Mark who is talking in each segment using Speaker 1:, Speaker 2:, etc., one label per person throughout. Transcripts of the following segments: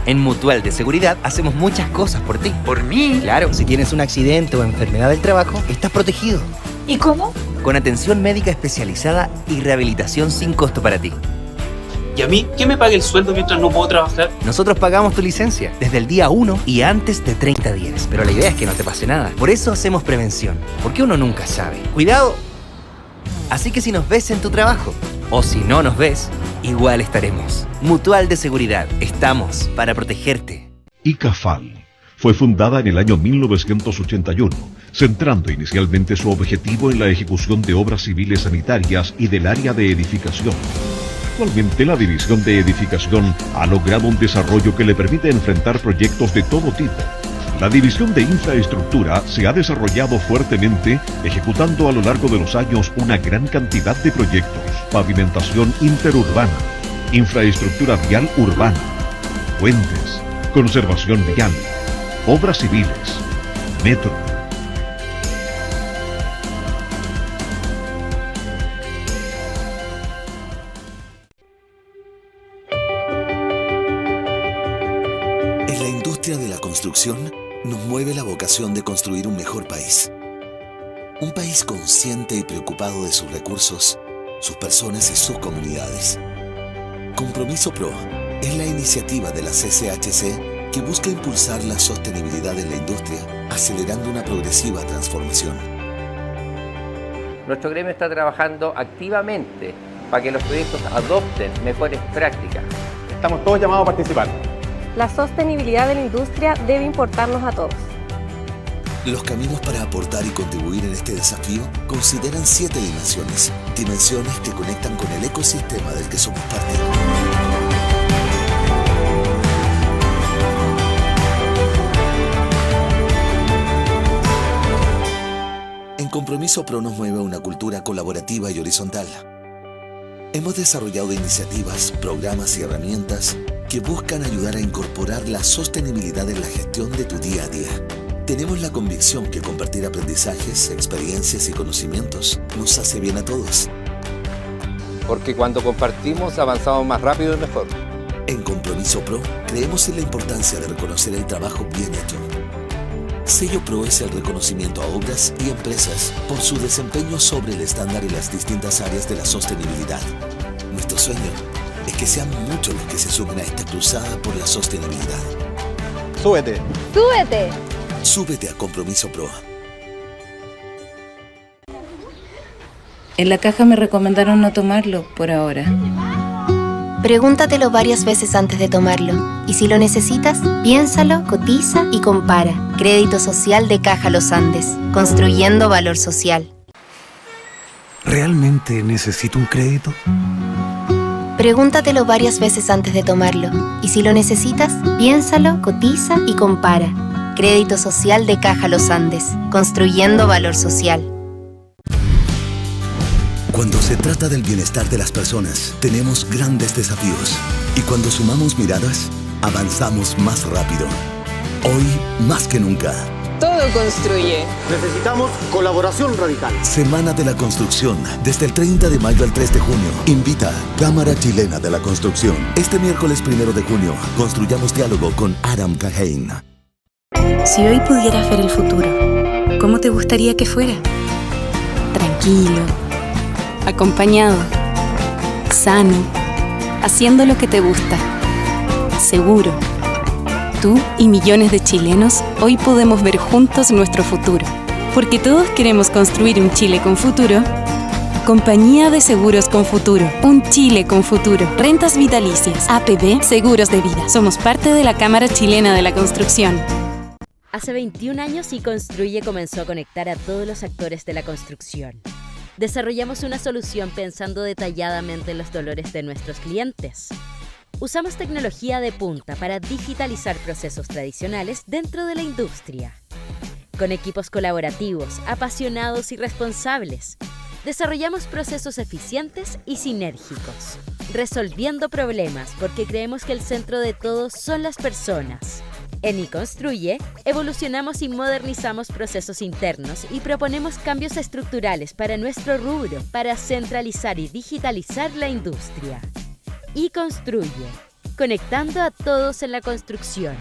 Speaker 1: En Mutual de Seguridad hacemos muchas cosas por ti.
Speaker 2: ¿Por mí?
Speaker 1: Claro, si tienes un accidente o enfermedad del trabajo, estás protegido.
Speaker 3: ¿Y cómo?
Speaker 1: Con atención médica especializada y rehabilitación sin costo para ti.
Speaker 2: ¿Y a mí qué me paga el sueldo mientras no puedo trabajar?
Speaker 1: Nosotros pagamos tu licencia desde el día 1 y antes de 30 días. Pero la idea es que no te pase nada. Por eso hacemos prevención, porque uno nunca sabe. ¡Cuidado! Así que si nos ves en tu trabajo, o si no nos ves, igual estaremos. Mutual de Seguridad. Estamos para protegerte.
Speaker 4: ICAFAL fue fundada en el año 1981, centrando inicialmente su objetivo en la ejecución de obras civiles sanitarias y del área de edificación. Actualmente la División de Edificación ha logrado un desarrollo que le permite enfrentar proyectos de todo tipo. La División de Infraestructura se ha desarrollado fuertemente, ejecutando a lo largo de los años una gran cantidad de proyectos: pavimentación interurbana, infraestructura vial urbana, puentes, conservación vial, obras civiles, metro.
Speaker 5: En la industria de la construcción nos mueve la vocación de construir un mejor país. Un país consciente y preocupado de sus recursos, sus personas y sus comunidades. Compromiso Pro es la iniciativa de la CCHC que busca impulsar la sostenibilidad en la industria, acelerando una progresiva transformación.
Speaker 6: Nuestro gremio está trabajando activamente para que los proyectos adopten mejores prácticas.
Speaker 7: Estamos todos llamados a participar.
Speaker 8: La sostenibilidad de la industria debe importarnos a todos.
Speaker 5: Los caminos para aportar y contribuir en este desafío consideran 7 dimensiones. Dimensiones que conectan con el ecosistema del que somos parte. En Compromiso Pro nos mueve una cultura colaborativa y horizontal. Hemos desarrollado iniciativas, programas y herramientas que buscan ayudar a incorporar la sostenibilidad en la gestión de tu día a día. Tenemos la convicción que compartir aprendizajes, experiencias y conocimientos nos hace bien a todos.
Speaker 6: Porque cuando compartimos avanzamos más rápido y mejor.
Speaker 5: En Compromiso Pro creemos en la importancia de reconocer el trabajo bien hecho. Sello Pro es el reconocimiento a obras y empresas por su desempeño sobre el estándar en las distintas áreas de la sostenibilidad. Nuestro sueño es que sean muchos los que se sumen a esta cruzada por la sostenibilidad.
Speaker 7: ¡Súbete!
Speaker 8: ¡Súbete!
Speaker 5: Súbete a Compromiso Pro.
Speaker 9: En la caja me recomendaron no tomarlo por ahora.
Speaker 10: Pregúntatelo varias veces antes de tomarlo. Y si lo necesitas, piénsalo, cotiza y compara. Crédito Social de Caja Los Andes. Construyendo valor social.
Speaker 11: ¿Realmente necesito un crédito?
Speaker 10: Pregúntatelo varias veces antes de tomarlo. Y si lo necesitas, piénsalo, cotiza y compara. Crédito Social de Caja Los Andes. Construyendo valor social.
Speaker 5: Cuando se trata del bienestar de las personas, tenemos grandes desafíos. Y cuando sumamos miradas, avanzamos más rápido. Hoy, más que nunca.
Speaker 3: Todo construye.
Speaker 7: Necesitamos colaboración radical.
Speaker 5: Semana de la Construcción, desde el 30 de mayo al 3 de junio. Invita Cámara Chilena de la Construcción. Este miércoles 1 de junio, construyamos diálogo con Adam Cahain.
Speaker 12: Si hoy pudieras ver el futuro, ¿cómo te gustaría que fuera? Tranquilo, acompañado, sano, haciendo lo que te gusta, seguro. Tú y millones de chilenos hoy podemos ver juntos nuestro futuro. Porque todos queremos construir un Chile con futuro. Compañía de Seguros con Futuro. Un Chile con futuro. Rentas vitalicias. APB Seguros de Vida. Somos parte de la Cámara Chilena de la Construcción.
Speaker 13: Hace 21 años iConstruye comenzó a conectar a todos los actores de la construcción. Desarrollamos una solución pensando detalladamente en los dolores de nuestros clientes. Usamos tecnología de punta para digitalizar procesos tradicionales dentro de la industria. Con equipos colaborativos, apasionados y responsables, desarrollamos procesos eficientes y sinérgicos, resolviendo problemas porque creemos que el centro de todo son las personas. En iConstruye, evolucionamos y modernizamos procesos internos y proponemos cambios estructurales para nuestro rubro para centralizar y digitalizar la industria. iConstruye, conectando a todos en la construcción.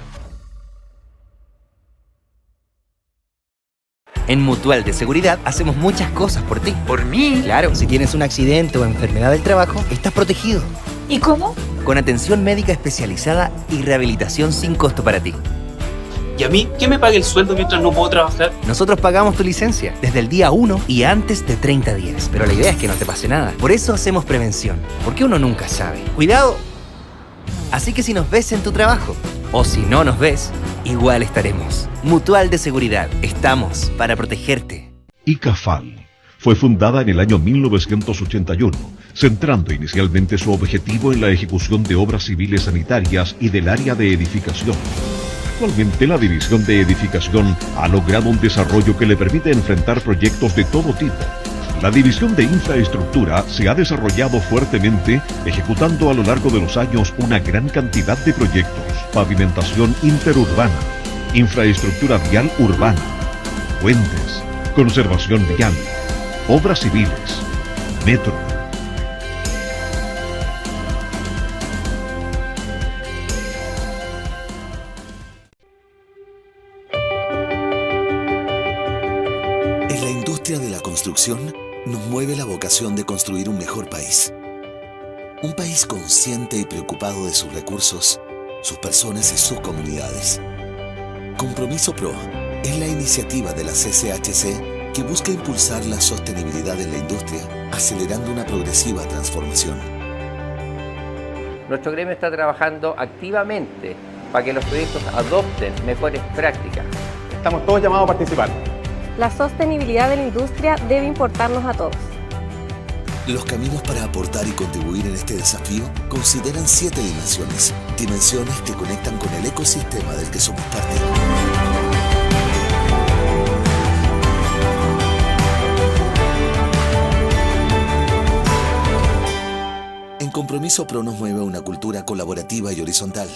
Speaker 1: En Mutual de Seguridad hacemos muchas cosas por ti.
Speaker 3: ¿Por mí?
Speaker 1: Claro, si tienes un accidente o enfermedad del trabajo, estás protegido.
Speaker 3: ¿Y cómo?
Speaker 1: Con atención médica especializada y rehabilitación sin costo para ti.
Speaker 2: ¿Y a mí qué me paga el sueldo mientras no puedo trabajar?
Speaker 1: Nosotros pagamos tu licencia desde el día 1 y antes de 30 días. Pero la idea es que no te pase nada. Por eso hacemos prevención. Porque uno nunca sabe. ¡Cuidado! Así que si nos ves en tu trabajo, o si no nos ves, igual estaremos. Mutual de Seguridad. Estamos para protegerte.
Speaker 4: ICAFAL fue fundada en el año 1981, centrando inicialmente su objetivo en la ejecución de obras civiles sanitarias y del área de edificación. Actualmente la División de Edificación ha logrado un desarrollo que le permite enfrentar proyectos de todo tipo. La División de Infraestructura se ha desarrollado fuertemente, ejecutando a lo largo de los años una gran cantidad de proyectos: pavimentación interurbana, infraestructura vial urbana, puentes, conservación vial, obras civiles, metro.
Speaker 5: En la industria de la construcción nos mueve la vocación de construir un mejor país. Un país consciente y preocupado de sus recursos, sus personas y sus comunidades. Compromiso Pro es la iniciativa de la CCHC que busca impulsar la sostenibilidad en la industria, acelerando una progresiva transformación.
Speaker 6: Nuestro gremio está trabajando activamente para que los proyectos adopten mejores prácticas.
Speaker 7: Estamos todos llamados a participar.
Speaker 8: La sostenibilidad de la industria debe importarnos a todos.
Speaker 5: Los caminos para aportar y contribuir en este desafío consideran 7 dimensiones. Dimensiones que conectan con el ecosistema del que somos parte. En Compromiso Pro nos mueve una cultura colaborativa y horizontal.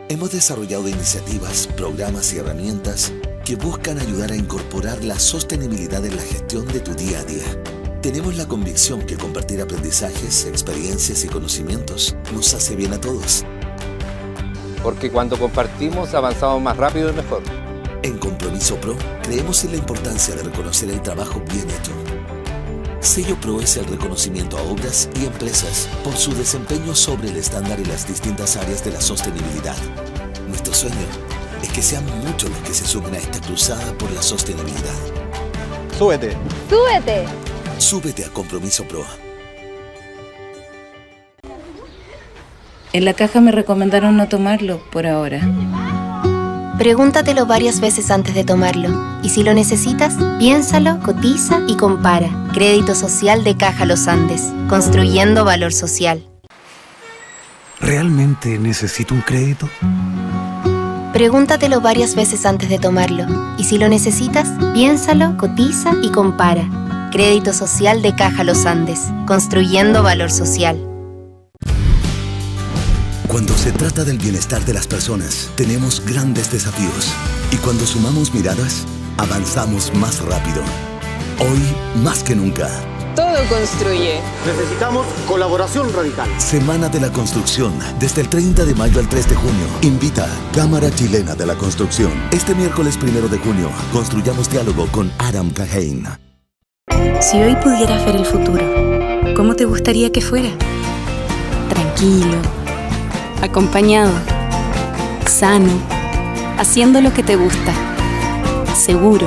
Speaker 5: Hemos desarrollado iniciativas, programas y herramientas que buscan ayudar a incorporar la sostenibilidad en la gestión de tu día a día. Tenemos la convicción que compartir aprendizajes, experiencias y conocimientos nos hace bien a todos.
Speaker 6: Porque cuando compartimos avanzamos más rápido y mejor.
Speaker 5: En Compromiso Pro creemos en la importancia de reconocer el trabajo bien hecho. Sello Pro es el reconocimiento a obras y empresas por su desempeño sobre el estándar en las distintas áreas de la sostenibilidad. Nuestro sueño es que sean muchos los que se sumen a esta cruzada por la sostenibilidad.
Speaker 7: ¡Súbete!
Speaker 8: ¡Súbete!
Speaker 5: Súbete a Compromiso Pro.
Speaker 9: En la caja me recomendaron no tomarlo por ahora.
Speaker 10: Pregúntatelo varias veces antes de tomarlo. Y si lo necesitas, piénsalo, cotiza y compara. Crédito Social de Caja Los Andes. Construyendo valor social.
Speaker 11: ¿Realmente necesito un crédito?
Speaker 10: Pregúntatelo varias veces antes de tomarlo. Y si lo necesitas, piénsalo, cotiza y compara. Crédito Social de Caja Los Andes. Construyendo valor social.
Speaker 5: Cuando se trata del bienestar de las personas, tenemos grandes desafíos. Y cuando sumamos miradas, avanzamos más rápido. Hoy, más que nunca.
Speaker 3: Todo construye.
Speaker 7: Necesitamos colaboración radical.
Speaker 5: Semana de la Construcción, desde el 30 de mayo al 3 de junio. Invita Cámara Chilena de la Construcción. Este miércoles 1 de junio, construyamos diálogo con Adam Cahain.
Speaker 12: Si hoy pudieras ver el futuro, ¿cómo te gustaría que fuera? Tranquilo, acompañado, sano, haciendo lo que te gusta, seguro.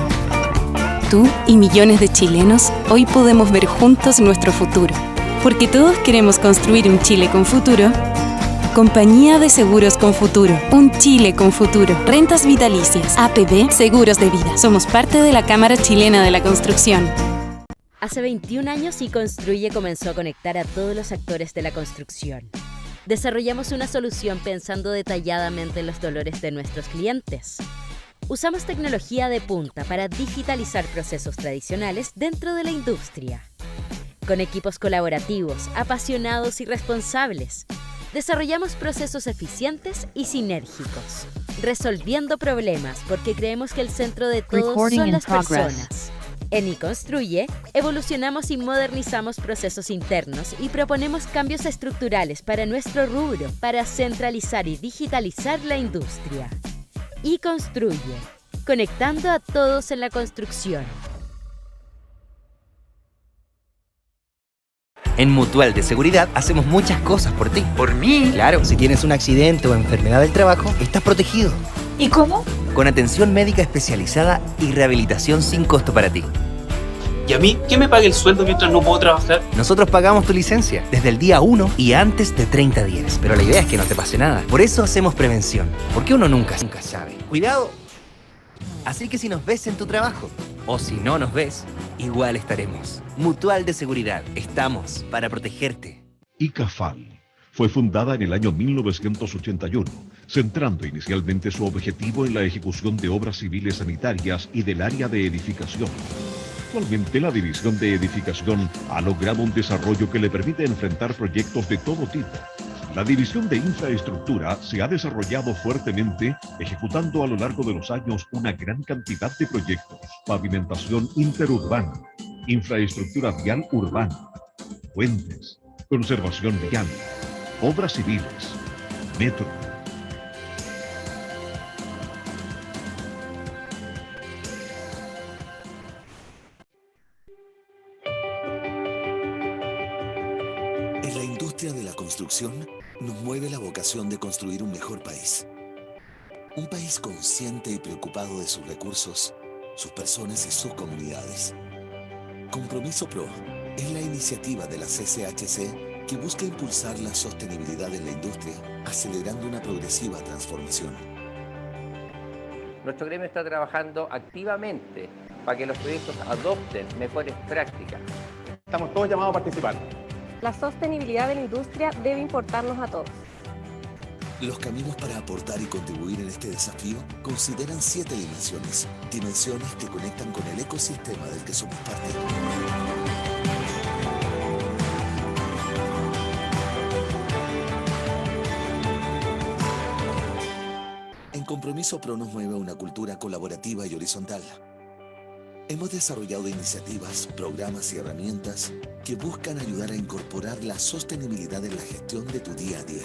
Speaker 12: Tú y millones de chilenos hoy podemos ver juntos nuestro futuro. Porque todos queremos construir un Chile con futuro. Compañía de Seguros con Futuro. Un Chile con futuro. Rentas vitalicias. APB Seguros de Vida. Somos parte de la Cámara Chilena de la Construcción.
Speaker 13: Hace 21 años Construye comenzó a conectar a todos los actores de la construcción. Desarrollamos una solución pensando detalladamente en los dolores de nuestros clientes. Usamos tecnología de punta para digitalizar procesos tradicionales dentro de la industria. Con equipos colaborativos, apasionados y responsables, desarrollamos procesos eficientes y sinérgicos, resolviendo problemas porque creemos que el centro de todo son las personas. En Construye, evolucionamos y modernizamos procesos internos y proponemos cambios estructurales para nuestro rubro para centralizar y digitalizar la industria. Construye, conectando a todos en la construcción.
Speaker 1: En Mutual de Seguridad hacemos muchas cosas por ti. ¿Por mí? Claro, si tienes un accidente o enfermedad del trabajo, estás protegido.
Speaker 3: ¿Y cómo?
Speaker 1: Con atención médica especializada y rehabilitación sin costo para ti.
Speaker 2: ¿Y a mí qué me paga el sueldo mientras no puedo trabajar?
Speaker 1: Nosotros pagamos tu licencia desde el día 1 y antes de 30 días. Pero la idea es que no te pase nada. Por eso hacemos prevención. Porque uno nunca sabe. ¡Cuidado! Así que si nos ves en tu trabajo, o si no nos ves, igual estaremos. Mutual de Seguridad. Estamos para protegerte.
Speaker 4: ICAFAL fue fundada en el año 1981, centrando inicialmente su objetivo en la ejecución de obras civiles sanitarias y del área de edificación. Actualmente la División de Edificación ha logrado un desarrollo que le permite enfrentar proyectos de todo tipo. La División de Infraestructura se ha desarrollado fuertemente, ejecutando a lo largo de los años una gran cantidad de proyectos: pavimentación interurbana, infraestructura vial urbana, puentes, conservación vial, obras civiles, metro.
Speaker 5: En la industria de la construcción nos mueve la vocación de construir un mejor país. Un país consciente y preocupado de sus recursos, sus personas y sus comunidades. Compromiso Pro es la iniciativa de la CCHC que busca impulsar la sostenibilidad en la industria, acelerando una progresiva transformación.
Speaker 6: Nuestro gremio está trabajando activamente para que los proyectos adopten mejores prácticas.
Speaker 7: Estamos todos llamados a participar.
Speaker 8: La sostenibilidad de la industria debe importarnos a todos.
Speaker 5: Los caminos para aportar y contribuir en este desafío consideran 7 dimensiones. Dimensiones que conectan con el ecosistema del que somos parte. En Compromiso Pro nos mueve una cultura colaborativa y horizontal. Hemos desarrollado iniciativas, programas y herramientas que buscan ayudar a incorporar la sostenibilidad en la gestión de tu día a día.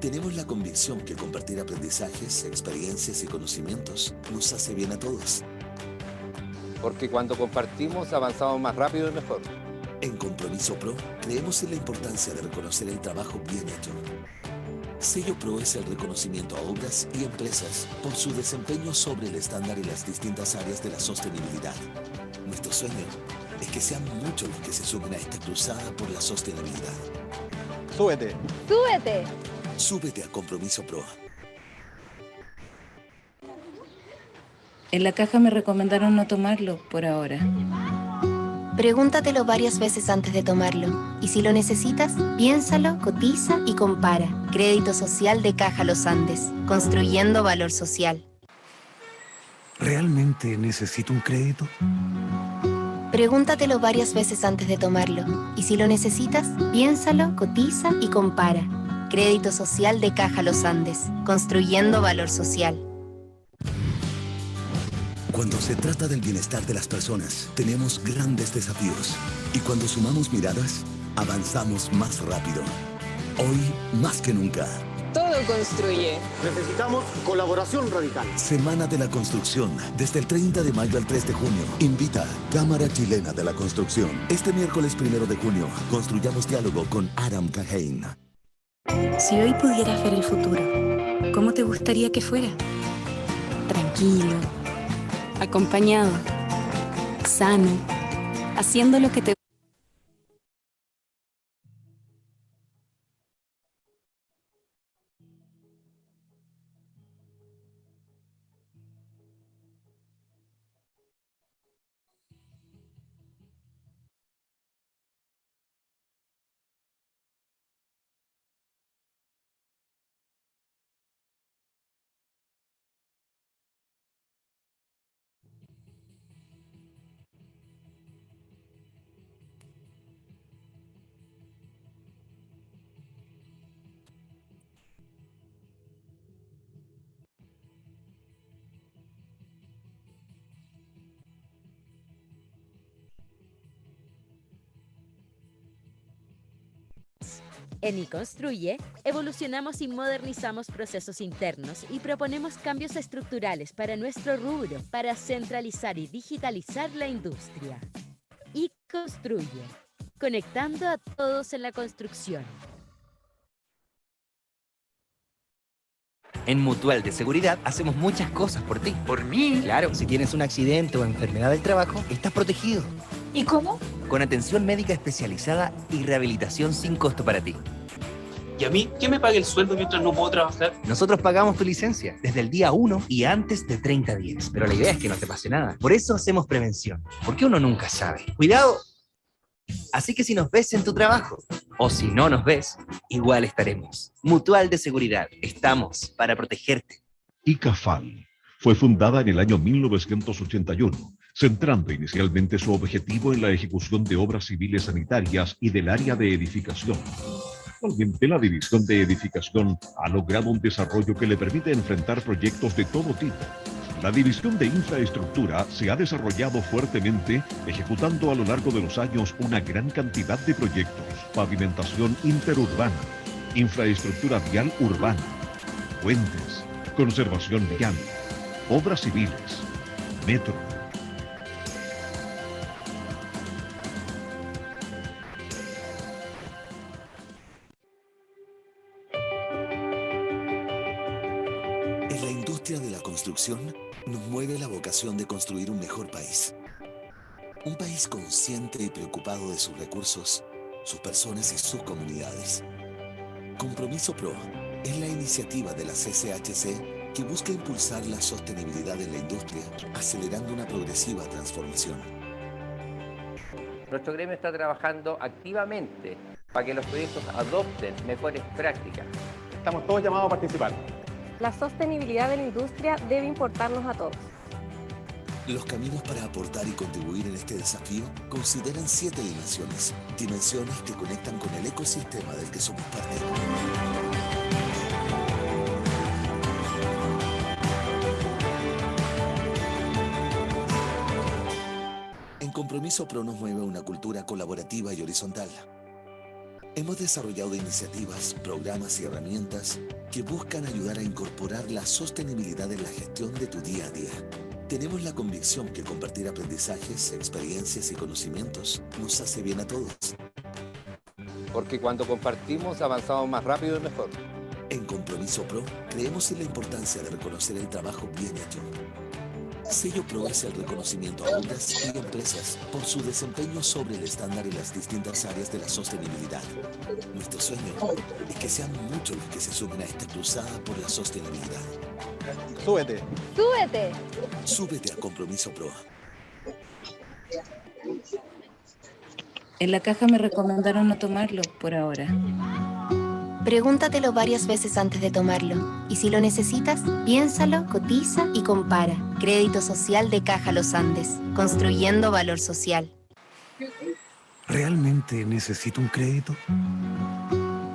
Speaker 5: Tenemos la convicción que compartir aprendizajes, experiencias y conocimientos nos hace bien a todos.
Speaker 6: Porque cuando compartimos avanzamos más rápido y mejor.
Speaker 5: En Compromiso Pro creemos en la importancia de reconocer el trabajo bien hecho. Sello Pro es el reconocimiento a obras y empresas por su desempeño sobre el estándar en las distintas áreas de la sostenibilidad. Nuestro sueño es que sean muchos los que se sumen a esta cruzada por la sostenibilidad.
Speaker 7: ¡Súbete!
Speaker 3: ¡Súbete!
Speaker 5: Súbete a Compromiso Pro.
Speaker 9: En la caja me recomendaron no tomarlo por ahora.
Speaker 10: Pregúntatelo varias veces antes de tomarlo. Y si lo necesitas, piénsalo, cotiza y compara. Crédito Social de Caja Los Andes. Construyendo valor social.
Speaker 11: ¿Realmente necesito un crédito?
Speaker 10: Pregúntatelo varias veces antes de tomarlo. Y si lo necesitas, piénsalo, cotiza y compara. Crédito Social de Caja Los Andes. Construyendo valor social.
Speaker 5: Cuando se trata del bienestar de las personas, tenemos grandes desafíos. Y cuando sumamos miradas, avanzamos más rápido. Hoy, más que nunca.
Speaker 3: Todo construye.
Speaker 7: Necesitamos colaboración radical.
Speaker 5: Semana de la Construcción, desde el 30 de mayo al 3 de junio. Invita Cámara Chilena de la Construcción. Este miércoles 1 de junio, construyamos diálogo con Adam Cahain.
Speaker 12: Si hoy pudieras ver el futuro, ¿cómo te gustaría que fuera? Tranquilo, acompañado, sano, haciendo lo que te
Speaker 13: En Construye, evolucionamos y modernizamos procesos internos y proponemos cambios estructurales para nuestro rubro para centralizar y digitalizar la industria. Construye, conectando a todos en la construcción.
Speaker 1: En Mutual de Seguridad hacemos muchas cosas por ti. ¿Por mí? Claro, si tienes un accidente o enfermedad del trabajo, estás protegido.
Speaker 3: ¿Y cómo?
Speaker 1: Con atención médica especializada y rehabilitación sin costo para ti.
Speaker 2: ¿Y a mí qué me paga el sueldo mientras no puedo trabajar?
Speaker 1: Nosotros pagamos tu licencia desde el día 1 y antes de 30 días. Pero la idea es que no te pase nada. Por eso hacemos prevención. Porque uno nunca sabe. ¡Cuidado! Así que si nos ves en tu trabajo, o si no nos ves, igual estaremos. Mutual de Seguridad. Estamos para protegerte.
Speaker 4: ICAFAL fue fundada en el año 1981, centrando inicialmente su objetivo en la ejecución de obras civiles sanitarias y del área de edificación. Actualmente la División de Edificación ha logrado un desarrollo que le permite enfrentar proyectos de todo tipo. La División de Infraestructura se ha desarrollado fuertemente, ejecutando a lo largo de los años una gran cantidad de proyectos: pavimentación interurbana, infraestructura vial urbana, puentes, conservación vial, obras civiles, metro.
Speaker 5: En la industria de la construcción nos mueve la vocación de construir un mejor país. Un país consciente y preocupado de sus recursos, sus personas y sus comunidades. Compromiso Pro es la iniciativa de la CCHC que busca impulsar la sostenibilidad en la industria, acelerando una progresiva transformación.
Speaker 6: Nuestro gremio está trabajando activamente para que los proyectos adopten mejores prácticas.
Speaker 7: Estamos todos llamados a participar.
Speaker 8: La sostenibilidad de la industria debe importarnos a todos.
Speaker 5: Los caminos para aportar y contribuir en este desafío consideran 7 dimensiones. Dimensiones que conectan con el ecosistema del que somos parte. En Compromiso Pro nos mueve una cultura colaborativa y horizontal. Hemos desarrollado iniciativas, programas y herramientas que buscan ayudar a incorporar la sostenibilidad en la gestión de tu día a día. Tenemos la convicción que compartir aprendizajes, experiencias y conocimientos nos hace bien a todos.
Speaker 6: Porque cuando compartimos avanzamos más rápido y mejor.
Speaker 5: En Compromiso Pro creemos en la importancia de reconocer el trabajo bien hecho. Sello Pro es el reconocimiento a obras y empresas por su desempeño sobre el estándar en las distintas áreas de la sostenibilidad. Nuestro sueño es que sean muchos los que se sumen a esta cruzada por la sostenibilidad.
Speaker 7: Súbete.
Speaker 3: ¡Súbete!
Speaker 5: Súbete a Compromiso Pro.
Speaker 9: En la caja me recomendaron no tomarlo por ahora.
Speaker 10: Pregúntatelo varias veces antes de tomarlo. Y si lo necesitas, piénsalo, cotiza y compara. Crédito Social de Caja Los Andes. Construyendo valor social.
Speaker 11: ¿Realmente necesito un crédito?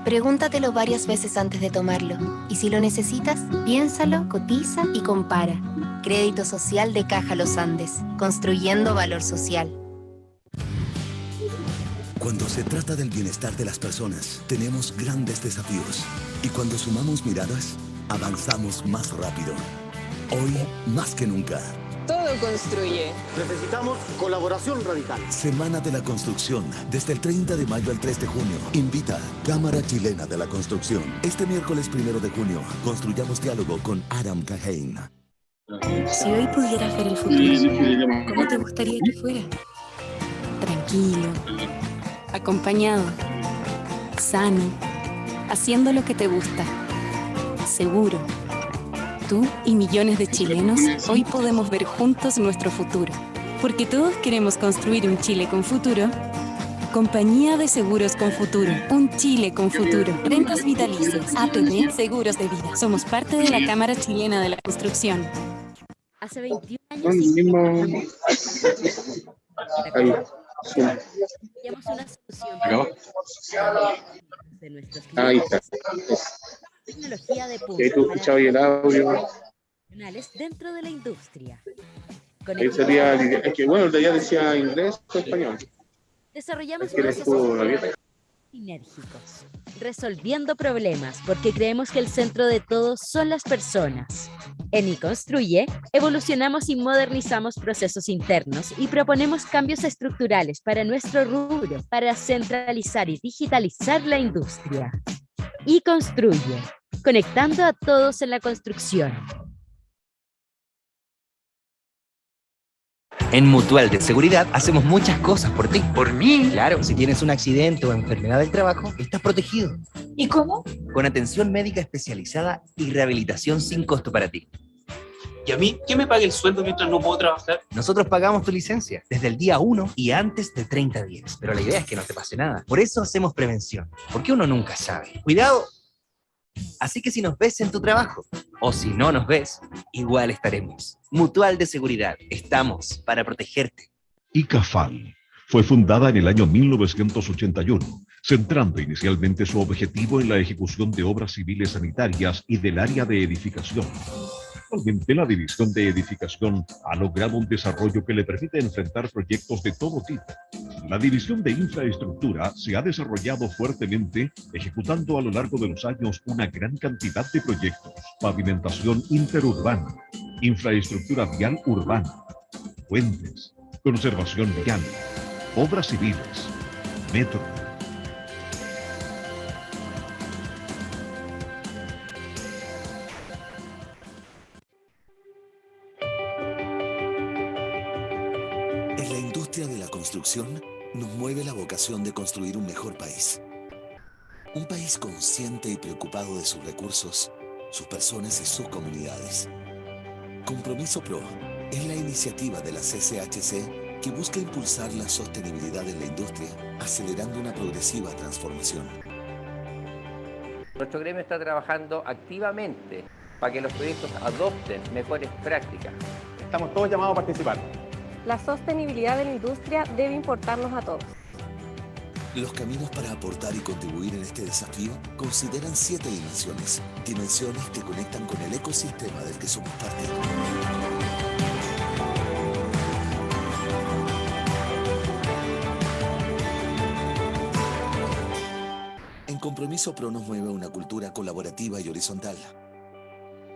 Speaker 10: Pregúntatelo varias veces antes de tomarlo. Y si lo necesitas, piénsalo, cotiza y compara. Crédito Social de Caja Los Andes. Construyendo valor social.
Speaker 5: Cuando se trata del bienestar de las personas, tenemos grandes desafíos. Y cuando sumamos miradas, avanzamos más rápido. Hoy, más que nunca.
Speaker 3: Todo construye.
Speaker 7: Necesitamos colaboración radical.
Speaker 5: Semana de la Construcción, desde el 30 de mayo al 3 de junio. Invita Cámara Chilena de la Construcción. Este miércoles 1 de junio, construyamos diálogo con Adam Cahain.
Speaker 12: Si hoy pudieras ver el futuro, ¿cómo te gustaría que fuera? Tranquilo, acompañado, sano, haciendo lo que te gusta, seguro. Tú y millones de chilenos hoy podemos ver juntos nuestro futuro. Porque todos queremos construir un Chile con futuro. Compañía de Seguros con Futuro. Un Chile con futuro. Rentas vitalicias. APB Seguros de Vida. Somos parte de la Cámara Chilena de la Construcción.
Speaker 13: Hace 21 años teníamos una solución de nuestros clientes. Tecnología de punta dentro de la industria.
Speaker 14: Sería, es que bueno, el de allá decía inglés o español.
Speaker 13: Desarrollamos
Speaker 14: procesos
Speaker 13: sinérgicos resolviendo problemas porque creemos que el centro de todo son las personas. En IConstruye, evolucionamos y modernizamos procesos internos y proponemos cambios estructurales para nuestro rubro, para centralizar y digitalizar la industria. IConstruye, conectando a todos en la construcción.
Speaker 1: En Mutual de Seguridad hacemos muchas cosas por ti. ¿Por mí? Claro, si tienes un accidente o enfermedad del trabajo, estás protegido.
Speaker 3: ¿Y cómo?
Speaker 1: Con atención médica especializada y rehabilitación sin costo para ti.
Speaker 2: ¿Y a mí qué me paga el sueldo mientras no puedo trabajar?
Speaker 1: Nosotros pagamos tu licencia desde el día 1 y antes de 30 días. Pero la idea es que no te pase nada. Por eso hacemos prevención. Porque uno nunca sabe. ¡Cuidado! Así que si nos ves en tu trabajo, o si no nos ves, igual estaremos. Mutual de Seguridad. Estamos para protegerte.
Speaker 4: ICAFAL fue fundada en el año 1981, centrando inicialmente su objetivo en la ejecución de obras civiles sanitarias y del área de edificación. Actualmente la división de edificación ha logrado un desarrollo que le permite enfrentar proyectos de todo tipo. La división de infraestructura se ha desarrollado fuertemente, ejecutando a lo largo de los años una gran cantidad de proyectos: pavimentación interurbana, infraestructura vial urbana, puentes, conservación vial, obras civiles, metro.
Speaker 5: En la industria de la construcción nos mueve la vocación de construir un mejor país. Un país consciente y preocupado de sus recursos, sus personas y sus comunidades. Compromiso Pro es la iniciativa de la CCHC que busca impulsar la sostenibilidad en la industria, acelerando una progresiva transformación.
Speaker 6: Nuestro gremio está trabajando activamente para que los proyectos adopten mejores prácticas.
Speaker 7: Estamos todos llamados a participar.
Speaker 8: La sostenibilidad de la industria debe importarnos a todos.
Speaker 5: Los caminos para aportar y contribuir en este desafío consideran 7 dimensiones. Dimensiones que conectan con el ecosistema del que somos parte. En Compromiso Pro nos mueve una cultura colaborativa y horizontal.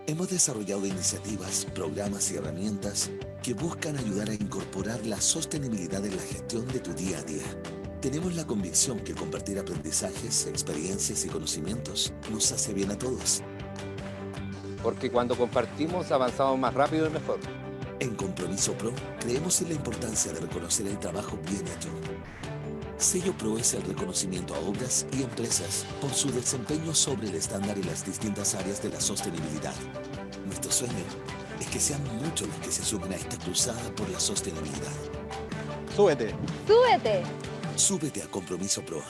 Speaker 5: Hemos desarrollado iniciativas, programas y herramientas que buscan ayudar a incorporar la sostenibilidad en la gestión de tu día a día. Tenemos la convicción que compartir aprendizajes, experiencias y conocimientos nos hace bien a todos.
Speaker 6: Porque cuando compartimos avanzamos más rápido y mejor.
Speaker 5: En Compromiso Pro creemos en la importancia de reconocer el trabajo bien hecho. Sello Pro es el reconocimiento a obras y empresas por su desempeño sobre el estándar en las distintas áreas de la sostenibilidad. Nuestro sueño es que sean muchos los que se sumen a esta cruzada por la sostenibilidad.
Speaker 7: ¡Súbete!
Speaker 3: ¡Súbete!
Speaker 5: Súbete a Compromiso Pro.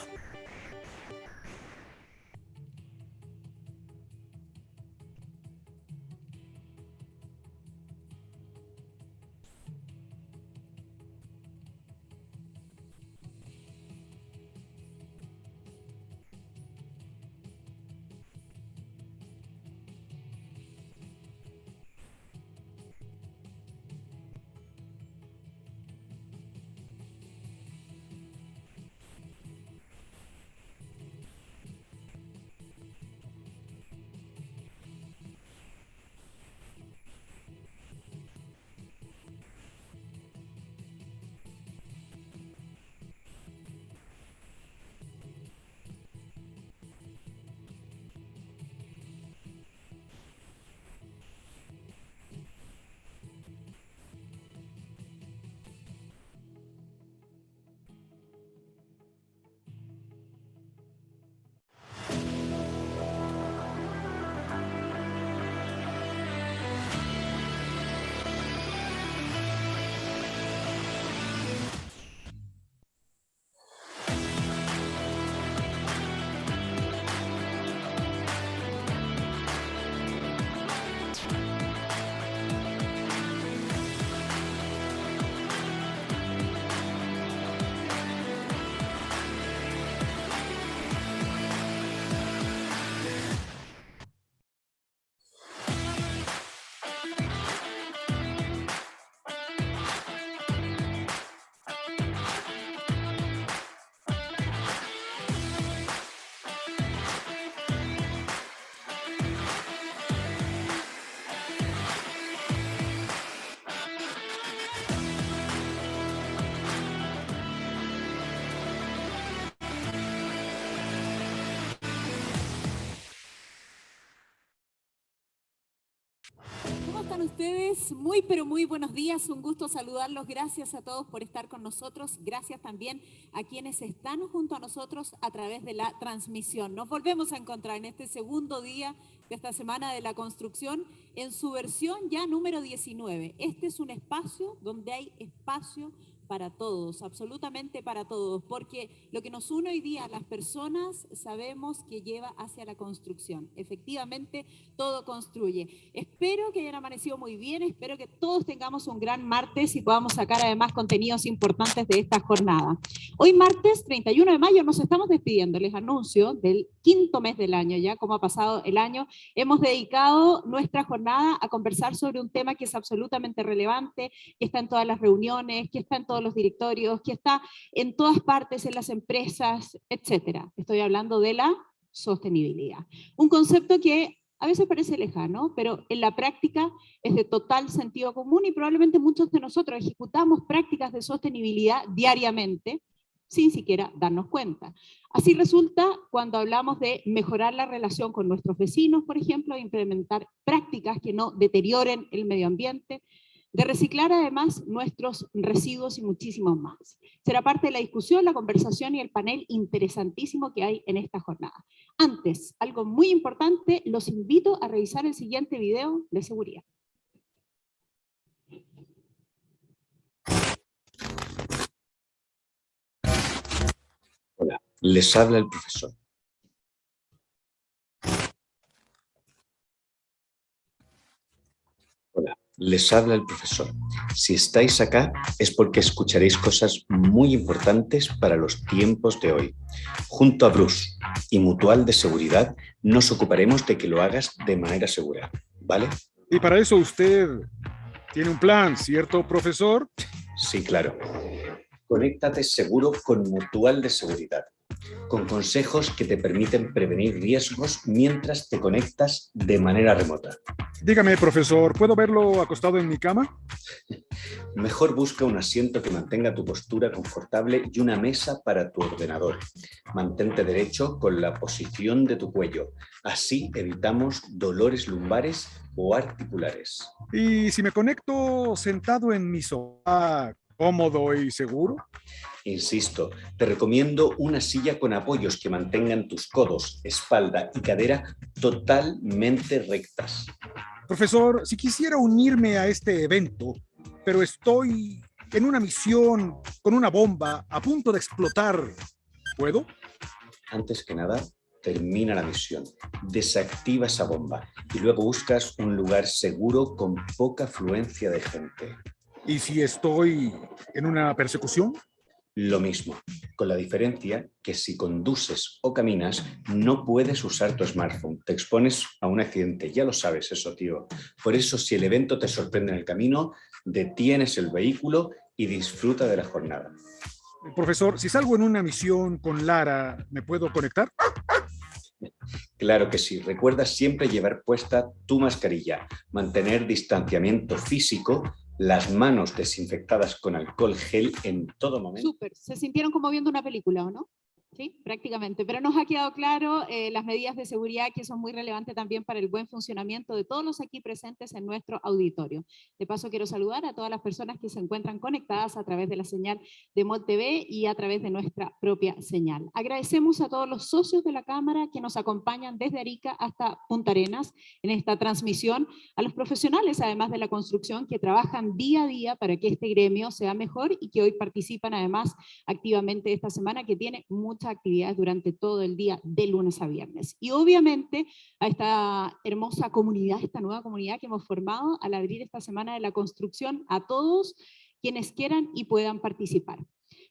Speaker 15: ¿Cómo están ustedes? Muy, pero muy buenos días. Un gusto saludarlos. Gracias a todos por estar con nosotros. Gracias también a quienes están junto a nosotros a través de la transmisión. Nos volvemos a encontrar en este segundo día de esta Semana de la Construcción en su versión ya número 19. Este es un espacio donde hay espacio para todos, absolutamente para todos, porque lo que nos une hoy día a las personas sabemos que lleva hacia la construcción. Efectivamente, todo construye. Espero que hayan amanecido muy bien, espero que todos tengamos un gran martes y podamos sacar además contenidos importantes de esta jornada. Hoy martes 31 de mayo nos estamos despidiendo, les anuncio, del quinto mes del año ya, como ha pasado el año. Hemos dedicado nuestra jornada a conversar sobre un tema que es absolutamente relevante, que está en todas las reuniones, que está en todos los directorios, que está en todas partes, en las empresas, etcétera. Estoy hablando de la sostenibilidad. Un concepto que a veces parece lejano, pero en la práctica es de total sentido común y probablemente muchos de nosotros ejecutamos prácticas de sostenibilidad diariamente sin siquiera darnos cuenta. Así resulta cuando hablamos de mejorar la relación con nuestros vecinos, por ejemplo, de implementar prácticas que no deterioren el medio ambiente, de reciclar además nuestros residuos y muchísimos más. Será parte de la discusión, la conversación y el panel interesantísimo que hay en esta jornada. Antes, algo muy importante, los invito a revisar el siguiente video de seguridad.
Speaker 16: Hola, les habla el profesor. Hola, les habla el profesor. Si estáis acá es porque escucharéis cosas muy importantes para los tiempos de hoy. Junto a Bruce y Mutual de Seguridad nos ocuparemos de que lo hagas de manera segura, ¿vale?
Speaker 17: Y para eso usted tiene un plan, ¿cierto, profesor?
Speaker 16: Sí, claro. Conéctate seguro con Mutual de Seguridad, con consejos que te permiten prevenir riesgos mientras te conectas de manera remota.
Speaker 17: Dígame, profesor, ¿puedo verlo acostado en mi cama?
Speaker 16: Mejor busca un asiento que mantenga tu postura confortable y una mesa para tu ordenador. Mantente derecho con la posición de tu cuello. Así evitamos dolores lumbares o articulares.
Speaker 17: ¿Y si me conecto sentado en mi sofá, cómodo y seguro?
Speaker 16: Insisto, te recomiendo una silla con apoyos que mantengan tus codos, espalda y cadera totalmente rectas.
Speaker 17: Profesor, si quisiera unirme a este evento, pero estoy en una misión con una bomba a punto de explotar, ¿puedo?
Speaker 16: Antes que nada, termina la misión, desactiva esa bomba y luego buscas un lugar seguro con poca afluencia de gente.
Speaker 17: ¿Y si estoy en una persecución?
Speaker 16: Lo mismo, con la diferencia que si conduces o caminas, no puedes usar tu smartphone. Te expones a un accidente, ya lo sabes eso, tío. Por eso, si el evento te sorprende en el camino, detienes el vehículo y disfruta de la jornada.
Speaker 17: Profesor, si salgo en una misión con Lara, ¿me puedo conectar?
Speaker 16: Claro que sí. Recuerda siempre llevar puesta tu mascarilla, mantener distanciamiento físico, las manos desinfectadas con alcohol gel en todo momento.
Speaker 15: Súper, se sintieron como viendo una película, ¿o no? Sí, prácticamente, pero nos ha quedado claro las medidas de seguridad que son muy relevantes también para el buen funcionamiento de todos los aquí presentes en nuestro auditorio. De paso quiero saludar a todas las personas que se encuentran conectadas a través de la señal de MOL TV y a través de nuestra propia señal. Agradecemos a todos los socios de la Cámara que nos acompañan desde Arica hasta Punta Arenas en esta transmisión, a los profesionales además de la construcción que trabajan día a día para que este gremio sea mejor y que hoy participan además activamente esta semana que tiene muchas actividades durante todo el día de lunes a viernes. Y obviamente a esta hermosa comunidad, esta nueva comunidad que hemos formado al abrir esta Semana de la Construcción, a todos quienes quieran y puedan participar.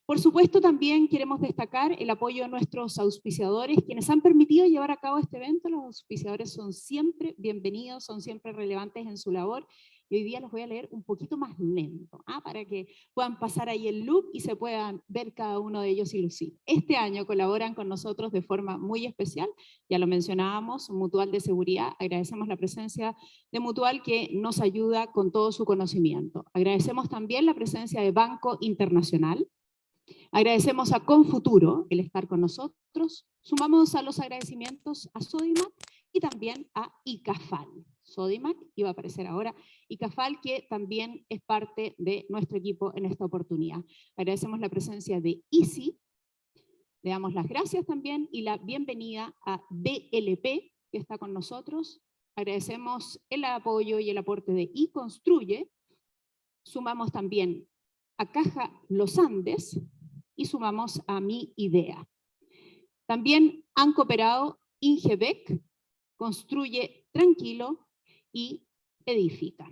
Speaker 15: Por supuesto también queremos destacar el apoyo de nuestros auspiciadores, quienes han permitido llevar a cabo este evento. Los auspiciadores son siempre bienvenidos, son siempre relevantes en su labor. Y hoy día los voy a leer un poquito más lento, para que puedan pasar ahí el loop y se puedan ver cada uno de ellos y lucir. Este año colaboran con nosotros de forma muy especial, ya lo mencionábamos, Mutual de Seguridad. Agradecemos la presencia de Mutual que nos ayuda con todo su conocimiento. Agradecemos también la presencia de Banco Internacional. Agradecemos a Confuturo el estar con nosotros. Sumamos a los agradecimientos a Sodimac y también a ICAFAL. Sodimac, iba a aparecer ahora, y Cafal, que también es parte de nuestro equipo en esta oportunidad. Agradecemos la presencia de ICI, le damos las gracias también y la bienvenida a DLP, que está con nosotros. Agradecemos el apoyo y el aporte de Construye. Sumamos también a Caja Los Andes y sumamos a Mi Idea. También han cooperado INGEBEC, Construye Tranquilo y Edifica.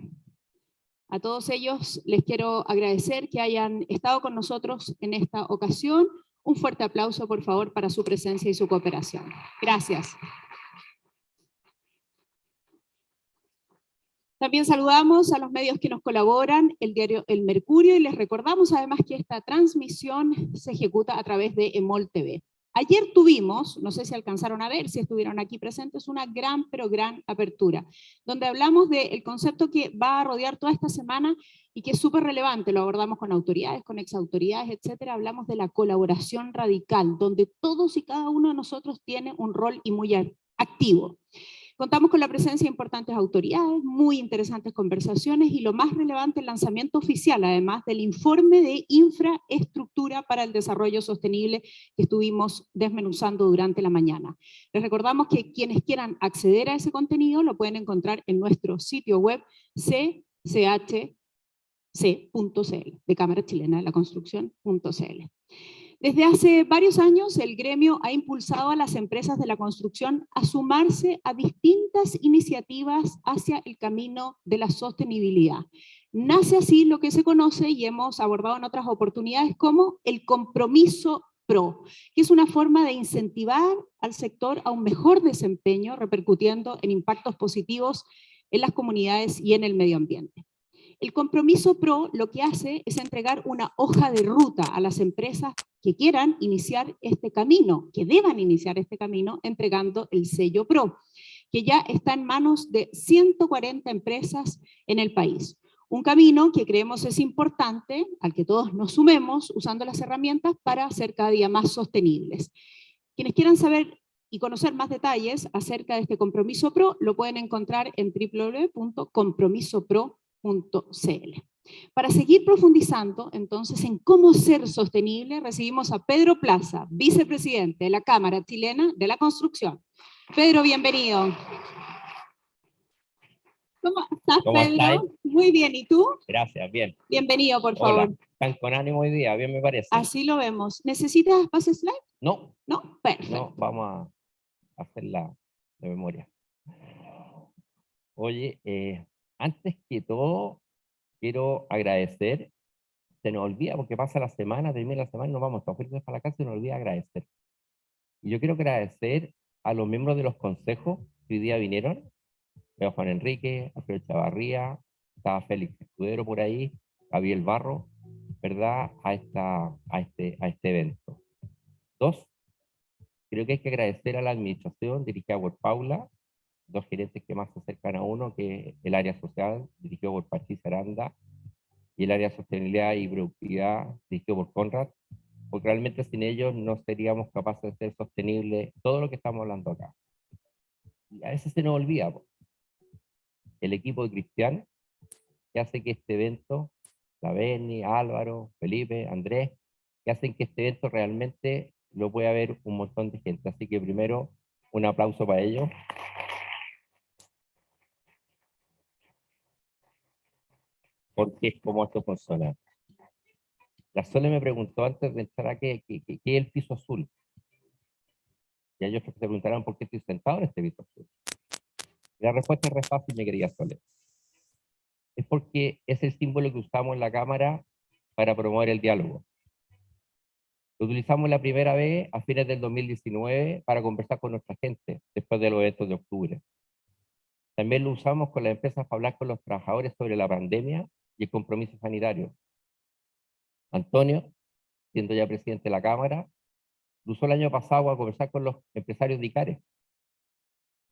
Speaker 15: A todos ellos les quiero agradecer que hayan estado con nosotros en esta ocasión. Un fuerte aplauso, por favor, para su presencia y su cooperación. Gracias. También saludamos a los medios que nos colaboran, el diario El Mercurio, y les recordamos además que esta transmisión se ejecuta a través de EMOL TV. Ayer tuvimos, no sé si alcanzaron a ver, si estuvieron aquí presentes, una gran, pero gran apertura, donde hablamos del concepto que va a rodear toda esta semana y que es súper relevante, lo abordamos con autoridades, con exautoridades, etcétera. Hablamos de la colaboración radical, donde todos y cada uno de nosotros tiene un rol y muy activo. Contamos con la presencia de importantes autoridades, muy interesantes conversaciones y lo más relevante, el lanzamiento oficial, además del informe de infraestructura para el desarrollo sostenible que estuvimos desmenuzando durante la mañana. Les recordamos que quienes quieran acceder a ese contenido lo pueden encontrar en nuestro sitio web cchc.cl, de Cámara Chilena de la Construcción.cl. Desde hace varios años el gremio ha impulsado a las empresas de la construcción a sumarse a distintas iniciativas hacia el camino de la sostenibilidad. Nace así lo que se conoce y hemos abordado en otras oportunidades como el compromiso PRO, que es una forma de incentivar al sector a un mejor desempeño, repercutiendo en impactos positivos en las comunidades y en el medio ambiente. El compromiso PRO lo que hace es entregar una hoja de ruta a las empresas que quieran iniciar este camino, que deban iniciar este camino entregando el sello PRO, que ya está en manos de 140 empresas en el país. Un camino que creemos es importante, al que todos nos sumemos usando las herramientas para ser cada día más sostenibles. Quienes quieran saber y conocer más detalles acerca de este compromiso PRO, lo pueden encontrar en www.compromisopro.cl. Para seguir profundizando entonces en cómo ser sostenible, recibimos a Pedro Plaza, vicepresidente de la Cámara Chilena de la Construcción. Pedro, bienvenido. ¿Cómo estás, Pedro?
Speaker 18: ¿Estáis?
Speaker 15: Muy bien, ¿y tú?
Speaker 18: Gracias, bien.
Speaker 15: Bienvenido, por
Speaker 18: Hola.
Speaker 15: favor.
Speaker 18: Están con ánimo hoy día, bien me parece.
Speaker 15: Así lo vemos. ¿Necesitas pase slide?
Speaker 18: No.
Speaker 15: ¿No? Perfecto.
Speaker 18: No, vamos a hacerla de memoria. Oye, antes que todo, quiero agradecer. Se nos olvida porque pasa la semana, termina la semana y nos vamos todos felices para la casa y se nos olvida agradecer. Y yo quiero agradecer a los miembros de los consejos que hoy día vinieron. Veo a Juan Enrique, a Alfredo Chavarría, estaba Félix Escudero por ahí, Gabriel Barro, ¿verdad? A este evento. Dos, creo que hay que agradecer a la administración dirigida por Paula, dos gerentes que más se acercan a uno, que es el área social, dirigido por Patricia Aranda, y el área de sostenibilidad y productividad, dirigido por Conrad, porque realmente sin ellos no seríamos capaces de ser sostenibles todo lo que estamos hablando acá. Y a veces se nos olvida, el equipo de Cristian, que hace que este evento, la Berni, Álvaro, Felipe, Andrés, que hacen que este evento realmente lo pueda ver un montón de gente. Así que primero, un aplauso para ellos. Porque es como esto funciona. La Sole me preguntó antes de entrar a qué es el piso azul. Y ellos se preguntarán por qué estoy sentado en este piso azul. Y la respuesta es re fácil, mi querida Sole. Es porque es el símbolo que usamos en la Cámara para promover el diálogo. Lo utilizamos la primera vez a fines del 2019 para conversar con nuestra gente después de los eventos de octubre. También lo usamos con las empresas para hablar con los trabajadores sobre la pandemia y el compromiso sanitario. Antonio, siendo ya presidente de la Cámara, lo usó el año pasado a conversar con los empresarios de ICARE.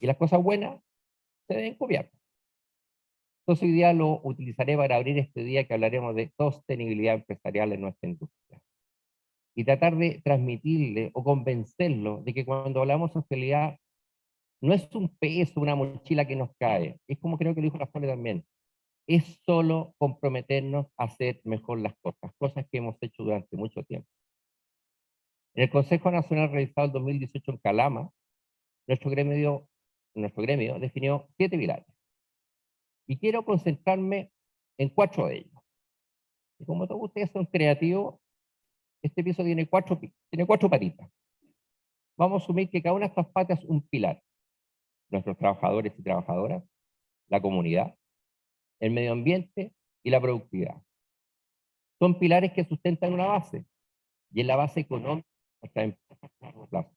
Speaker 18: Y las cosas buenas se deben copiar. Entonces hoy día lo utilizaré para abrir este día que hablaremos de sostenibilidad empresarial en nuestra industria. Y tratar de transmitirle o convencerlo de que cuando hablamos de sostenibilidad no es un peso, una mochila que nos cae, es como creo que lo dijo la Sole también, es solo comprometernos a hacer mejor las cosas, cosas que hemos hecho durante mucho tiempo. En el Consejo Nacional realizado el 2018 en Calama, nuestro gremio definió 7 pilares. Y quiero concentrarme en 4 de ellos. Y como todos ustedes son creativos, este piso tiene 4 patitas. Vamos a asumir que cada una de estas patas es un pilar. Nuestros trabajadores y trabajadoras, la comunidad, el medio ambiente y la productividad. Son pilares que sustentan una base, y es la base económica de nuestra empresa a largo plazo.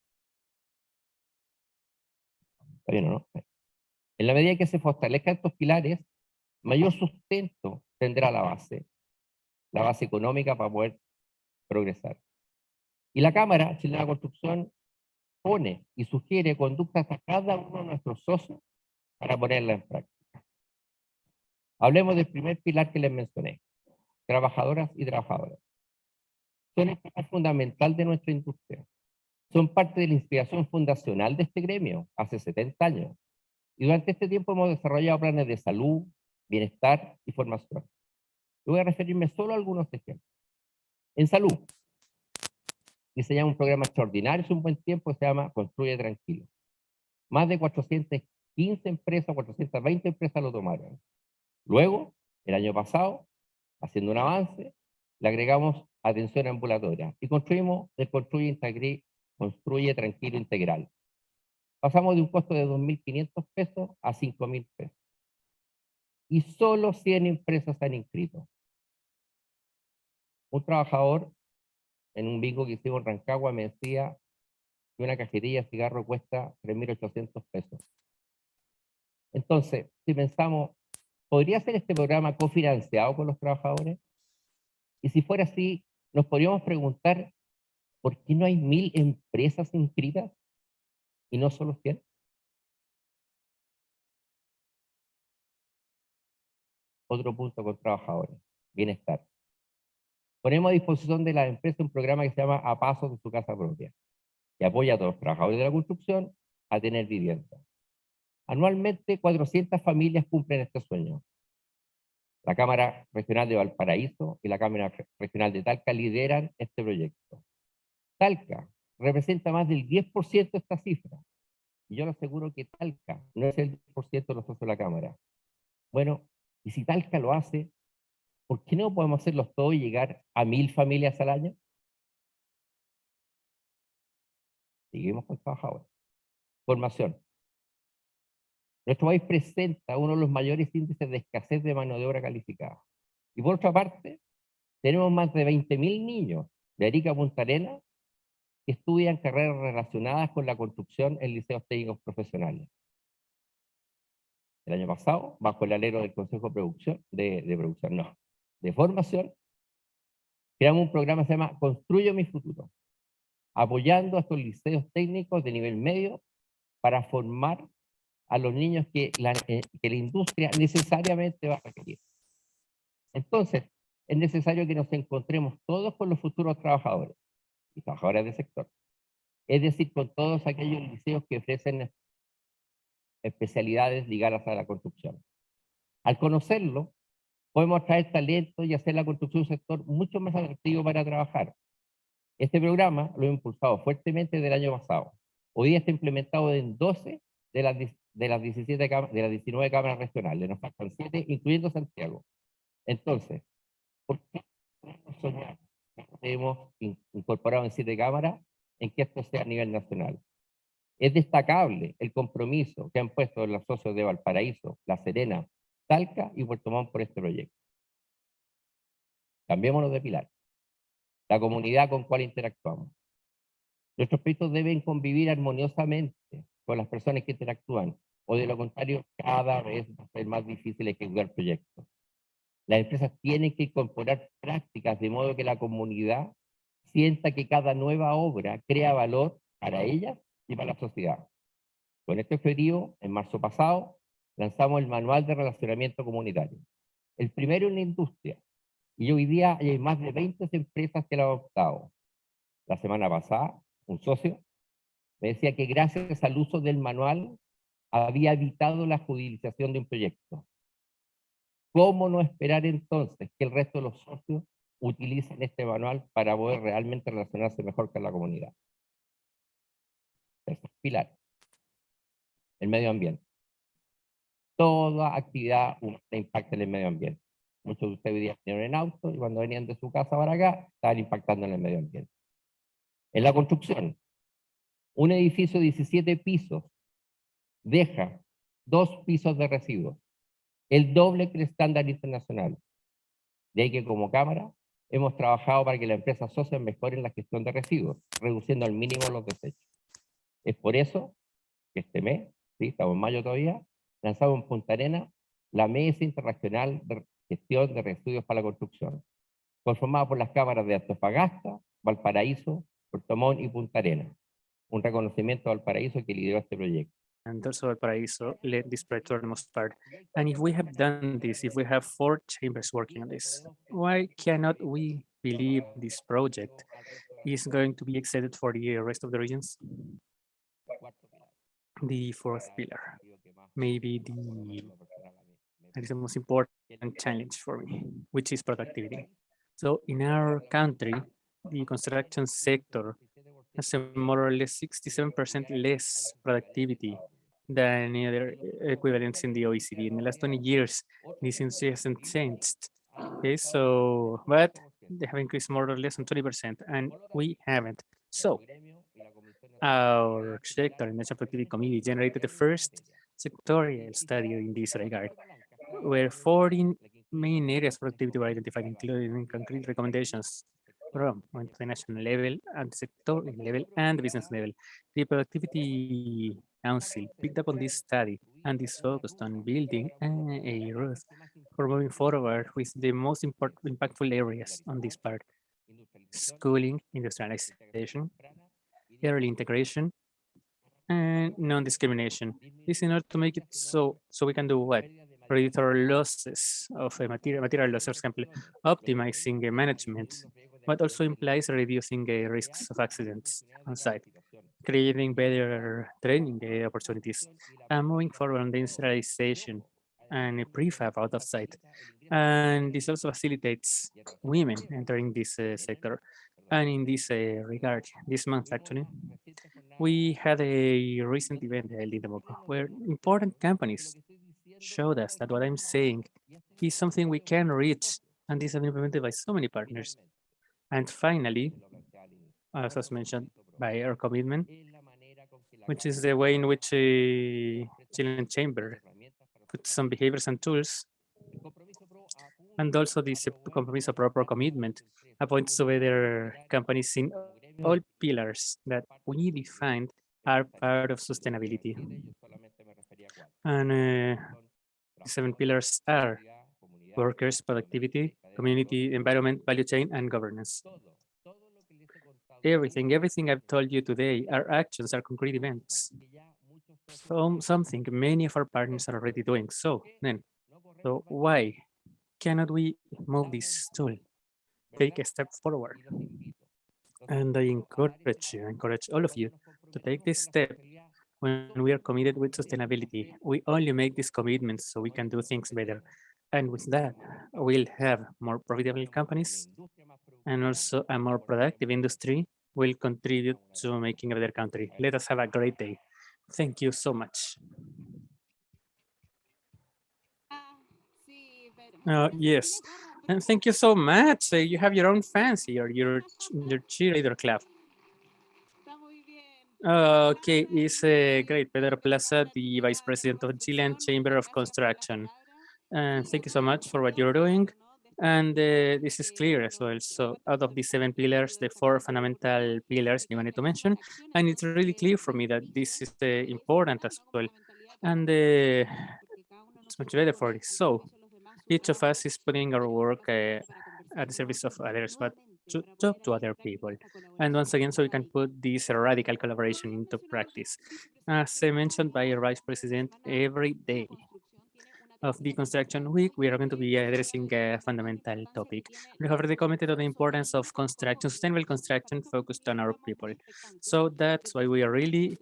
Speaker 18: ¿Está bien o no? En la medida que se fortalezcan estos pilares, mayor sustento tendrá la base económica para poder progresar. Y la Cámara Chilena de Construcción pone y sugiere conductas a cada uno de nuestros socios para ponerla en práctica. Hablemos del primer pilar que les mencioné, trabajadoras y trabajadores. Son el pilar fundamental de nuestra industria. Son parte de la inspiración fundacional de este gremio hace 70 años. Y durante este tiempo hemos desarrollado planes de salud, bienestar y formación. Yo voy a referirme solo a algunos ejemplos. En salud, diseñamos un programa extraordinario hace un buen tiempo que se llama Construye Tranquilo. Más de 415 empresas, 420 empresas lo tomaron. Luego, el año pasado, haciendo un avance, le agregamos atención ambulatoria y construimos el Construye Tranquilo Integral. Pasamos de un costo de 2.500 pesos a 5.000 pesos. Y solo 100 empresas se han inscrito. Un trabajador en un bingo que hicimos en Rancagua me decía que una cajetilla de cigarro cuesta 3.800 pesos. Entonces, si pensamos, ¿podría ser este programa cofinanciado con los trabajadores? Y si fuera así, nos podríamos preguntar, ¿por qué no hay 1.000 empresas inscritas y no solo 100? Otro punto con trabajadores, bienestar. Ponemos a disposición de la empresa un programa que se llama A Pasos de su Casa Propia, que apoya a todos los trabajadores de la construcción a tener vivienda. Anualmente, 400 familias cumplen este sueño. La Cámara Regional de Valparaíso y la Cámara Regional de Talca lideran este proyecto. Talca representa más del 10% de esta cifra. Y yo le aseguro que Talca no es el 10% de los socios de la Cámara. Bueno, y si Talca lo hace, ¿por qué no podemos hacerlos todos y llegar a 1.000 familias al año? Seguimos con trabajadores. Formación. Nuestro país presenta uno de los mayores índices de escasez de mano de obra calificada. Y por otra parte, tenemos más de 20.000 niños de Arica a Punta Arenas que estudian carreras relacionadas con la construcción en liceos técnicos profesionales. El año pasado, bajo el alero del Consejo de Formación, creamos un programa que se llama Construyo mi futuro, apoyando a estos liceos técnicos de nivel medio para formar a los niños que la industria necesariamente va a requerir. Entonces, es necesario que nos encontremos todos con los futuros trabajadores y trabajadoras del sector. Es decir, con todos aquellos liceos que ofrecen especialidades ligadas a la construcción. Al conocerlo, podemos atraer talento y hacer la construcción un sector mucho más atractivo para trabajar. Este programa lo hemos impulsado fuertemente desde el año pasado. Hoy día está implementado en 12 de las 19 cámaras regionales. Nos faltan 7, incluyendo Santiago. Entonces, ¿por qué podemos soñar? Hemos incorporado en 7 cámaras en que esto sea a nivel nacional. Es destacable el compromiso que han puesto los socios de Valparaíso, La Serena, Talca y Puerto Montt por este proyecto. Cambiémonos de pilar. La comunidad con cual interactuamos. Nuestros proyectos deben convivir armoniosamente con las personas que interactúan, o de lo contrario, cada vez va a ser más difícil ejecutar proyectos. Las empresas tienen que incorporar prácticas de modo que la comunidad sienta que cada nueva obra crea valor para ellas y para la sociedad. Con este objetivo, en marzo pasado, lanzamos el Manual de Relacionamiento Comunitario, el primero en la industria, y hoy día hay más de 20 empresas que lo han adoptado. La semana pasada, un socio me decía que gracias al uso del manual había evitado la judicialización de un proyecto. ¿Cómo no esperar entonces que el resto de los socios utilicen este manual para poder realmente relacionarse mejor con la comunidad? Tercer pilar, el medio ambiente. Toda actividad humana impacta en el medio ambiente. Muchos de ustedes hoy día vinieron en auto y cuando venían de su casa para acá, estaban impactando en el medio ambiente. En la construcción, un edificio de 17 pisos deja 2 pisos de residuos, el doble que el estándar internacional. De ahí que como Cámara hemos trabajado para que las empresas socias mejoren la gestión de residuos, reduciendo al mínimo los desechos. Es por eso que este mes, ¿sí? Estamos en mayo todavía, lanzamos en Punta Arenas la Mesa Internacional de Gestión de Residuos para la Construcción, conformada por las cámaras de Antofagasta, Valparaíso, Puerto Montt y Punta Arenas. Un reconocimiento a Valparaíso que lideró este proyecto.
Speaker 19: And also Valparaíso led this project for the most part. And if we have done this, if we have 4 chambers working on this, why cannot we believe this project is going to be extended for the rest of the regions? The fourth pillar, maybe that is the most important challenge for me, which is productivity. So in our country, the construction sector has a more or less 67% less productivity than any other equivalents in the OECD. In the last 20 years, this hasn't changed. Okay, so, but they have increased more or less than 20%, and we haven't. So, our sector, National Productivity Committee, generated the first sectorial study in this regard, where 14 main areas of productivity were identified, including concrete recommendations from the national level and sector level and business level. The Productivity Council picked up on this study and is focused on building a route for moving forward with the most impactful areas on this part: schooling, industrialization, early integration, and non-discrimination. This in order to make it so we can do what? Reduce our losses of material losses, for example, optimizing management, but also implies reducing risks of accidents on site, creating better training opportunities, and moving forward on the industrialization and prefab out of site. And this also facilitates women entering this sector. And in this regard, this month actually, we had a recent event held in Temuco where important companies showed us that what I'm saying is something we can reach, and this has been implemented by so many partners. And finally, as was mentioned by our commitment, which is the way in which Chilean Chamber puts some behaviors and tools, and also this compromise of proper commitment appoints together companies in all pillars that we defined are part of sustainability. And the 7 pillars are workers, productivity, community, environment, value chain, and governance. Everything I've told you today are actions, are concrete events. Something many of our partners are already doing. So why cannot we move this tool, take a step forward? And I encourage all of you to take this step when we are committed with sustainability. We only make these commitments so we can do things better. And with that, we'll have more profitable companies and also a more productive industry will contribute to making a better country. Let us have a great day. Thank you so much. Yes, and thank you so much. You have your own fans here, your cheerleader club. Okay, it's great. Pedro Plaza, the Vice President of Chilean Chamber of Construction. And thank you so much for what you're doing. And this is clear as well. So out of the 7 pillars, the 4 fundamental pillars you wanted to mention, and it's really clear for me that this is important as well. And it's much better for this. So each of us is putting our work at the service of others, but to talk to other people. And once again, so we can put this radical collaboration into practice. As I mentioned by our Vice President, every day of the Construction Week, we are going to be addressing a fundamental topic. We have already commented on the importance of construction, sustainable construction focused on our people. So that's why we are really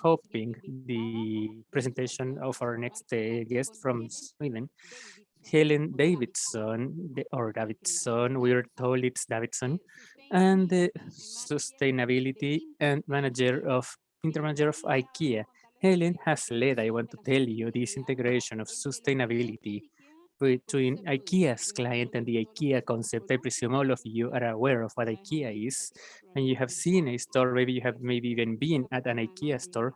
Speaker 19: hoping the presentation of our next guest from Sweden, Helen Davidson, or Davidson, we're told it's Davidson, and the sustainability and intermanager of IKEA. Helen has led, I want to tell you, this integration of sustainability between IKEA's client and the IKEA concept. I presume all of you are aware of what IKEA is, and you have seen a store, maybe you have even been at an IKEA store,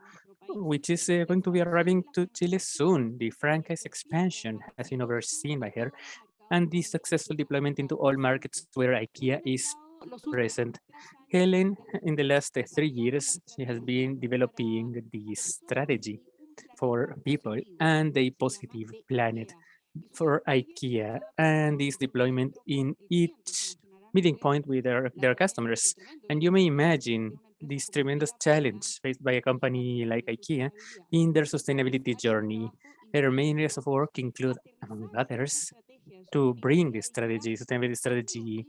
Speaker 19: which is going to be arriving to Chile soon. The franchise expansion has been overseen by her, and the successful deployment into all markets where IKEA is present. Helen, in the last 3 years, she has been developing the strategy for people and a positive planet for IKEA, and this deployment in each meeting point with their customers. And you may imagine this tremendous challenge faced by a company like IKEA in their sustainability journey. Their main areas of work include, among others, to bring this strategy, sustainability strategy,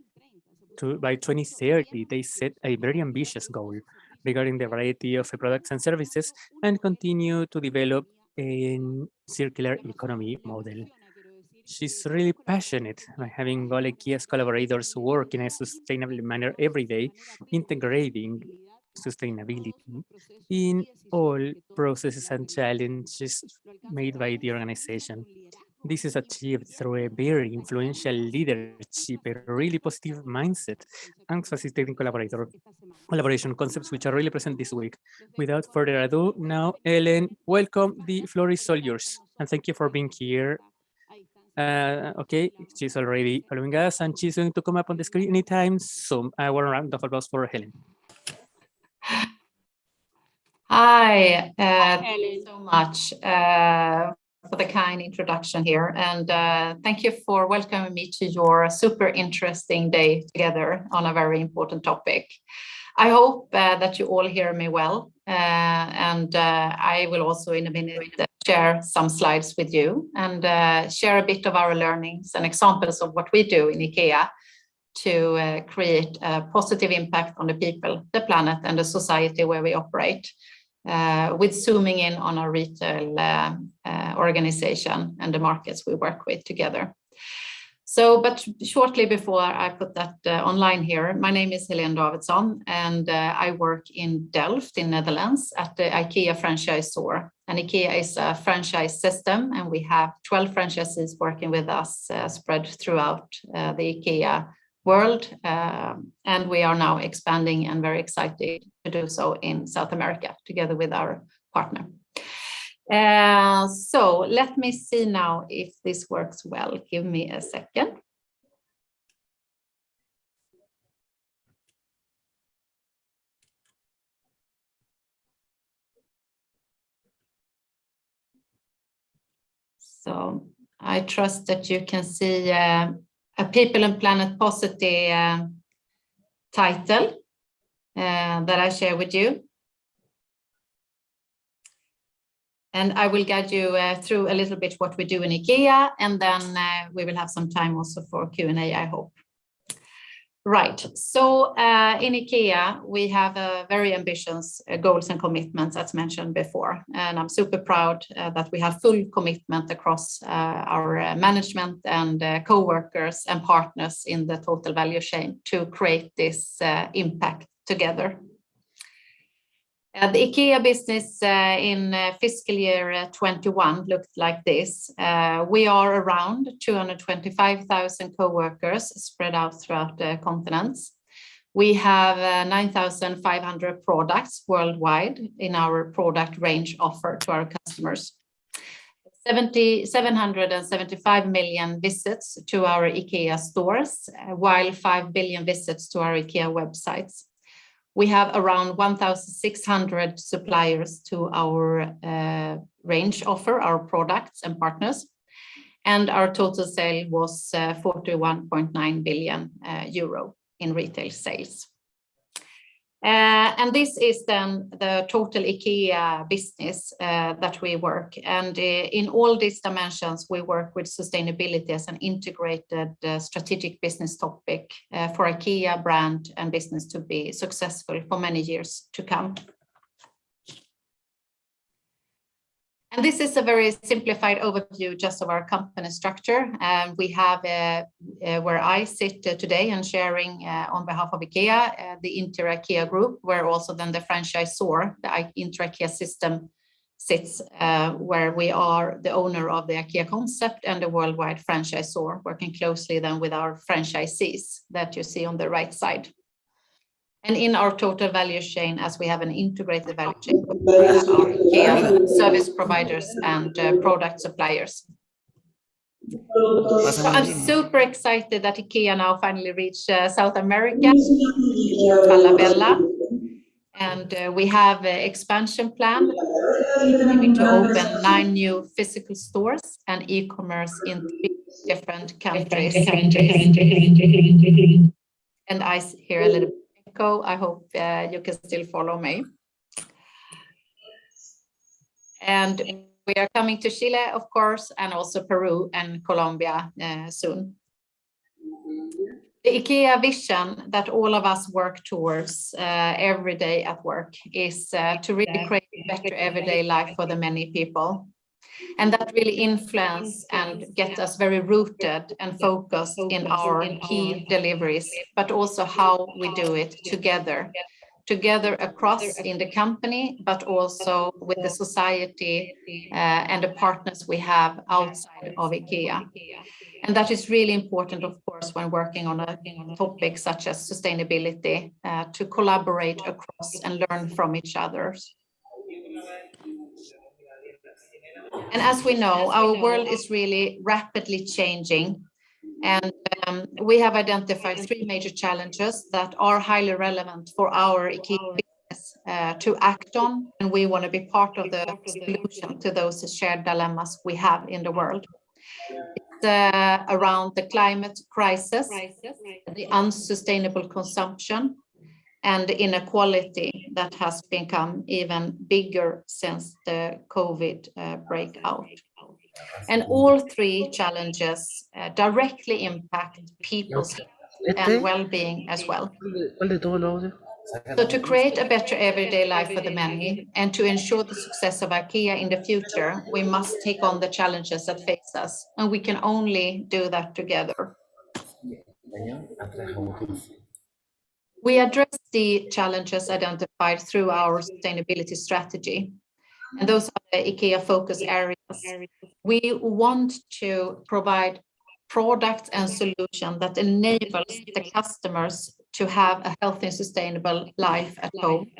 Speaker 19: by 2030. They set a very ambitious goal regarding the variety of products and services and continue to develop a circular economy model. She's really passionate by having all IKEA's collaborators work in a sustainable manner every day, integrating sustainability in all processes and challenges made by the organization. This is achieved through a very influential leadership, a really positive mindset, and facilitating collaboration concepts which are really present this week. Without further ado, now, Ellen, welcome. The floor is all yours. And thank you for being here. Okay, she's already following us, and she's going to come up on the screen anytime soon. I want a round of applause for Helen.
Speaker 20: Hi, thank you so much for the kind introduction here, and thank you for welcoming me to your super interesting day together on a very important topic. I hope that you all hear me well, and I will also in a minute share some slides with you and share a bit of our learnings and examples of what we do in IKEA to create a positive impact on the people, the planet, and the society where we operate, with zooming in on our retail organization and the markets we work with together. So, but shortly before I put that online here, my name is Helen Davidson, and I work in Delft in Netherlands at the IKEA franchise store. And IKEA is a franchise system, and we have 12 franchisees working with us spread throughout the IKEA world. And we are now expanding and very excited to do so in South America together with our partner. So let me see now if this works well. Give me a second. So I trust that you can see a People and Planet Positive title that I share with you. And I will guide you through a little bit what we do in IKEA, and then we will have some time also for Q&A, I hope. Right, so in IKEA, we have very ambitious goals and commitments, as mentioned before. And I'm super proud that we have full commitment across our management and co-workers and partners in the total value chain to create this impact together. The IKEA business in fiscal year 21 looked like this. We are around 225,000 co-workers spread out throughout the continents. We have 9,500 products worldwide in our product range offer to our customers. 775 million visits to our IKEA stores, while 5 billion visits to our IKEA websites. We have around 1,600 suppliers to our range offer, our products and partners. And our total sale was 41.9 billion euro in retail sales. And this is then the total IKEA business that we work. And in all these dimensions, we work with sustainability as an integrated strategic business topic for IKEA brand and business to be successful for many years to come. And this is a very simplified overview just of our company structure. We have where I sit today and sharing on behalf of IKEA, the Inter-IKEA group, where also then the franchisor, the Inter-IKEA system sits, where we are the owner of the IKEA concept and the worldwide franchisor, working closely then with our franchisees that you see on the right side. And in our total value chain, as we have an integrated value chain, we have our IKEA service providers and product suppliers. So I'm super excited that IKEA now finally reached South America, Falabella, and we have an expansion plan aiming to open 9 new physical stores and e-commerce in 3 different countries. And I hear a little bit echo. I hope you can still follow me. And we are coming to Chile, of course, and also Peru and Colombia soon. The IKEA vision that all of us work towards every day at work is to really create a better everyday life for the many people. And that really influence and get us very rooted and focused in our key deliveries, but also how we do it together across in the company, but also with the society and the partners we have outside of IKEA. And that is really important, of course, when working on a topic such as sustainability, to collaborate across and learn from each other. And as we know, our world is really rapidly changing. And we have identified 3 major challenges that are highly relevant for our IKEA business to act on. And we want to be part of the solution to those shared dilemmas we have in the world. It's around the climate crisis, the unsustainable consumption, and the inequality that has become even bigger since the COVID breakout. And all 3 challenges directly impact people's health and well-being as well. So to create a better everyday life for the many and to ensure the success of IKEA in the future, we must take on the challenges that face us, and we can only do that together. We address the challenges identified through our sustainability strategy, and those are the IKEA focus areas. We want to provide products and solutions that enables the customers to have a healthy and sustainable life at home.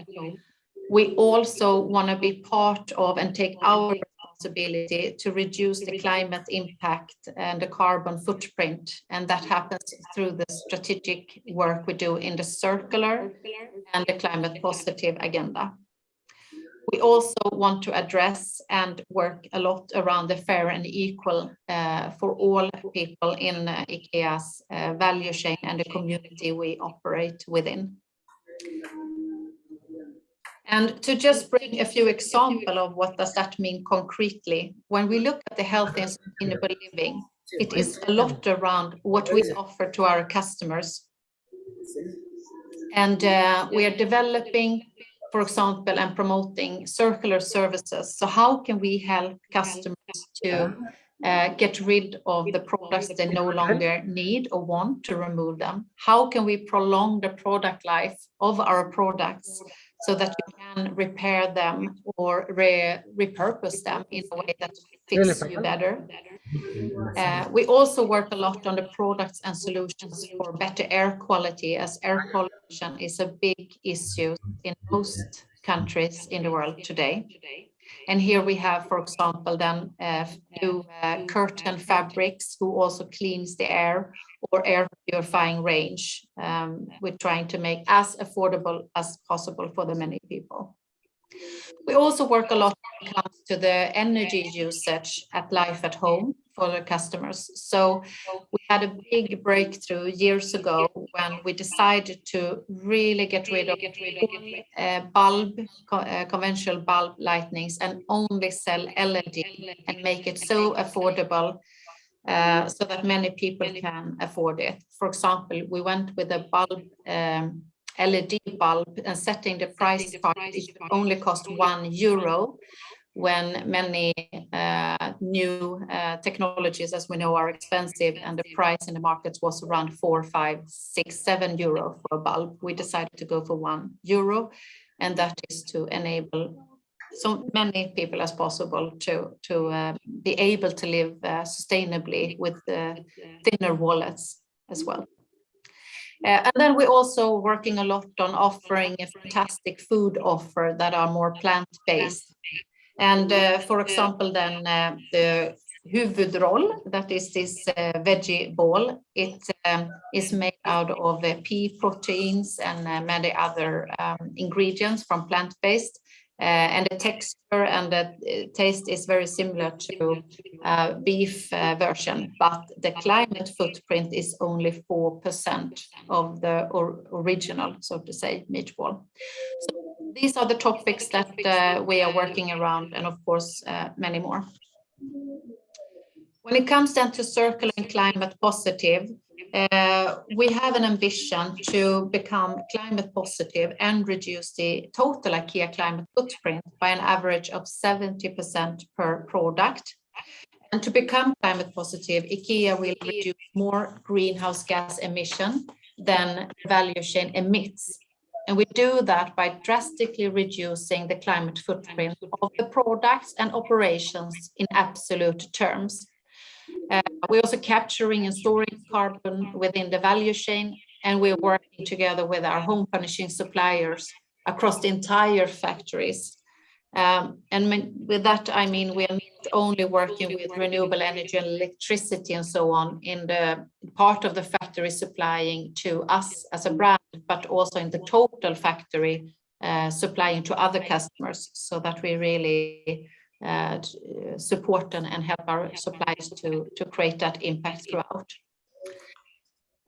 Speaker 20: We also want to be part of and take our responsibility to reduce the climate impact and the carbon footprint. And that happens through the strategic work we do in the circular and the climate positive agenda. We also want to address and work a lot around the fair and equal for all people in IKEA's value chain and the community we operate within. And to just bring a few examples of what does that mean concretely, when we look at the healthy and sustainable living, it is a lot around what we offer to our customers. And we are developing, for example, and promoting circular services. So how can we help customers to get rid of the products they no longer need or want, to remove them? How can we prolong the product life of our products so that you can repair them or repurpose them in a way that fits you better? We also work a lot on the products and solutions for better air quality, as air pollution is a big issue in most countries in the world today. And here we have, for example, then new curtain fabrics who also cleans the air, or air purifying range. We're trying to make as affordable as possible for the many people. We also work a lot when it comes to the energy usage at life at home for the customers. So we had a big breakthrough years ago when we decided to really get rid of conventional bulb lightnings and only sell LED and make it so affordable so that many people can afford it. For example, we went with a bulb LED bulb and setting the price part, it only cost €1, when many new technologies, as we know, are expensive, and the price in the markets was around 4, 5, 6, 7 euro for a bulb. We decided to go for €1, and that is to enable so many people as possible to be able to live sustainably with thinner wallets as well. And then we're also working a lot on offering a fantastic food offer that are more plant-based. And for example, then the huvudroll, that is this veggie ball, it is made out of pea proteins and many other ingredients from plant-based. And the texture and the taste is very similar to beef version, but the climate footprint is only 4% of the original, so to say, meatball. So these are the topics that we are working around, and of course, many more. When it comes down to circular and climate positive, we have an ambition to become climate positive and reduce the total IKEA climate footprint by an average of 70% per product. And to become climate positive, IKEA will reduce more greenhouse gas emission than the value chain emits. And we do that by drastically reducing the climate footprint of the products and operations in absolute terms. We're also capturing and storing carbon within the value chain, and we're working together with our home furnishing suppliers across the entire factories. And with that, I mean, we are not only working with renewable energy and electricity and so on in the part of the factory supplying to us as a brand, but also in the total factory supplying to other customers, so that we really support and help our suppliers to create that impact throughout.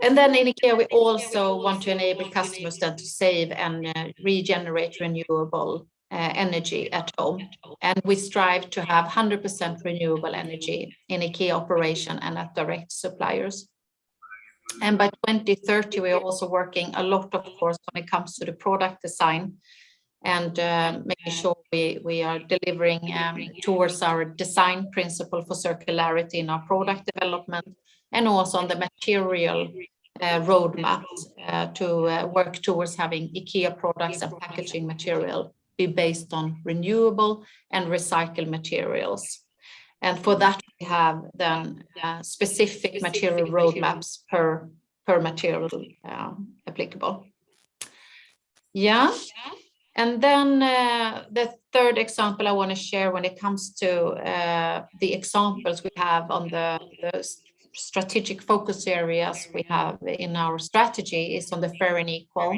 Speaker 20: And then in IKEA, we also want to enable customers then to save and regenerate renewable energy at home. And we strive to have 100% renewable energy in IKEA operation and at direct suppliers. And by 2030, we are also working a lot, of course, when it comes to the product design and making sure we are delivering towards our design principle for circularity in our product development, and also on the material roadmap to work towards having IKEA products and packaging material be based on renewable and recycled materials. And for that, we have then specific material roadmaps per material applicable. Yeah. And then the third example I want to share when it comes to the examples we have on the strategic focus areas we have in our strategy is on the fair and equal.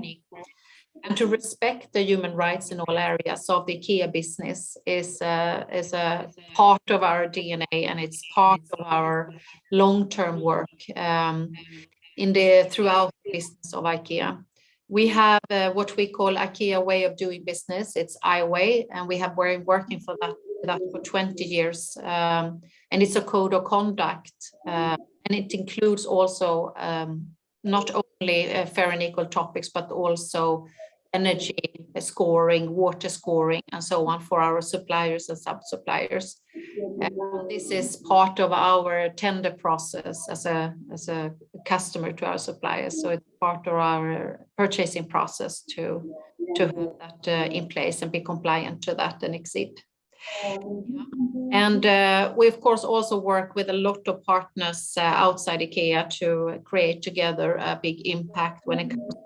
Speaker 20: And to respect the human rights in all areas of the IKEA business is a part of our DNA, and it's part of our long-term work throughout the business of IKEA. We have what we call IKEA way of doing business. It's iWay, and we have been working for that for 20 years. And it's a code of conduct, and it includes also not only fair and equal topics, but also energy scoring, water scoring, and so on for our suppliers and sub-suppliers. This is part of our tender process as a customer to our suppliers. So it's part of our purchasing process to have that in place and be compliant to that and exceed. And we, of course, also work with a lot of partners outside IKEA to create together a big impact when it comes to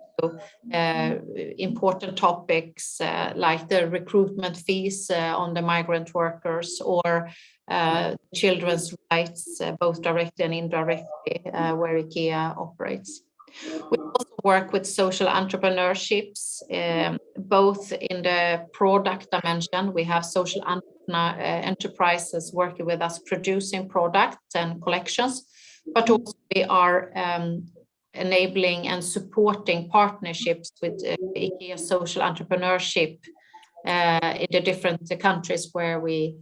Speaker 20: important topics like the recruitment fees on the migrant workers, or children's rights, both directly and indirectly, where IKEA operates. We also work with social entrepreneurships, both in the product dimension. We have social enterprises working with us, producing products and collections, but also we are enabling and supporting partnerships with IKEA social entrepreneurship in the different countries where we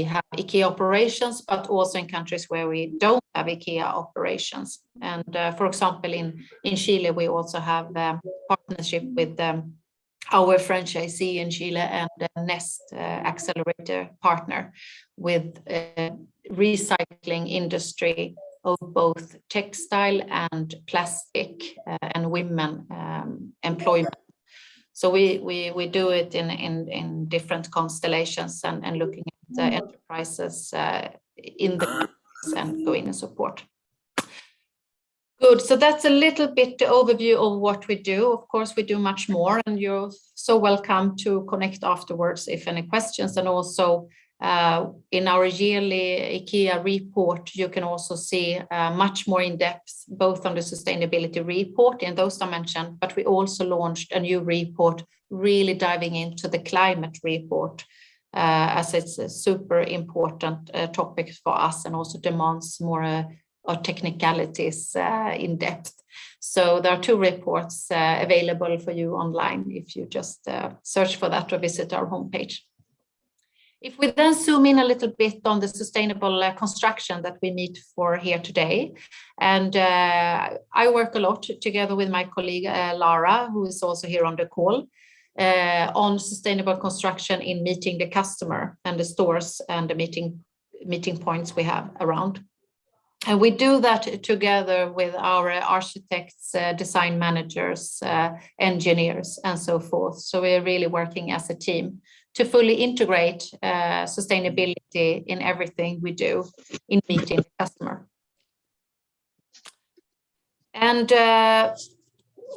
Speaker 20: have IKEA operations, but also in countries where we don't have IKEA operations. And for example, in Chile, we also have a partnership with our franchisee in Chile and Nest accelerator partner with recycling industry of both textile and plastic and women employment. So we do it in different constellations and looking at the enterprises in the and go in and support. Good, so that's a little bit the overview of what we do. Of course, we do much more, and you're so welcome to connect afterwards if any questions. And also in our yearly IKEA report, you can also see much more in depth, both on the sustainability report in those dimensions, but we also launched a new report really diving into the climate report, as it's a super important topic for us and also demands more or technicalities in depth. So there are 2 reports available for you online if you just search for that or visit our homepage. If we then zoom in a little bit on the sustainable construction that we meet for here today, and I work a lot together with my colleague Lara, who is also here on the call, on sustainable construction in meeting the customer and the stores and the meeting points we have around. And we do that together with our architects, design managers, engineers, and so forth. So we're really working as a team to fully integrate sustainability in everything we do in meeting the customer. And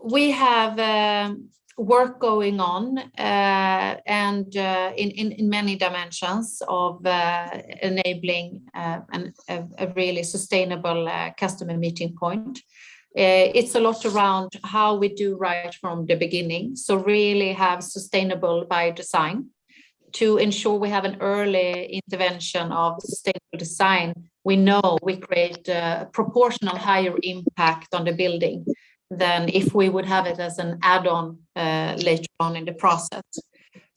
Speaker 20: we have work going on and in many dimensions of enabling a really sustainable customer meeting point. It's a lot around how we do right from the beginning. So really have sustainable by design to ensure we have an early intervention of sustainable design. We know we create a proportional higher impact on the building than if we would have it as an add-on later on in the process.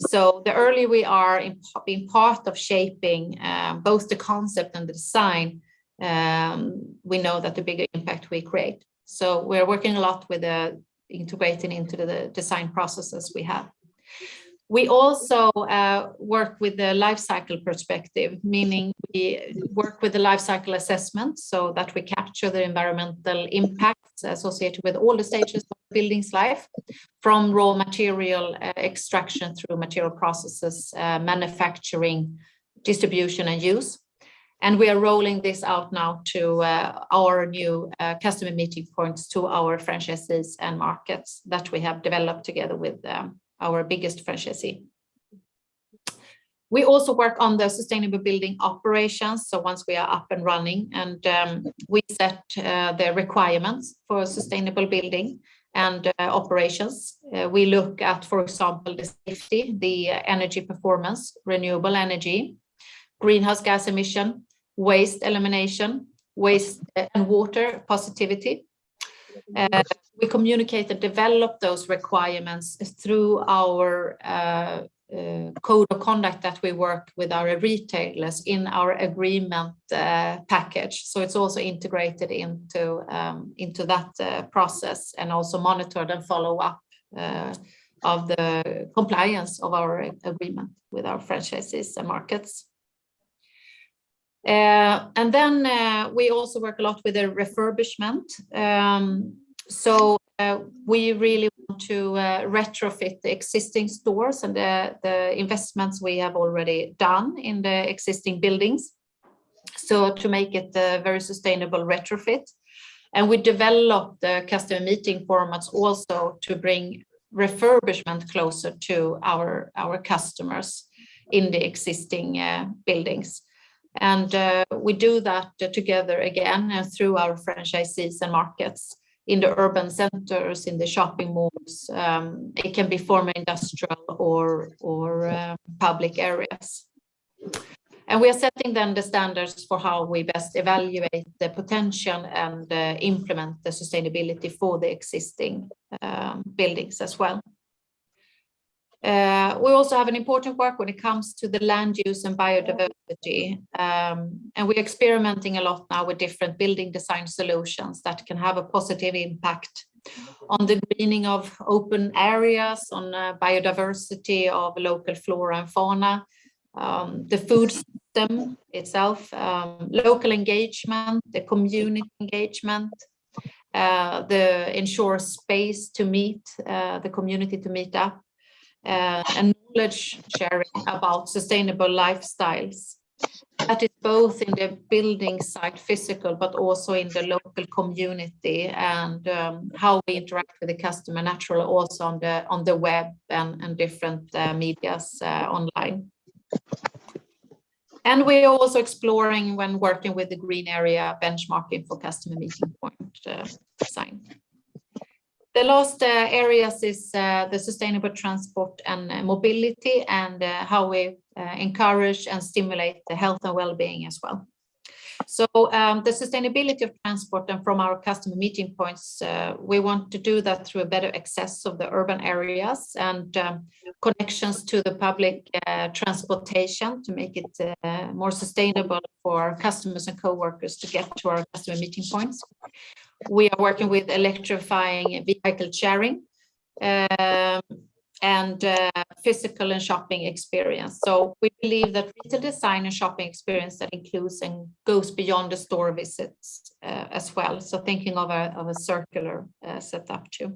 Speaker 20: So the earlier we are in being part of shaping both the concept and the design, we know that the bigger impact we create. So we're working a lot with integrating into the design processes we have. We also work with the life cycle perspective, meaning we work with the life cycle assessment so that we capture the environmental impacts associated with all the stages of the building's life, from raw material extraction through material processes, manufacturing, distribution and use. And we are rolling this out now to our new customer meeting points to our franchisees and markets that we have developed together with our biggest franchisee. We also work on the sustainable building operations. So once we are up and running and we set the requirements for sustainable building and operations, we look at, for example, the safety, the energy performance, renewable energy, greenhouse gas emission, waste elimination, waste and water positivity. We communicate and develop those requirements through our code of conduct that we work with our retailers in our agreement package. So it's also integrated into that process and also monitored and follow up of the compliance of our agreement with our franchises and markets. And then we also work a lot with the refurbishment. So we really want to retrofit the existing stores and the investments we have already done in the existing buildings. So to make it a very sustainable retrofit. And we develop the customer meeting formats also to bring refurbishment closer to our customers in the existing buildings. And we do that together again through our franchisees and markets in the urban centers, in the shopping malls. It can be former industrial or public areas. And we are setting then the standards for how we best evaluate the potential and implement the sustainability for the existing buildings as well. We also have an important work when it comes to the land use and biodiversity. And we're experimenting a lot now with different building design solutions that can have a positive impact on the greening of open areas, on biodiversity of local flora and fauna, the food system itself, local engagement, the community engagement, the ensure space to meet, the community to meet up, and knowledge sharing about sustainable lifestyles. That is both in the building site physical, but also in the local community, and how we interact with the customer naturally also on the web and different medias online. And we are also exploring when working with the green area benchmarking for customer meeting point design. The last areas is the sustainable transport and mobility, and how we encourage and stimulate the health and well-being as well. So the sustainability of transport and from our customer meeting points, we want to do that through a better access of the urban areas and connections to the public transportation to make it more sustainable for customers and co-workers to get to our customer meeting points. We are working with electrifying vehicle sharing and physical and shopping experience. So we believe that retail design and shopping experience that includes and goes beyond the store visits as well. So thinking of a circular setup too.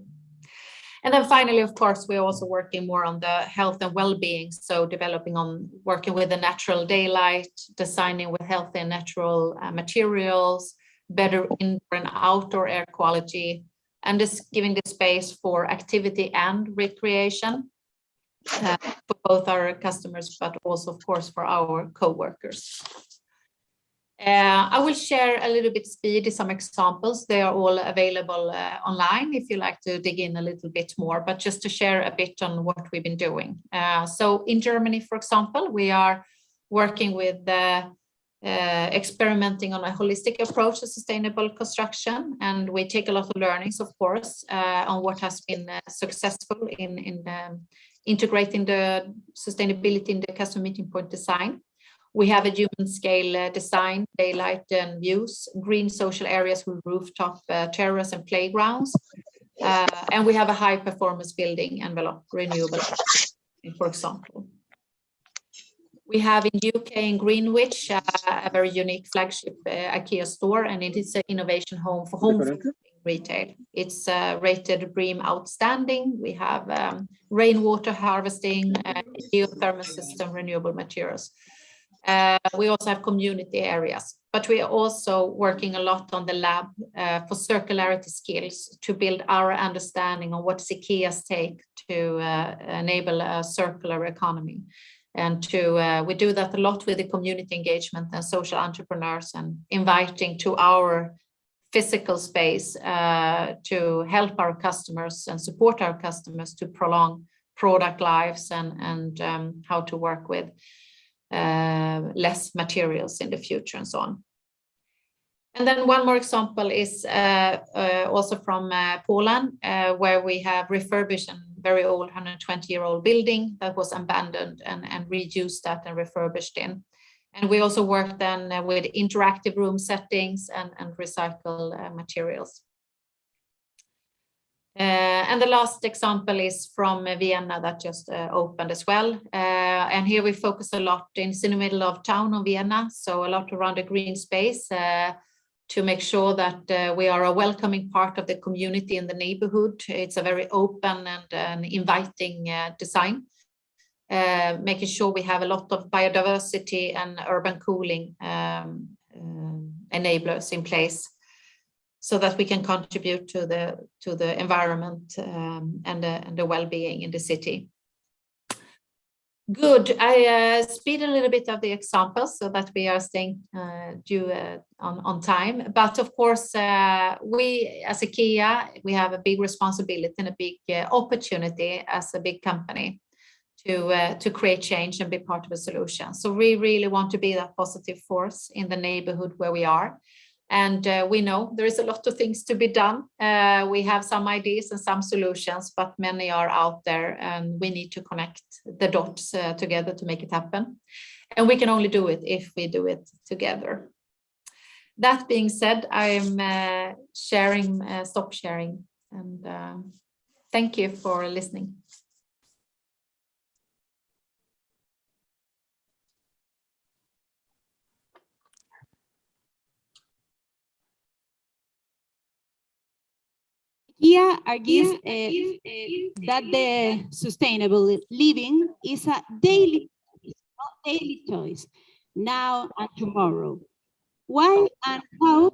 Speaker 20: And then finally, of course, we're also working more on the health and well-being. So developing on working with the natural daylight, designing with healthy and natural materials, better indoor and outdoor air quality, and just giving the space for activity and recreation for both our customers, but also, of course, for our co-workers. I will share a little bit speedy some examples. They are all available online if you like to dig in a little bit more, but just to share a bit on what we've been doing. So in Germany, for example, we are working with experimenting on a holistic approach to sustainable construction, and we take a lot of learnings, of course, on what has been successful in integrating the sustainability in the customer meeting point design. We have a human scale design, daylight and views, green social areas with rooftop terrace and playgrounds, and we have a high performance building envelope, renewable, for example. We have in UK in Greenwich a very unique flagship IKEA store, and it is an innovation home for home retail. It's rated BREEAM Outstanding. We have rainwater harvesting, geothermal system, renewable materials. We also have community areas, but we are also working a lot on the lab for circularity skills to build our understanding on what's IKEA's take to enable a circular economy. And we do that a lot with the community engagement and social entrepreneurs, and inviting to our physical space to help our customers and support our customers to prolong product lives and how to work with less materials in the future and so on. And then one more example is also from Poland, where we have refurbished a very old 120-year-old building that was abandoned and reused that and refurbished in. And we also work then with interactive room settings and recycle materials. And the last example is from Vienna that just opened as well. And here we focus a lot in the middle of town of Vienna, so a lot around the green space to make sure that we are a welcoming part of the community in the neighborhood. It's a very open and inviting design, making sure we have a lot of biodiversity and urban cooling enablers in place, so that we can contribute to the environment and the well-being in the city. Good. I speed a little bit of the examples so that we are staying due on time. But of course, we as IKEA, we have a big responsibility and a big opportunity as a big company to create change and be part of a solution. So we really want to be that positive force in the neighborhood where we are. And we know there is a lot of things to be done. We have some ideas and some solutions, but many are out there, and we need to connect the dots together to make it happen. And we can only do it if we do it together. That being said, I'm stop sharing, and thank you for listening.
Speaker 15: Here argues that the sustainable living is a daily choice, now and tomorrow. Why and how?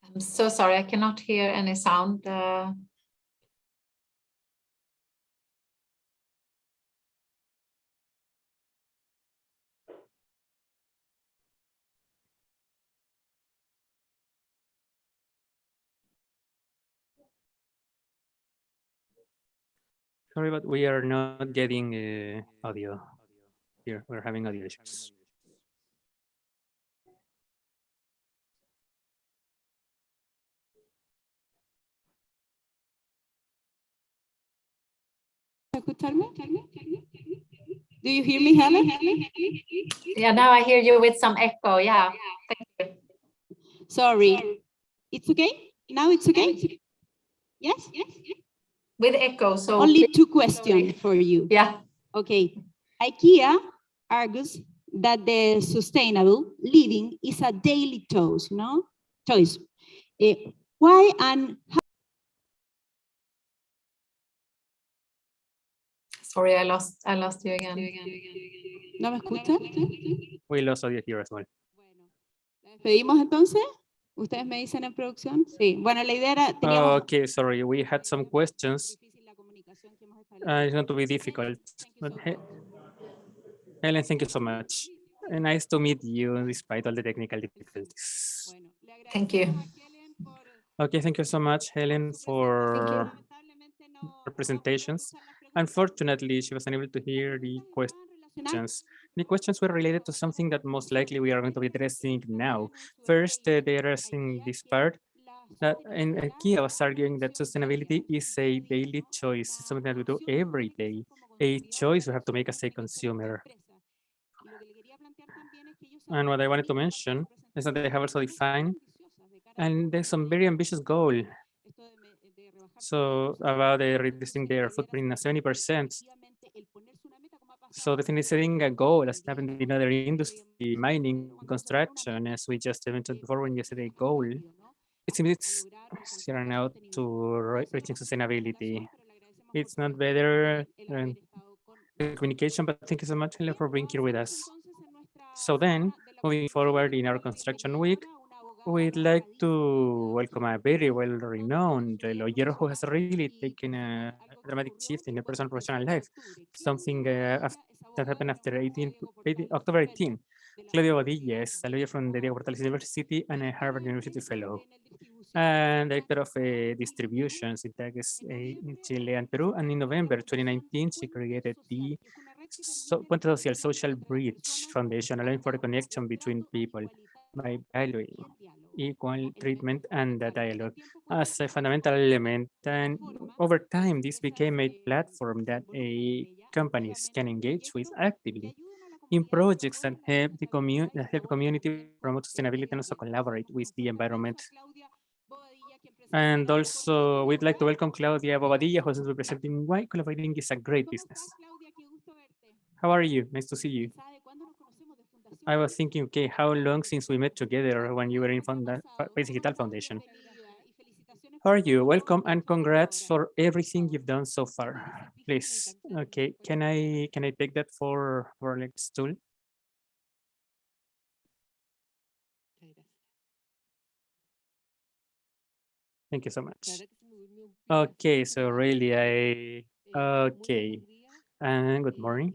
Speaker 20: I'm so sorry, I cannot hear any sound.
Speaker 19: Sorry, but we are not getting audio here. We're having audio issues.
Speaker 15: Do you hear me, Helen?
Speaker 20: Yeah, now I hear you with some echo. Yeah, thank you.
Speaker 15: Sorry. It's okay? Now it's okay? Yes?
Speaker 20: With echo, so
Speaker 15: only two questions for you.
Speaker 20: Yeah.
Speaker 15: Okay. IKEA argues that the sustainable living is a daily choice, no? Choice. Why and how?
Speaker 20: Sorry, I lost you again.
Speaker 15: ¿No me escuchan?
Speaker 19: We lost audio here as well.
Speaker 15: ¿Despedimos entonces? ¿Ustedes me dicen en producción? Sí. Bueno, la idea era...
Speaker 19: Okay, sorry, we had some questions. It's going to be difficult. But Helen, thank you so much. And nice to meet you despite all the technical difficulties.
Speaker 20: Thank you.
Speaker 19: Okay, thank you so much, Helen, for her presentations. Unfortunately, she was unable to hear the questions. The questions were related to something that most likely we are going to be addressing now. First, they are addressing this part that in IKEA was arguing that sustainability is a daily choice. It's something that we do every day, a choice we have to make as a consumer. And what I wanted to mention is that they have also defined, and there's some very ambitious goal. So about reducing their footprint 70%. So definitely setting a goal, as happened in other industry, mining, construction, as we just mentioned before, when you set a goal, it's steering out to reaching sustainability. It's not better communication, but thank you so much, Helen, for being here with us. So then, moving forward in our construction week, we'd like to welcome a very well-renowned lawyer who has really taken a dramatic shift in her personal professional life, something that happened after October 18. Claudio Bodilla is a lawyer from the Diego Portales University and a Harvard University fellow, and director of distributions in Tages in Chile and Peru. And in November 2019, she created the Puente Social Social Bridge Foundation, allowing for the connection between people by valuing equal treatment and the dialogue as a fundamental element. And over time, this became a platform that companies can engage with actively in projects that help the community promote sustainability and also collaborate with the environment. And also, we'd like to welcome Claudia Bobadilla, who is representing why collaborating is a great business. How are you? Nice to see you. I was thinking, okay, how long since we met together when you were in País Digital Foundation? How are you? Welcome and congrats for everything you've done so far. Please, okay, can I take that for next tool? Thank you so much. Okay, so really, okay, and good morning.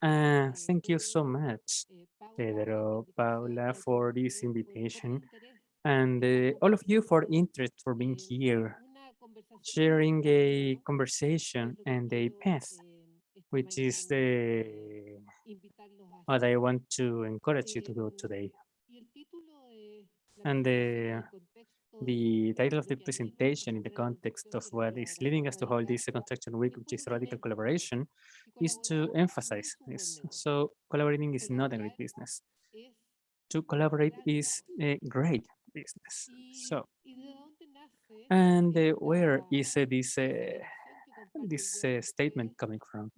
Speaker 19: Thank you so much, Pedro, Paula, for this invitation, and all of you for interest, for being here, sharing a conversation and a path which is what I want to encourage you to do today. And the title of the presentation in the context of what is leading us to hold this Construction Week, which is radical collaboration, is to emphasize this. So collaborating is not a great business. To collaborate is a great business. So, and where is this statement coming from?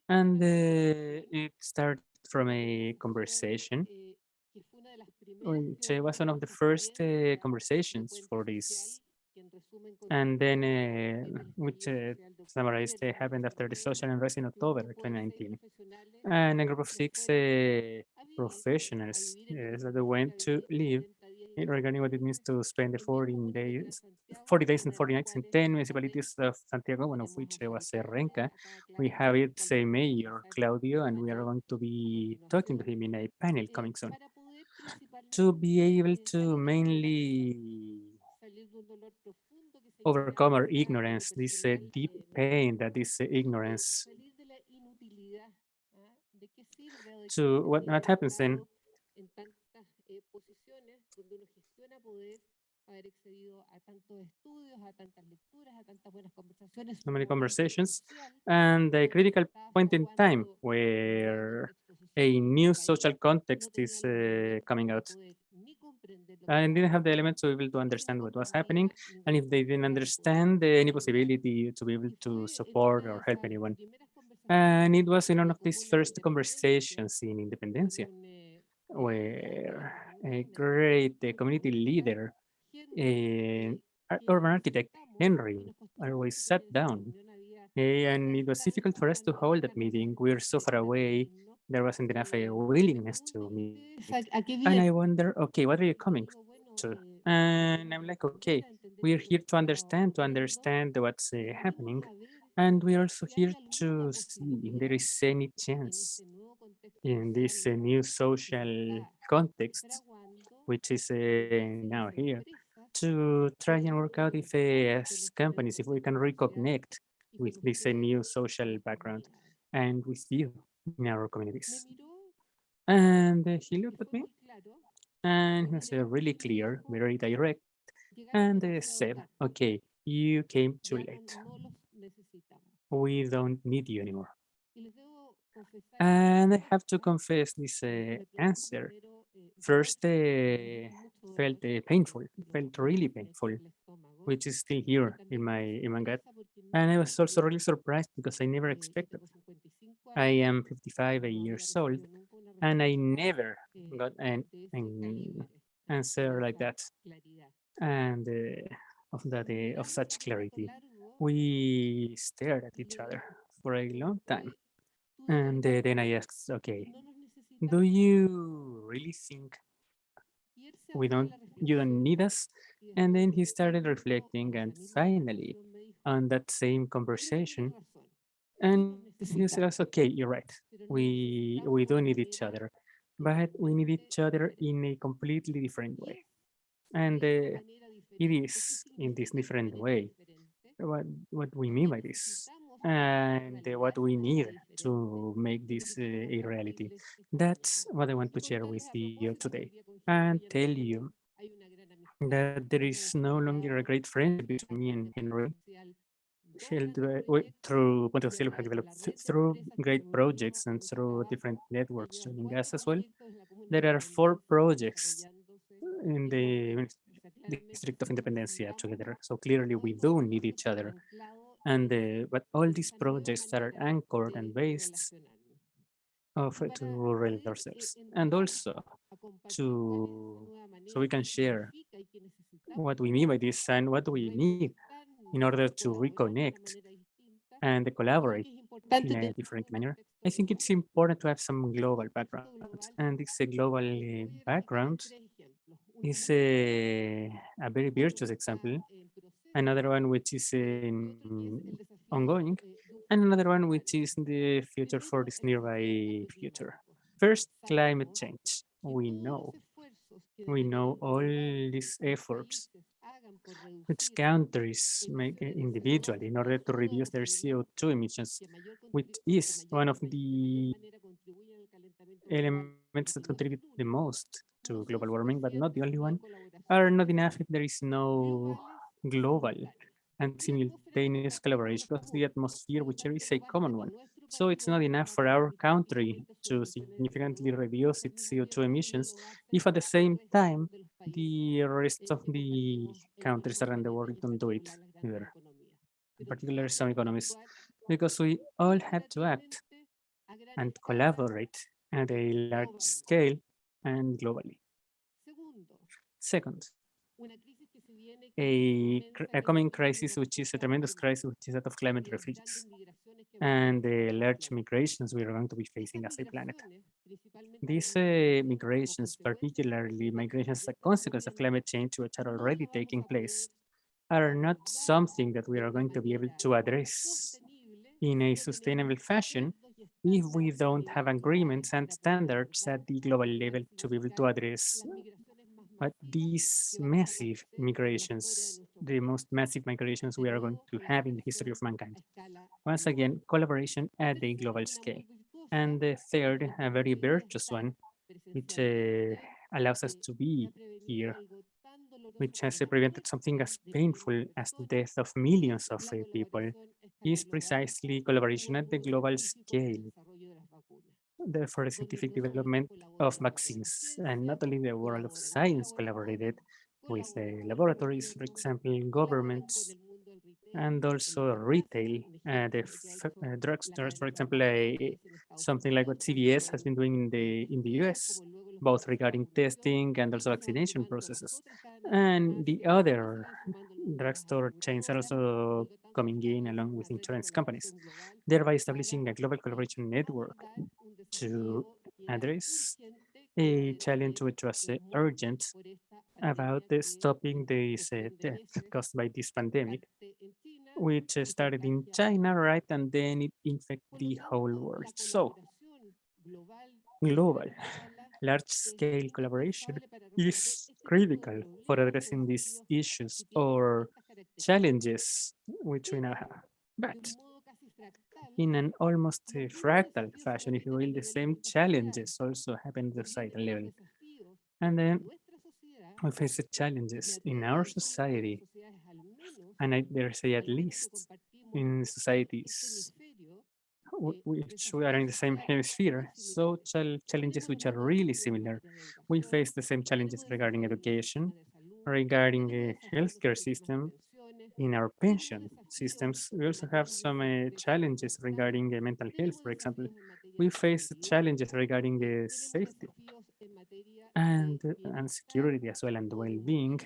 Speaker 19: And it started from a conversation, which was one of the first conversations for this. And then, which summarized happened after the social unrest in October 2019. And a group of 6 professionals that went to live regarding what it means to spend the 40 days and 40 nights in 10 municipalities of Santiago, one of which was Renca. We have its mayor, Claudio, and we are going to be talking to him in a panel coming soon. To be able to mainly overcome our ignorance, this deep pain that this ignorance, to what happens then? So many conversations, and a critical point in time where a new social context is coming out. And didn't have the elements to be able to understand what was happening, and if they didn't understand any possibility to be able to support or help anyone. And it was in one of these first conversations in Independencia, where a great community leader, urban architect Henry, always sat down. And it was difficult for us to hold that meeting. We were so far away. There wasn't enough willingness to meet. And I wonder, okay, what are you coming to? And I'm like, okay, we're here to understand what's happening. And we're also here to see if there is any chance in this new social context, which is now here, to try and work out if as companies, if we can reconnect with this new social background and with you in our communities. And he looked at me and he was really clear, very direct, and said, okay, you came too late. We don't need you anymore. And I have to confess this answer first felt painful, felt really painful, which is still here in my gut. And I was also really surprised because I never expected. I am 55 years old, and I never got an answer like that, and of such clarity. We stared at each other for a long time, and then I asked, "Okay, do you really think you don't need us?" And then he started reflecting, and finally, on that same conversation, and he says, "Okay, you're right. We do need each other, but we need each other in a completely different way." And it is in this different way what we mean by this, and what we need to make this a reality. That's what I want to share with you today, and tell you that there is no longer a great friendship between me and Henry. Through Punto Cielo have developed through great projects and through different networks joining us as well. There are 4 projects in the District of Independencia together. So clearly we do need each other. And but all these projects are anchored and based to relate ourselves. And also so we can share what we mean by this and what we need in order to reconnect and collaborate in a different manner. I think it's important to have some global background, and this global background is a very virtuous example, another one which is ongoing, and another one which is in the future for this nearby future. First, climate change. We know all these efforts which countries make individually in order to reduce their CO2 emissions, which is one of the elements that contribute the most to global warming, but not the only one, are not enough if there is no global and simultaneous collaboration across the atmosphere, which is a common one. So it's not enough for our country to significantly reduce its CO2 emissions if at the same time the rest of the countries around the world don't do it either, in particular some economies, because we all have to act and collaborate at a large scale and globally. Second, a coming crisis, which is a tremendous crisis, which is that of climate refugees and the large migrations we are going to be facing as a planet. These migrations, particularly migrations as a consequence of climate change, which are already taking place, are not something that we are going to be able to address in a sustainable fashion if we don't have agreements and standards at the global level to be able to address these massive migrations, the most massive migrations we are going to have in the history of mankind. Once again, collaboration at the global scale. And the third, a very virtuous one, which allows us to be here, which has prevented something as painful as the death of millions of people, is precisely collaboration at the global scale. Therefore, the scientific development of vaccines, and not only the world of science collaborated with the laboratories, for example, governments, and also retail, drugstores, for example, something like what CVS has been doing in the US, both regarding testing and also vaccination processes. And the other drugstore chains are also coming in along with insurance companies, thereby establishing a global collaboration network to address a challenge which was urgent about stopping this death caused by this pandemic, which started in China, right? And then it infected the whole world. So, global, large-scale collaboration is critical for addressing these issues or challenges which we now have. But in an almost fractal fashion, if you will, the same challenges also happen at the societal level. And then we face the challenges in our society, and I dare say at least in societies which we are in the same hemisphere, so challenges which are really similar. We face the same challenges regarding education, regarding a healthcare system, in our pension systems. We also have some challenges regarding mental health, for example. We face challenges regarding safety and security as well, and well-being,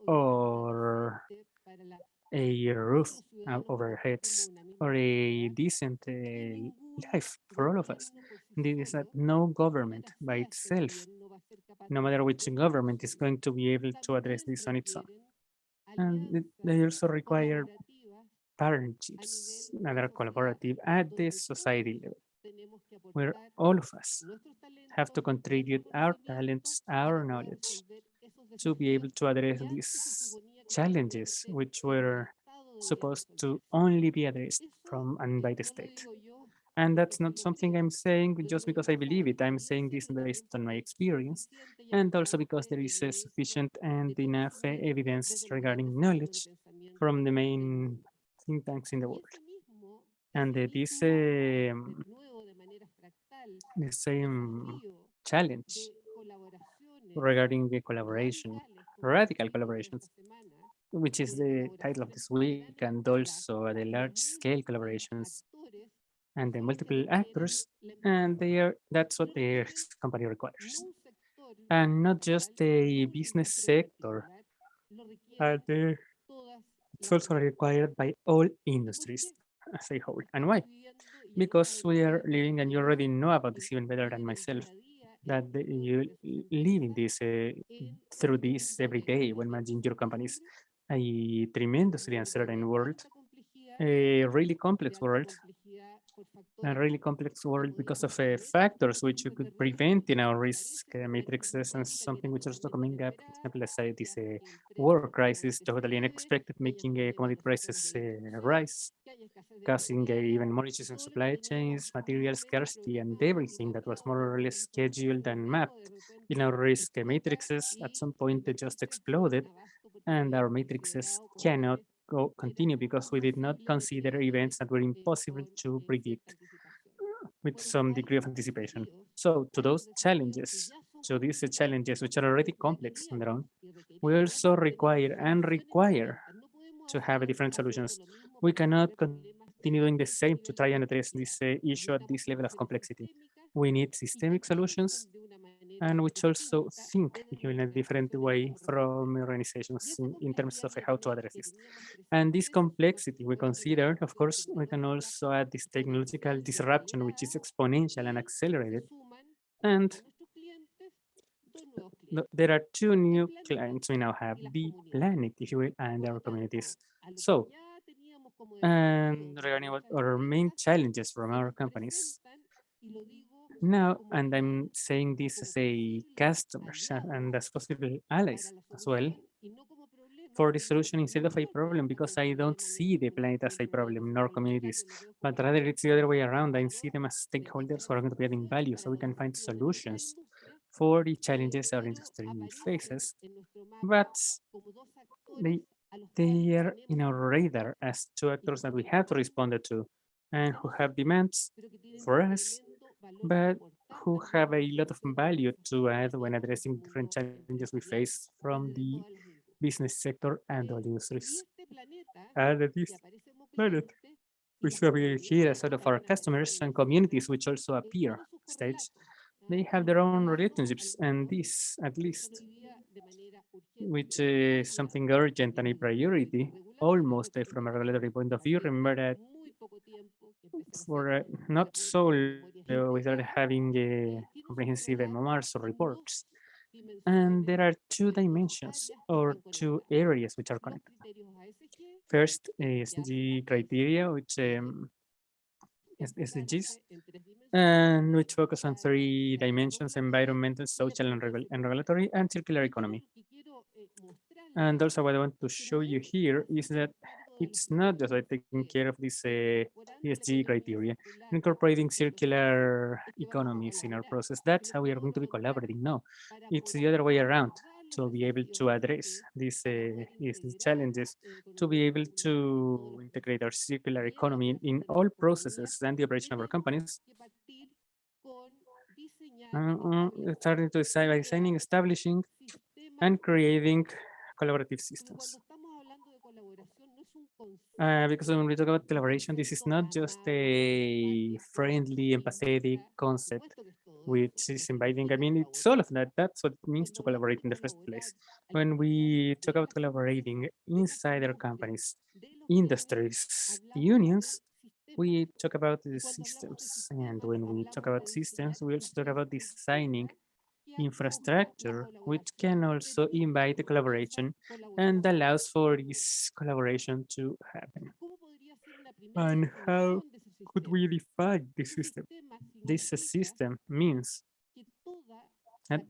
Speaker 19: or a roof over our heads, or a decent life for all of us. This is that no government by itself, no matter which government, is going to be able to address this on its own. And they also require partnerships that are collaborative at the society level, where all of us have to contribute our talents, our knowledge, to be able to address these challenges which were supposed to only be addressed from and by the state. And that's not something I'm saying just because I believe it. I'm saying this based on my experience, and also because there is sufficient and enough evidence regarding knowledge from the main think tanks in the world. And the same challenge regarding the collaboration, radical collaborations, which is the title of this week, and also the large-scale collaborations and the multiple actors, and that's what the company requires. And not just a business sector, it's also required by all industries as a whole. And why? Because we are living, and you already know about this even better than myself, that you live in this, through this every day when managing your companies, a tremendously uncertain world, a really complex world, a really complex world because of factors which we could prevent in our risk matrices, and something which is also coming up, for example, let's say this war crisis, totally unexpected, making commodity prices rise, causing even more issues in supply chains, material scarcity, and everything that was more or less scheduled and mapped in our risk matrices at some point they just exploded, and our matrices cannot continue because we did not consider events that were impossible to predict with some degree of anticipation. So to those challenges, so these challenges which are already complex on their own, we also require to have different solutions. We cannot continue doing the same to try and address this issue at this level of complexity. We need systemic solutions, and which also think in a different way from organizations in terms of how to address this. And this complexity we consider, of course, we can also add this technological disruption, which is exponential and accelerated. And there are two new clients we now have, the planet, if you will, and our communities. So, and regarding what our main challenges from our companies, now, and I'm saying this as a customers and as possible allies as well, for the solution instead of a problem, because I don't see the planet as a problem nor communities, but rather it's the other way around. I see them as stakeholders who are going to be adding value so we can find solutions for the challenges our industry faces, but they are in our radar as two actors that we have to respond to and who have demands for us, but who have a lot of value to add when addressing different challenges we face from the business sector and all industries. And this planet, we see here as sort of our customers and communities which also appear stage, they have their own relationships, and this at least, which is something urgent and a priority, almost from a regulatory point of view. Remember that for not so without having comprehensive MMRs or reports. And there are two dimensions or two areas which are connected. First is the criteria, which is SDGs, and which focus on three dimensions: environmental, social, and regulatory, and circular economy. And also what I want to show you here is that it's not just like taking care of this ESG criteria, incorporating circular economies in our process. That's how we are going to be collaborating. No, it's the other way around to be able to address these ESG challenges, to be able to integrate our circular economy in all processes and the operation of our companies. Starting to decide by designing, establishing, and creating collaborative systems. Because when we talk about collaboration, this is not just a friendly, empathetic concept, which is inviting. I mean, it's all of that. That's what it means to collaborate in the first place. When we talk about collaborating inside our companies, industries, unions, we talk about the systems. And when we talk about systems, we also talk about designing infrastructure, which can also invite the collaboration and allows for this collaboration to happen. And how could we define this system? This system means that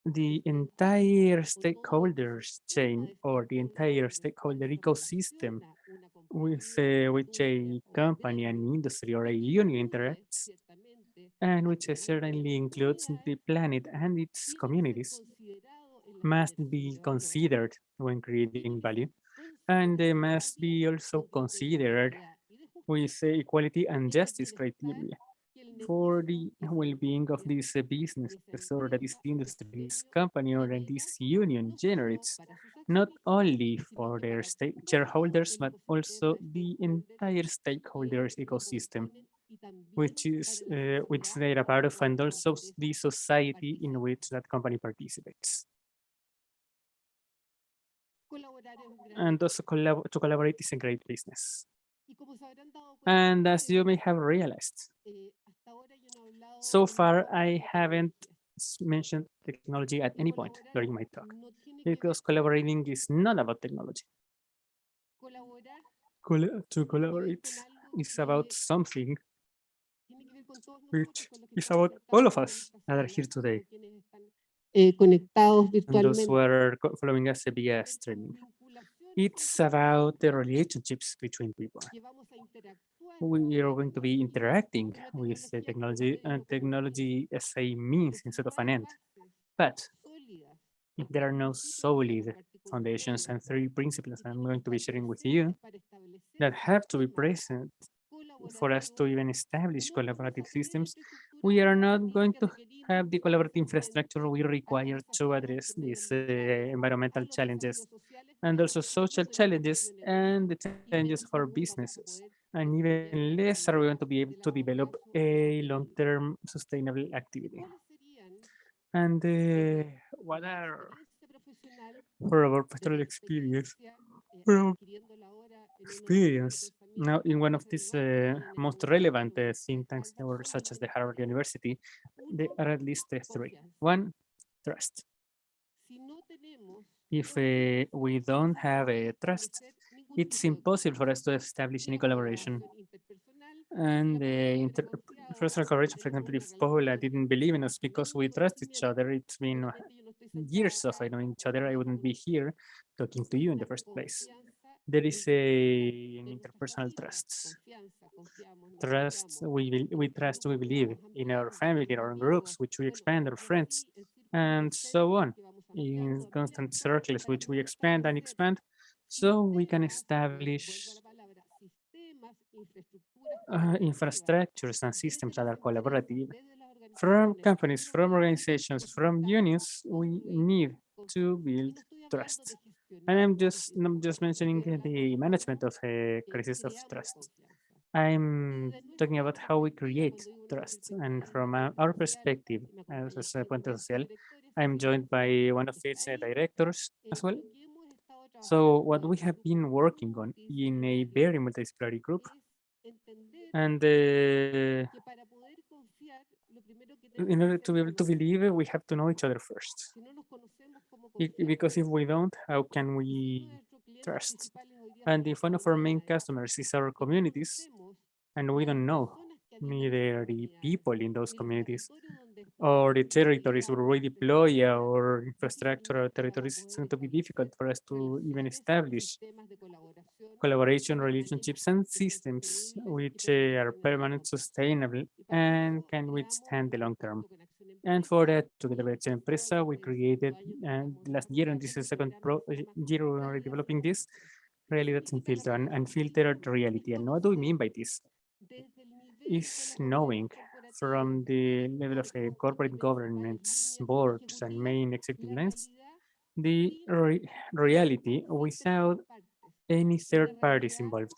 Speaker 19: the entire stakeholders chain or the entire stakeholder ecosystem with which a company, an industry, or a union interacts, and which certainly includes the planet and its communities, must be considered when creating value, and they must be also considered with equality and justice criteria for the well-being of these businesses or that this industry, this company, or this union generates, not only for their shareholders, but also the entire stakeholders ecosystem, which they are a part of, and also the society in which that company participates. And also to collaborate is a great business. And as you may have realized, so far I haven't mentioned technology at any point during my talk, because collaborating is not about technology. To collaborate is about something which is about all of us that are here today
Speaker 21: conectados
Speaker 19: and those who
Speaker 21: virtualmente.
Speaker 19: are following us via streaming. It's about the relationships between people. We are going to be interacting with the technology and technology as a means instead of an end. But if there are no solid foundations and three principles I'm going to be sharing with you that have to be present for us to even establish collaborative systems, we are not going to have the collaborative infrastructure we require to address these environmental challenges and also social challenges and the challenges for businesses. And even less are we going to be able to develop a long-term sustainable activity. And what are for our pastoral experience? For our experience. Now, in one of these most relevant think tanks, such as the Harvard University, there are at least three. One, trust. If we don't have a trust, it's impossible for us to establish any collaboration. And interpersonal collaboration, for example, if Paula didn't believe in us because we trust each other, it's been years of knowing each other, I wouldn't be here talking to you in the first place. There is an interpersonal trust. We trust, we believe in our family, in our groups, which we expand, our friends, and so on, in constant circles, which we expand and expand, so we can establish infrastructures and systems that are collaborative. From companies, from organizations, from unions, we need to build trust. And I'm just mentioning the management of a crisis of trust. I'm talking about how we create trust. And from our perspective, as a Puente Social, I'm joined by one of its directors as well. So what we have been working on in a very multidisciplinary group, and in order to be able to believe, we have to know each other first. Because if we don't, how can we trust? And if one of our main customers is our communities, and we don't know neither the people in those communities or the territories where we deploy our infrastructure or territories, it's going to be difficult for us to even establish collaboration, relationships, and systems which are permanent, sustainable, and can withstand the long term. And for that, together with Empresa, we created last year, and this is the second year we're developing this, realidad sin filtro and unfiltered reality. And what do we mean by this? Is knowing from the level of corporate governance, boards, and main executive lines, the reality without any third parties involved.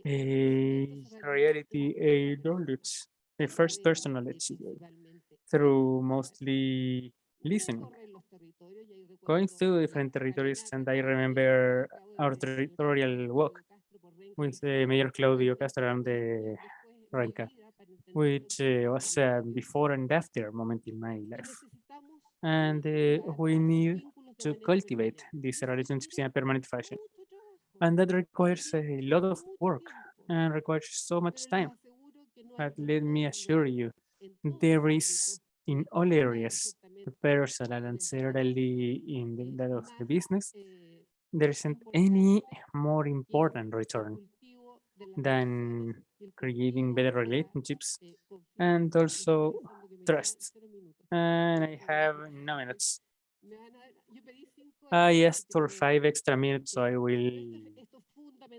Speaker 19: A reality, a knowledge, a first person knowledge through mostly listening. Going through different territories, and I remember our territorial walk with Mayor Claudio Castro around the Ranca, which was a before and after moment in my life. And we need to cultivate these relationships in a permanent fashion. And that requires a lot of work and requires so much time. But let me assure you, there is in all areas, personal and certainly in that of the business, there isn't any more important return than creating better relationships and also trust. And I have no minutes. I asked for 5 extra minutes, so I will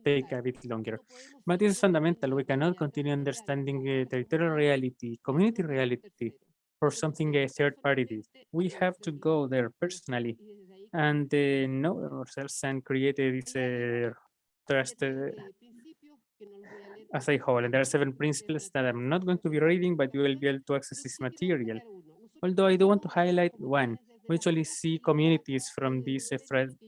Speaker 19: take a bit longer. But it is fundamental. We cannot continue understanding territorial reality, community reality, for something a third party did. We have to go there personally and know ourselves and create this trust as a whole. And there are 7 principles that I'm not going to be reading, but you will be able to access this material. Although I do want to highlight one. We usually see communities from this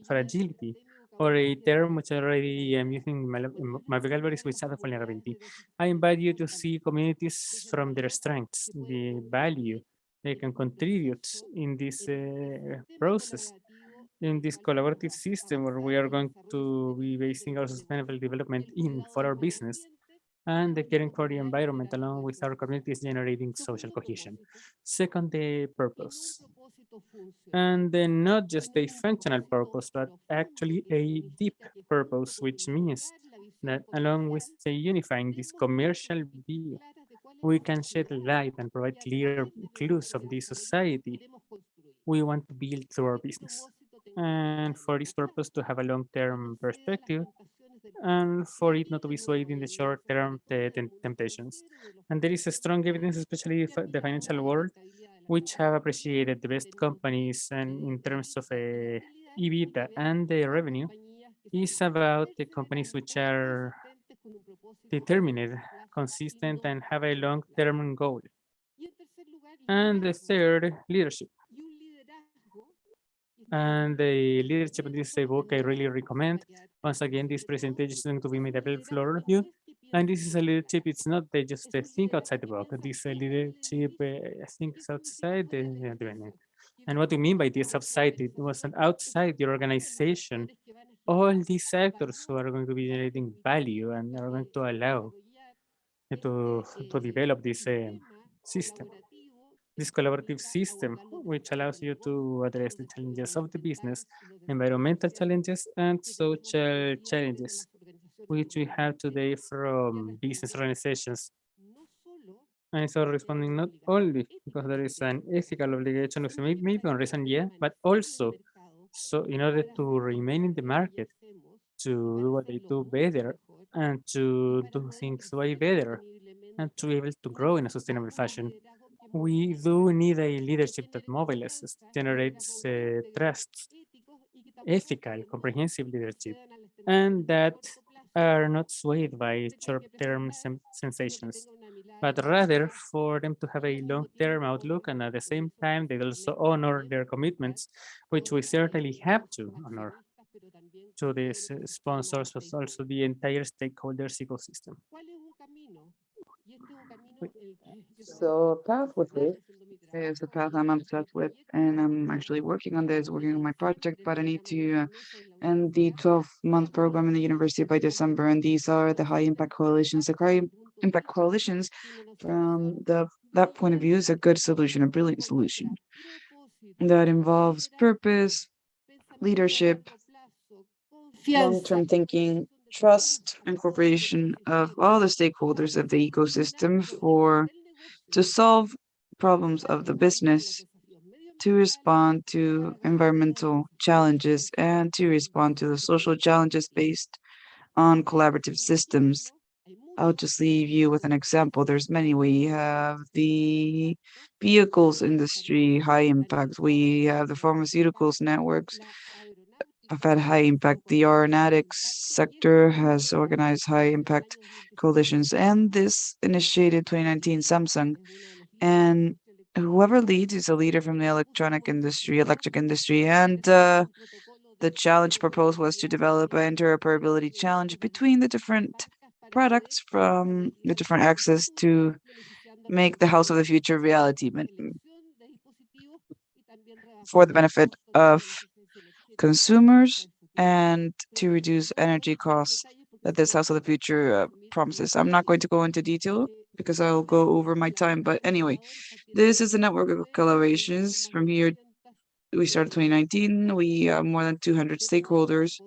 Speaker 19: fragility, or a term which already I'm using in my vocabulary is with vulnerability. I invite you to see communities from their strengths, the value they can contribute in this process, in this collaborative system where we are going to be basing our sustainable development in for our business. and the caring for the environment along with our communities generating social cohesion. Second, the purpose. And then not just a functional purpose, but actually a deep purpose, which means that along with the unifying this commercial view, we can shed light and provide clear clues of the society we want to build through our business. And for this purpose, to have a long-term perspective, and for it not to be swayed in the short-term temptations. And there is a strong evidence, especially the financial world, which have appreciated the best companies and in terms of EBITDA and the revenue, is about the companies which are determined, consistent, and have a long-term goal. And the third, leadership. And the leadership in this book I really recommend. Once again, this presentation is going to be made available for you. And this is a leadership, it's not just a think outside the box. This leadership thinks outside the venue. And what do you mean by this outside? It was an outside your organization. All these actors who are going to be generating value and are going to allow to develop this system, this collaborative system, which allows you to address the challenges of the business, environmental challenges, and social challenges, which we have today from business organizations. And so responding not only because there is an ethical obligation, maybe on reason, yeah, but also so in order to remain in the market, to do what they do better, and to do things way better, and to be able to grow in a sustainable fashion. We do need a leadership that mobilizes, generates trust, ethical, comprehensive leadership, and that are not swayed by short-term sensations, but rather for them to have a long-term outlook, and at the same time they also honor their commitments, which we certainly have to honor to these sponsors, but also the entire stakeholders ecosystem.
Speaker 21: So path with this is the path I'm obsessed with, and I'm actually working on this, working on my project, but I need to end the 12-month program in the university by December, and these are the high impact coalitions. The high impact coalitions from that point of view is a good solution, a brilliant solution that involves purpose, leadership, long-term thinking, trust, and cooperation of all the stakeholders of the ecosystem to solve problems of the business, to respond to environmental challenges, and to respond to the social challenges based on collaborative systems. I'll just leave you with an example. There's many. We have the vehicles industry, high impact. We have the pharmaceuticals networks have had high impact. The aeronautics sector has organized high impact coalitions, and this initiated 2019 Samsung. And whoever leads is a leader from the electric industry. And the challenge proposed was to develop an interoperability challenge between the different products from the different access to make the house of the future reality for the benefit of consumers and to reduce energy costs that this house of the future promises. I'm not going to go into detail because I'll go over my time, but anyway, this is a network of collaborations. From here, we started 2019. We have more than 200 stakeholders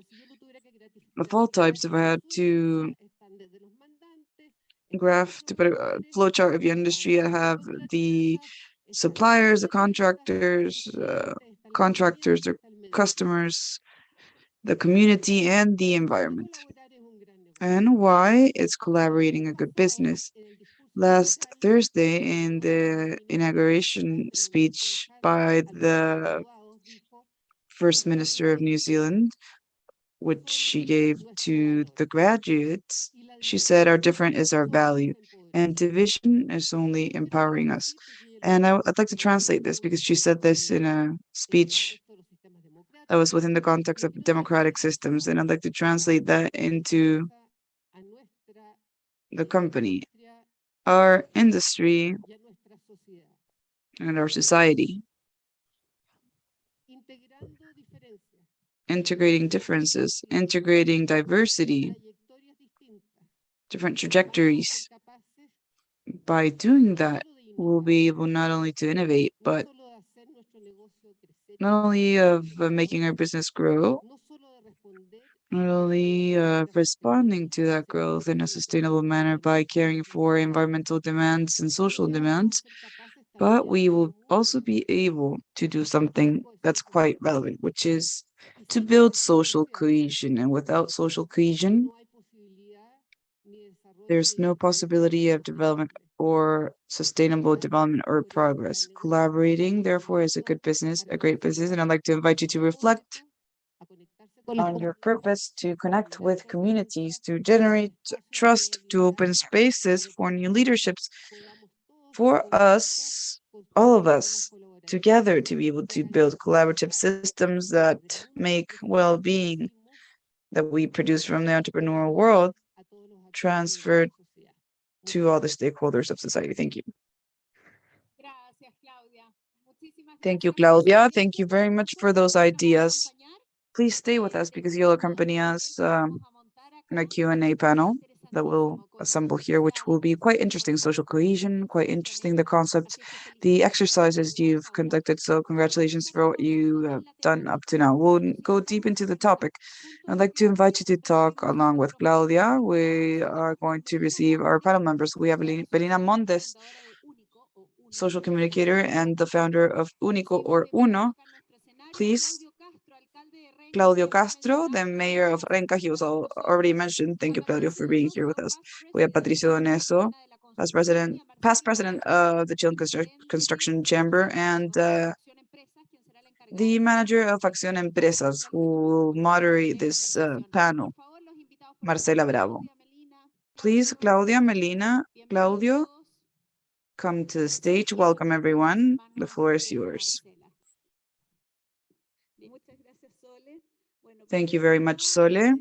Speaker 21: of all types. If I had to put a flowchart of the industry, I have the suppliers, the contractors, the customers, the community, and the environment. And why is collaborating a good business? Last Thursday, in the inauguration speech by the First Minister of New Zealand, which she gave to the graduates, she said, "Our different is our value, and division is only empowering us." And I'd like to translate this because she said this in a speech that was within the context of democratic systems, and I'd like to translate that into the company, our industry, and our society. Integrating differences, integrating diversity, different trajectories. By doing that, we'll be able not only to innovate, but not only of making our business grow, not only responding to that growth in a sustainable manner by caring for environmental demands and social demands, but we will also be able to do something that's quite relevant, which is to build social cohesion. And without social cohesion, there's no possibility of development or sustainable development or progress. Collaborating, therefore, is a good business, a great business, and I'd like to invite you to reflect on your purpose, to connect with communities, to generate trust, to open spaces for new leaderships, for us, all of us, together to be able to build collaborative systems that make well-being that we produce from the entrepreneurial world transferred to all the stakeholders of society. Thank you. Thank you, Claudia. Thank you very much for those ideas. Please stay with us because you'll accompany us in a Q&A panel that we'll assemble here, which will be quite interesting. Social cohesion, quite interesting, the concept, the exercises you've conducted. So congratulations for what you have done up to now. We'll go deep into the topic. I'd like to invite you to talk along with Claudia. We are going to receive our panel members. We have Belina Montes, social communicator and the founder of Único or Uno. Please, Claudio Castro, the mayor of Renca. He was already mentioned. Thank you, Claudio, for being here with us. We have Patricio Doneso, past president of the Chilean Construction Chamber, and the manager of Acción Empresas, who will moderate this panel, Marcela Bravo. Please, Claudia, Melina, Claudio, come to the stage. Welcome, everyone. The floor is yours. Thank you very much, Sole.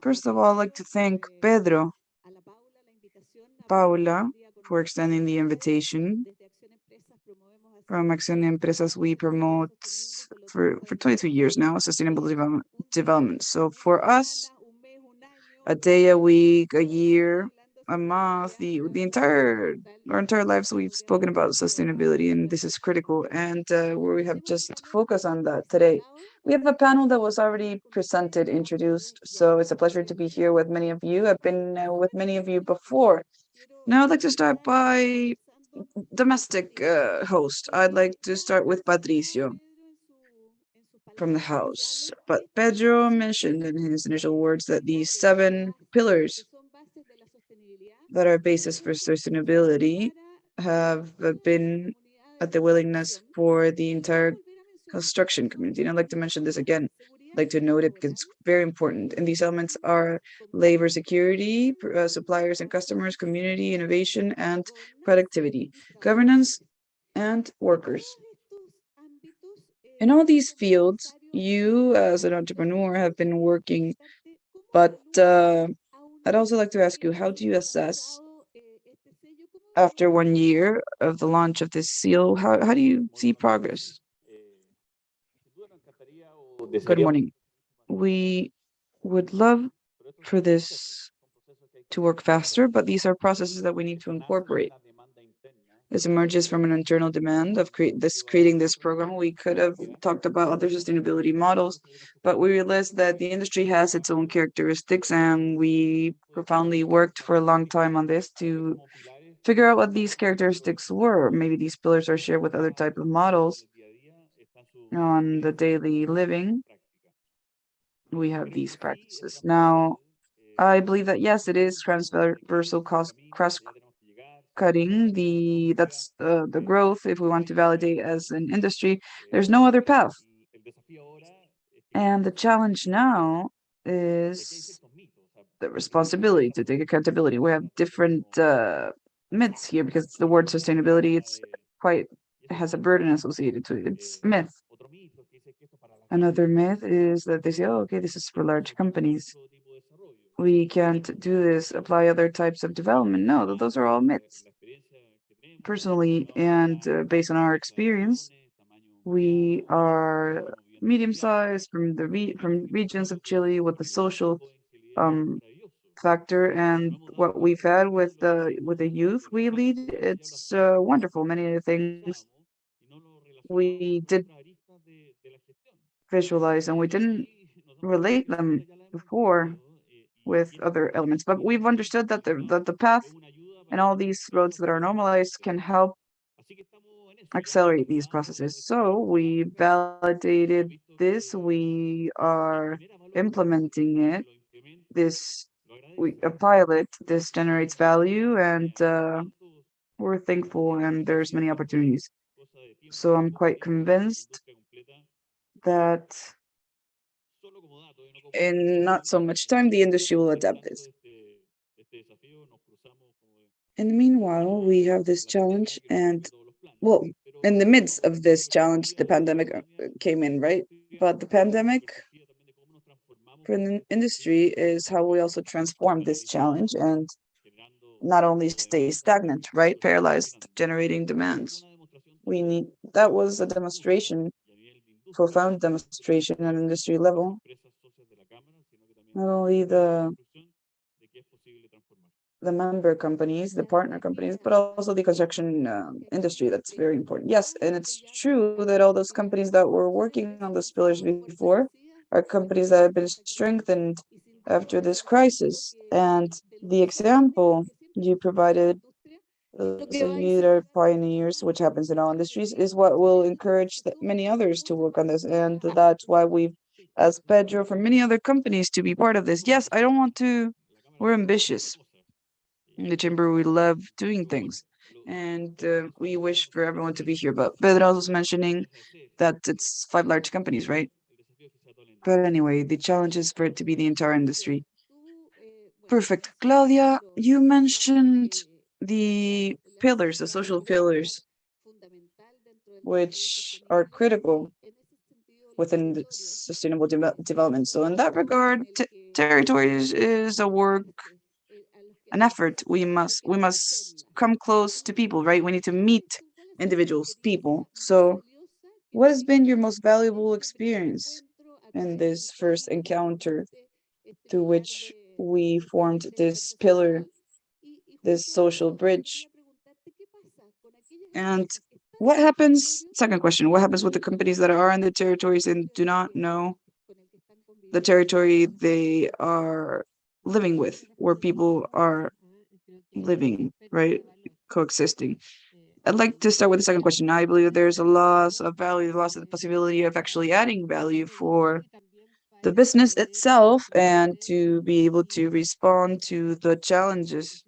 Speaker 21: First of all, I'd like to thank Pedro, Paula, for extending the invitation. From Acción Empresas, we promote for 22 years now sustainable development. So for us, a day, a week, a year, a month, our entire lives, we've spoken about sustainability, and this is critical. And we have just focused on that today. We have a panel that was already presented, introduced. So it's a pleasure to be here with many of you. I've been with many of you before. Now I'd like to start by domestic host. I'd like to start with Patricio from the house. But Pedro mentioned in his initial words that these 7 pillars that are basis for sustainability have been at the willingness for the entire construction community. And I'd like to mention this again. I'd like to note it because it's very important. And these elements are labor security, suppliers and customers, community, innovation, and productivity, governance, and workers. In all these fields, you as an entrepreneur have been working, but I'd also like to ask you, how do you assess after 1 year of the launch of this seal, how do you see progress? Good morning. We would love for this to work faster, but these are processes that we need to incorporate. This emerges from an internal demand of creating this program. We could have talked about other sustainability models, but we realized that the industry has its own characteristics, and we profoundly worked for a long time on this to figure out what these characteristics were. Maybe these pillars are shared with other type of models on the daily living. We have these practices. Now, I believe that yes, it is transversal cross-cutting. That's the growth. If we want to validate as an industry, there's no other path. And the challenge now is the responsibility to take accountability. We have different myths here because the word sustainability, it has a burden associated to it. It's a myth. Another myth is that they say, oh, okay, this is for large companies. We can't do this, apply other types of development. No, those are all myths. Personally, and based on our experience, we are medium-sized from regions of Chile with the social factor, and what we've had with the youth we lead, it's wonderful. Many of the things we did visualize and we didn't relate them before with other elements, but we've understood that the path and all these roads that are normalized can help accelerate these processes. So we validated this, we are implementing it. A pilot, this generates value, and we're thankful, and there's many opportunities. So I'm quite convinced that in not so much time, the industry will adapt this. In the meanwhile, we have this challenge, and well, in the midst of this challenge, the pandemic came in, right? But the pandemic for the industry is how we also transform this challenge and not only stay stagnant, right? Paralyzed, generating demands. That was a demonstration, profound demonstration at industry level. Not only the member companies, the partner companies, but also the construction industry. That's very important. Yes, and it's true that all those companies that were working on those pillars before are companies that have been strengthened after this crisis. And the example you provided, you are pioneers, which happens in all industries, is what will encourage many others to work on this. And that's why we've asked Pedro from many other companies to be part of this. Yes, I don't want to, we're ambitious. In the chamber, we love doing things, and we wish for everyone to be here. But Pedro was mentioning that it's 5 large companies, right? But anyway, the challenge is for it to be the entire industry. Perfect. Claudia, you mentioned the pillars, the social pillars, which are critical within the sustainable development. So in that regard, territories is a work, an effort. We must come close to people, right? We need to meet individuals, people. So what has been your most valuable experience in this first encounter through which we formed this pillar, this social bridge? And what happens, second question, what happens with the companies that are in the territories and do not know the territory they are living with, where people are living, right? Coexisting. I'd like to start with the second question. I believe there's a loss of value, loss of the possibility of actually adding value for the business itself and to be able to respond to the challenges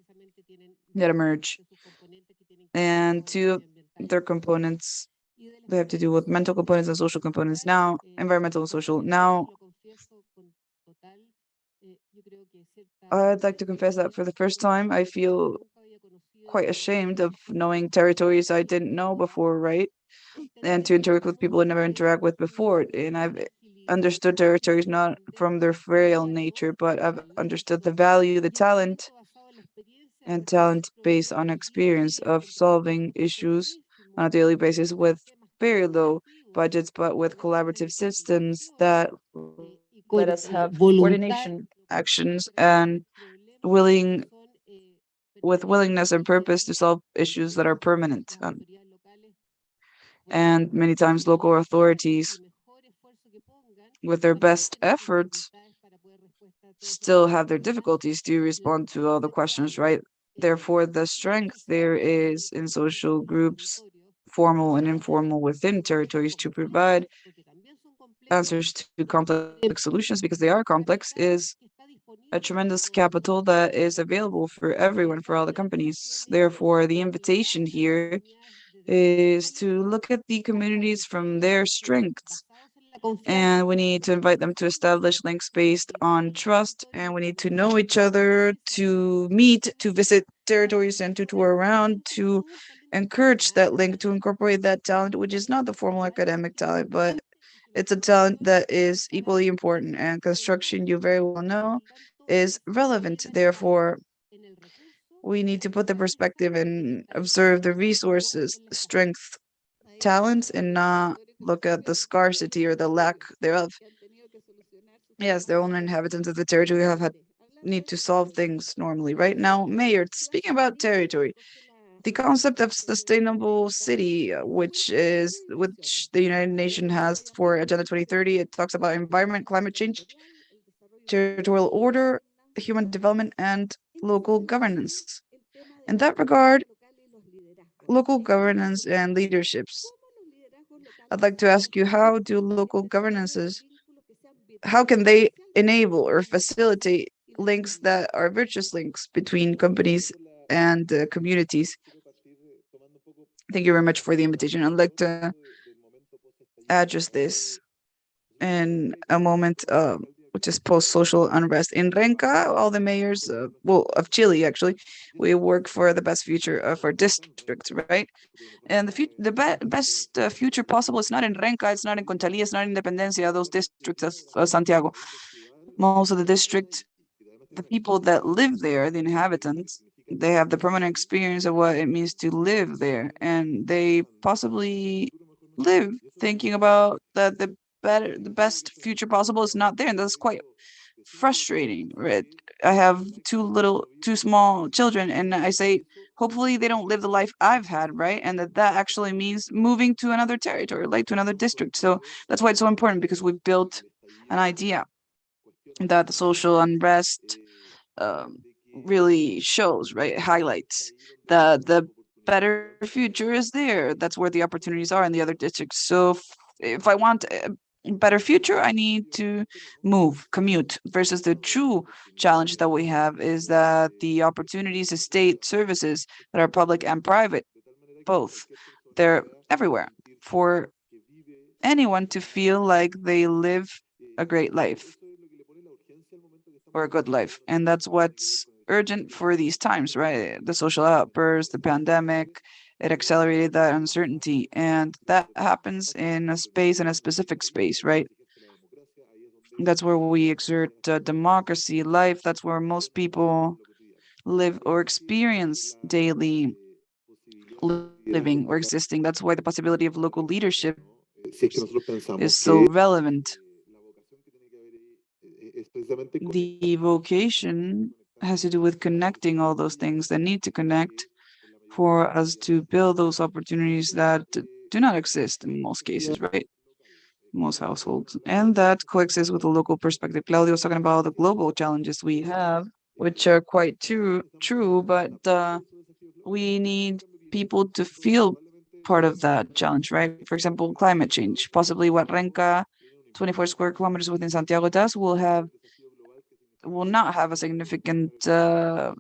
Speaker 21: that emerge. And two, their components, they have to do with mental components and social components. Now, environmental and social. Now, I'd like to confess that for the first time, I feel quite ashamed of knowing territories I didn't know before, right? And to interact with people I never interact with before. And I've understood territories not from their frail nature, but I've understood the value, the talent, and talent based on experience of solving issues on a daily basis with very low budgets, but with collaborative systems that let us have coordination actions and willingness and purpose to solve issues that are permanent. And many times local authorities, with their best efforts, still have their difficulties to respond to all the questions, right? Therefore, the strength there is in social groups, formal and informal, within territories to provide answers to complex solutions, because they are complex, is a tremendous capital that is available for everyone, for all the companies. Therefore, the invitation here is to look at the communities from their strengths. And we need to invite them to establish links based on trust. And we need to know each other, to meet, to visit territories and to tour around, to encourage that link, to incorporate that talent, which is not the formal academic talent, but it's a talent that is equally important. And construction, you very well know, is relevant. Therefore, we need to put the perspective and observe the resources, strength, talents, and not look at the scarcity or the lack thereof. Yes, the own inhabitants of the territory have had need to solve things normally. Right now, Mayor, speaking about territory, the concept of sustainable city, which the United Nations has for Agenda 2030, it talks about environment, climate change, territorial order, human development, and local governance. In that regard, local governance and leaderships. I'd like to ask you, how do local governances, how can they enable or facilitate links that are virtuous links between companies and communities? Thank you very much for the invitation. I'd like to address this in a moment, which is post-social unrest. In Renca, all the mayors, of Chile, actually, we work for the best future of our districts, right? And the best future possible is not in Renca, it's not in Conchalí, it's not in Independencia, those districts of Santiago. Most of the district, the people that live there, the inhabitants, they have the permanent experience of what it means to live there, and they possibly live thinking about that the best future possible is not there, and that's quite frustrating, right? I have two small children, and I say, hopefully they don't live the life I've had, right? And that actually means moving to another territory, like to another district. So that's why it's so important, because we built an idea that the social unrest really shows, right? Highlights the better future is there. That's where the opportunities are in the other districts. So if I want a better future, I need to commute, versus the true challenge that we have is that the opportunities of state services that are public and private, both, they're everywhere for anyone to feel like they live a great life or a good life. And that's what's urgent for these times, right? The social outburst, the pandemic, it accelerated that uncertainty. And that happens in a space, in a specific space, right? That's where we exert democracy, life. That's where most people live or experience daily living or existing. That's why the possibility of local leadership is so relevant. The vocation has to do with connecting all those things that need to connect for us to build those opportunities that do not exist in most cases, right? Most households. And that coexists with a local perspective. Claudio was talking about the global challenges we have, which are quite true, but we need people to feel part of that challenge, right? For example, climate change. Possibly what Renca, 24 square kilometers within Santiago does, will not have a significant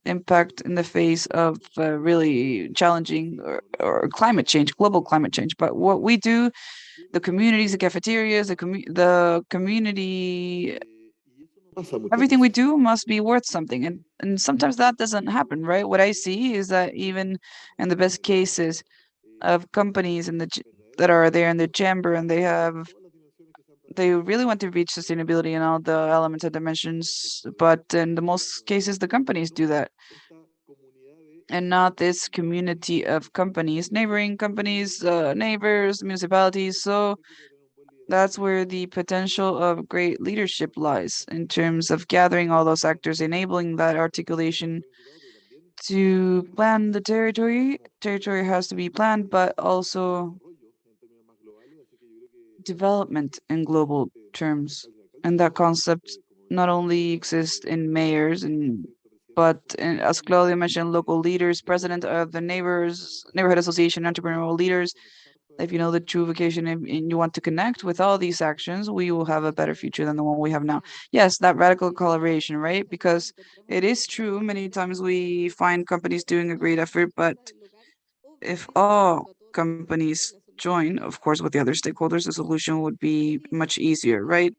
Speaker 21: impact in the face of really challenging or climate change, global climate change. But what we do, the communities, the cafeterias, the community, everything we do must be worth something. And sometimes that doesn't happen, right? What I see is that even in the best cases of companies that are there in the chamber, and they really want to reach sustainability and all the elements and dimensions, but in the most cases, the companies do that, and not this community of companies, neighboring companies, neighbors, municipalities. So that's where the potential of great leadership lies, in terms of gathering all those actors, enabling that articulation to plan the territory. Territory has to be planned, but also development in global terms. And that concept not only exists in mayors as Claudia mentioned, local leaders, president of the neighborhood association, entrepreneurial leaders. If you know the true vocation and you want to connect with all these actions, we will have a better future than the one we have now. Yes, that radical collaboration, right? Because it is true, many times we find companies doing a great effort, but if all companies join, of course, with the other stakeholders, the solution would be much easier, right?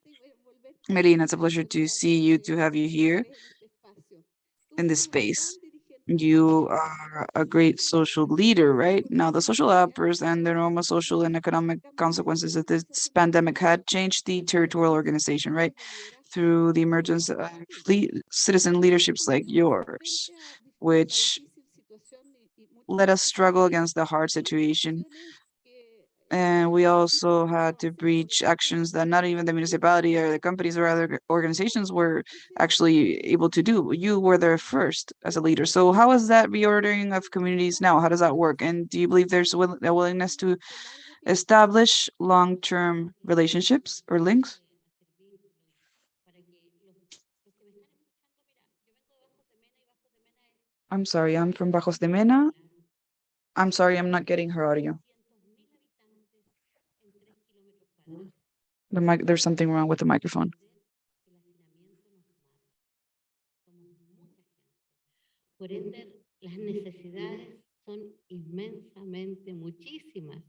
Speaker 21: Marina, it's a pleasure to see you, to have you here in this space. You are a great social leader, right? Now, the social outbursts and the normal social and economic consequences of this pandemic had changed the territorial organization, right? Through the emergence of citizen leaderships like yours, which let us struggle against the hard situation And we also had to breach actions that not even the municipality or the companies or other organizations were actually able to do. You were there first as a leader. So how is that reordering of communities now? How does that work? And do you believe there's a willingness to establish long-term relationships or links? I'm sorry, I'm from Bajos de Mena. I'm sorry, I'm not getting her audio. There's something wrong with the microphone.
Speaker 9: Por ende, las necesidades son inmensamente muchísimas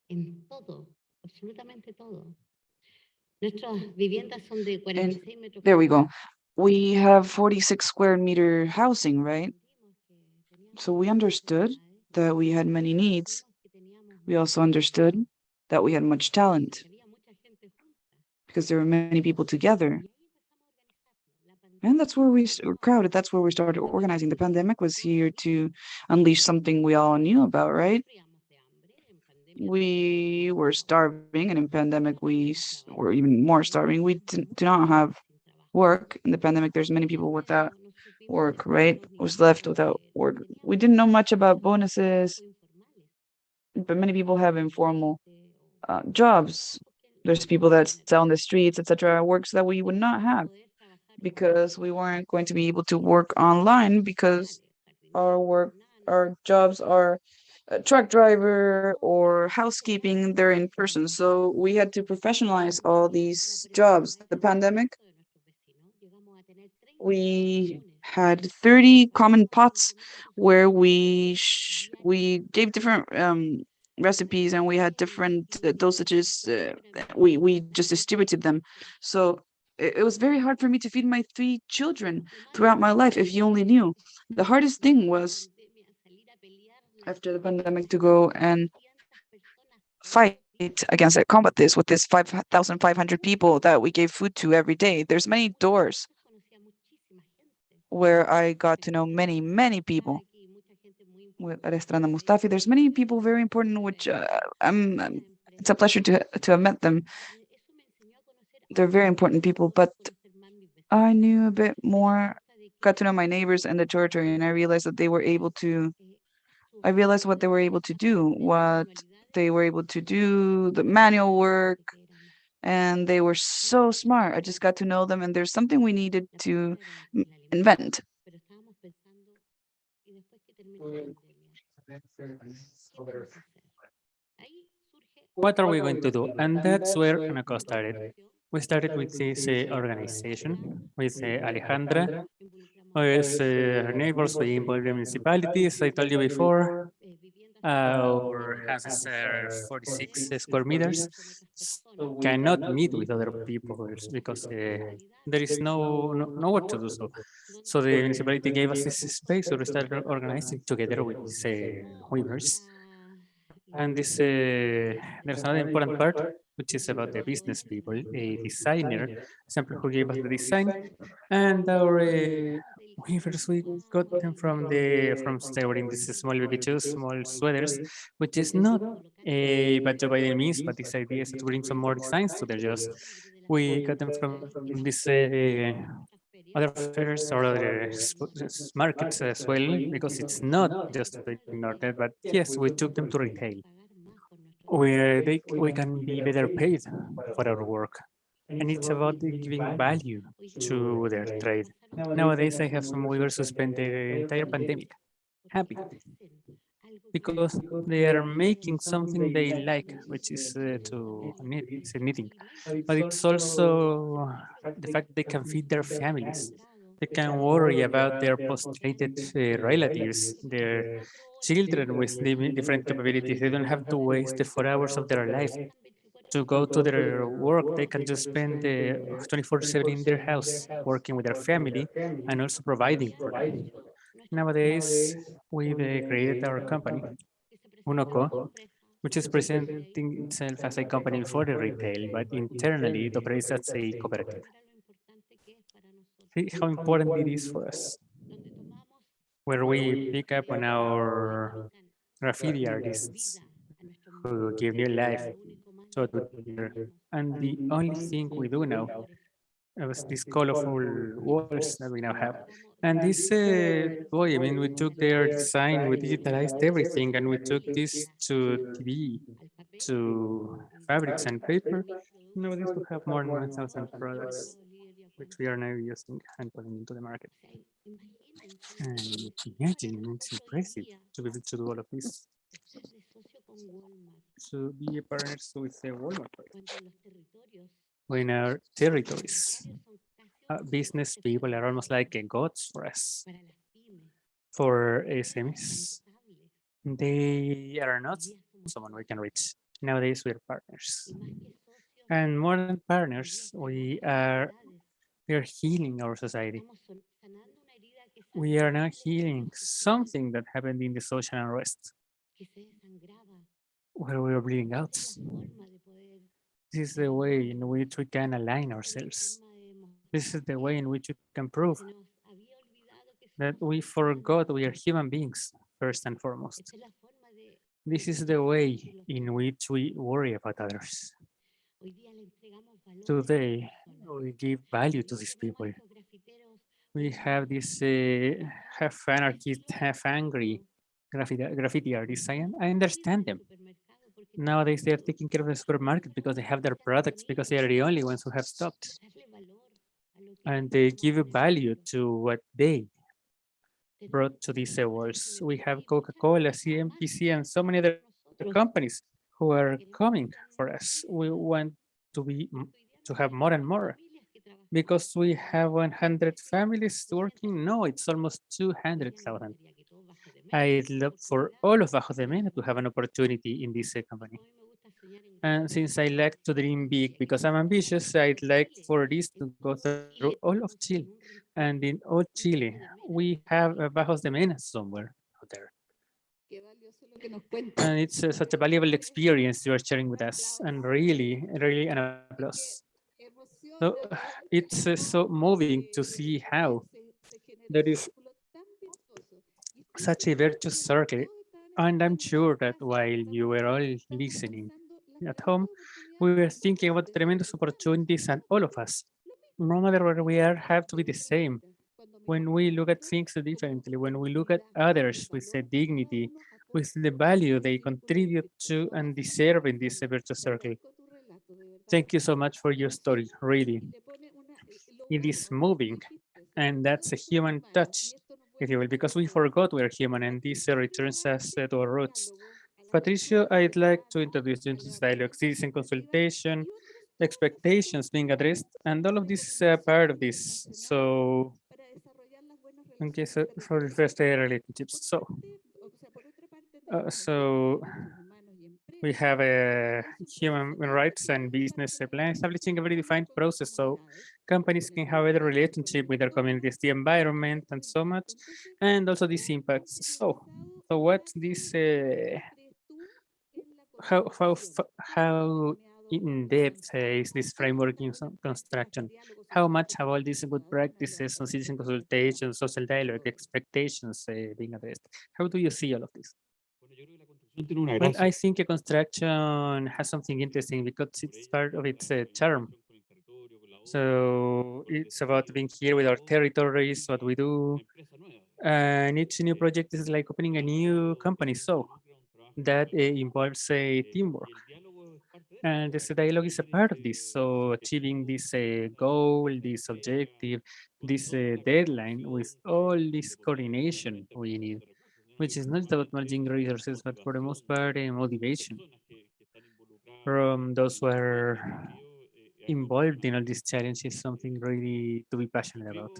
Speaker 9: en todo, absolutamente todo. Nuestras viviendas son de 46 metros.
Speaker 21: There we go. We have 46 square meter housing, right? So we understood that we had many needs. We also understood that we had much talent because there were many people together. And that's where we were crowded. That's where we started organizing. The pandemic was here to unleash something we all knew about, right? We were starving, and in pandemic we were even more starving. We do not have work. In the pandemic, there's many people without work, right? Was left without work. We didn't know much about bonuses, but many people have informal jobs. There's people that sell on the streets, etc., works that we would not have because we weren't going to be able to work online because our jobs are a truck driver or housekeeping, they're in person. So we had to professionalize all these jobs. The pandemic, we had 30 common pots where we gave different recipes, and we had different dosages. We just distributed them. So it was very hard for me to feed my 3 children throughout my life. If you only knew, the hardest thing was after the pandemic to go and fight against it, combat this with this 5,500 people that we gave food to every day. There's many doors where I got to know many, many people. With Arestrana Mustafi, there's many people very important, which it's a pleasure to have met them. They're very important people, but I knew a bit more, got to know my neighbors and the territory, and I realized that I realized what they were able to do, the manual work, and they were so smart. I just got to know them, and there's something we needed to invent.
Speaker 19: What are we going to do? And that's where Anaco started. We started with this organization with Alejandra, with her neighbors, we involved the municipalities, I told you before. Our houses are 46 square meters. Cannot meet with other people because there is nowhere to do so. So the municipality gave us this space, so we started organizing together with these weavers. And this there's another important part, which is about the business people, a designer, example, who gave us the design, and our weavers, we got them from they were in these small baby shoes, small sweaters, which is not a bad job by any means, but this idea is to bring some more designs to their jobs. We got them from this other fairs or other markets as well, because it's not just ignore that, but yes, we took them to retail, where we can be better paid for our work. And it's about giving value to their trade. Nowadays, I have some weavers who spend the entire pandemic happy because they are making something they like, which is to knit, knitting. But it's also the fact they can feed their families. They can worry about their post-treated relatives, their children with different capabilities. They don't have to waste the 4 hours of their life to go to their work. They can just spend 24/7 in their house, working with their family and also providing for them. Nowadays, we've created our company, Unoco, which is presenting itself as a company for the retail, but internally it operates as a cooperative. See how important it is for us, where we pick up on our graffiti artists who give new life to what we do here. And the only thing we do now was these colorful walls that we now have. And this, boy, I mean, we took their design, we digitalized everything, and we took this to TV, to fabrics and paper. Nowadays we have more than 1,000 products, which we are now using and putting into the market. And imagine, it's impressive to be able to do all of this. To be a partner with the Walmart in our territories. Business people are almost like gods for us. For SMEs, they are not someone we can reach. Nowadays, we're partners. And more than partners, we are healing our society. We are now healing something that happened in the social unrest, where we are bleeding out. This is the way in which we can align ourselves. This is the way in which we can prove that we forgot we are human beings, first and foremost. This is the way in which we worry about others. Today, we give value to these people. We have this half anarchist, half angry graffiti artists. I understand them. Nowadays, they are taking care of the supermarket because they have their products, because they are the only ones who have stopped. And they give value to what they brought to these walls. We have Coca-Cola, CMPC, and so many other companies who are coming for us. We want to have more and more. Because we have 100 families working? No, it's almost 200,000. I'd love for all of Bajo de Mena to have an opportunity in this company. And since I like to dream big, because I'm ambitious, I'd like for this to go through all of Chile. And in all Chile, we have a Bajos de Mena somewhere out there. And it's such a valuable experience you are sharing with us. And really, really an applause. So it's so moving to see how there is such a virtuous circle. And I'm sure that while you were all listening at home, we were thinking about tremendous opportunities, and all of us, no matter where we are, have to be the same. When we look at things differently, when we look at others with the dignity, with the value they contribute to and deserve in this virtuous circle. Thank you so much for your story, really. It is moving, and that's a human touch, if you will, because we forgot we're human, and this returns us to our roots. Patricio, I'd like to introduce you into this dialogue. Citizen consultation, expectations being addressed, and all of this is a part of this. So, okay, so for the first relationships. So we have a human rights and business plan establishing a very defined process so companies can have a better relationship with their communities, the environment, and so much, and also these impacts. So what this, how in depth is this framework in construction? How much have all these good practices on citizen consultation, social dialogue, expectations being addressed? How do you see all of this? Well, I think a construction has something interesting because it's part of its charm. So it's about being here with our territories, what we do. And each new project is like opening a new company. So that involves teamwork. And this dialogue is a part of this. So achieving this goal, this objective, this deadline with all this coordination we need, which is not about managing resources, but for the most part, motivation from those who are involved in all these challenges, something really to be passionate about.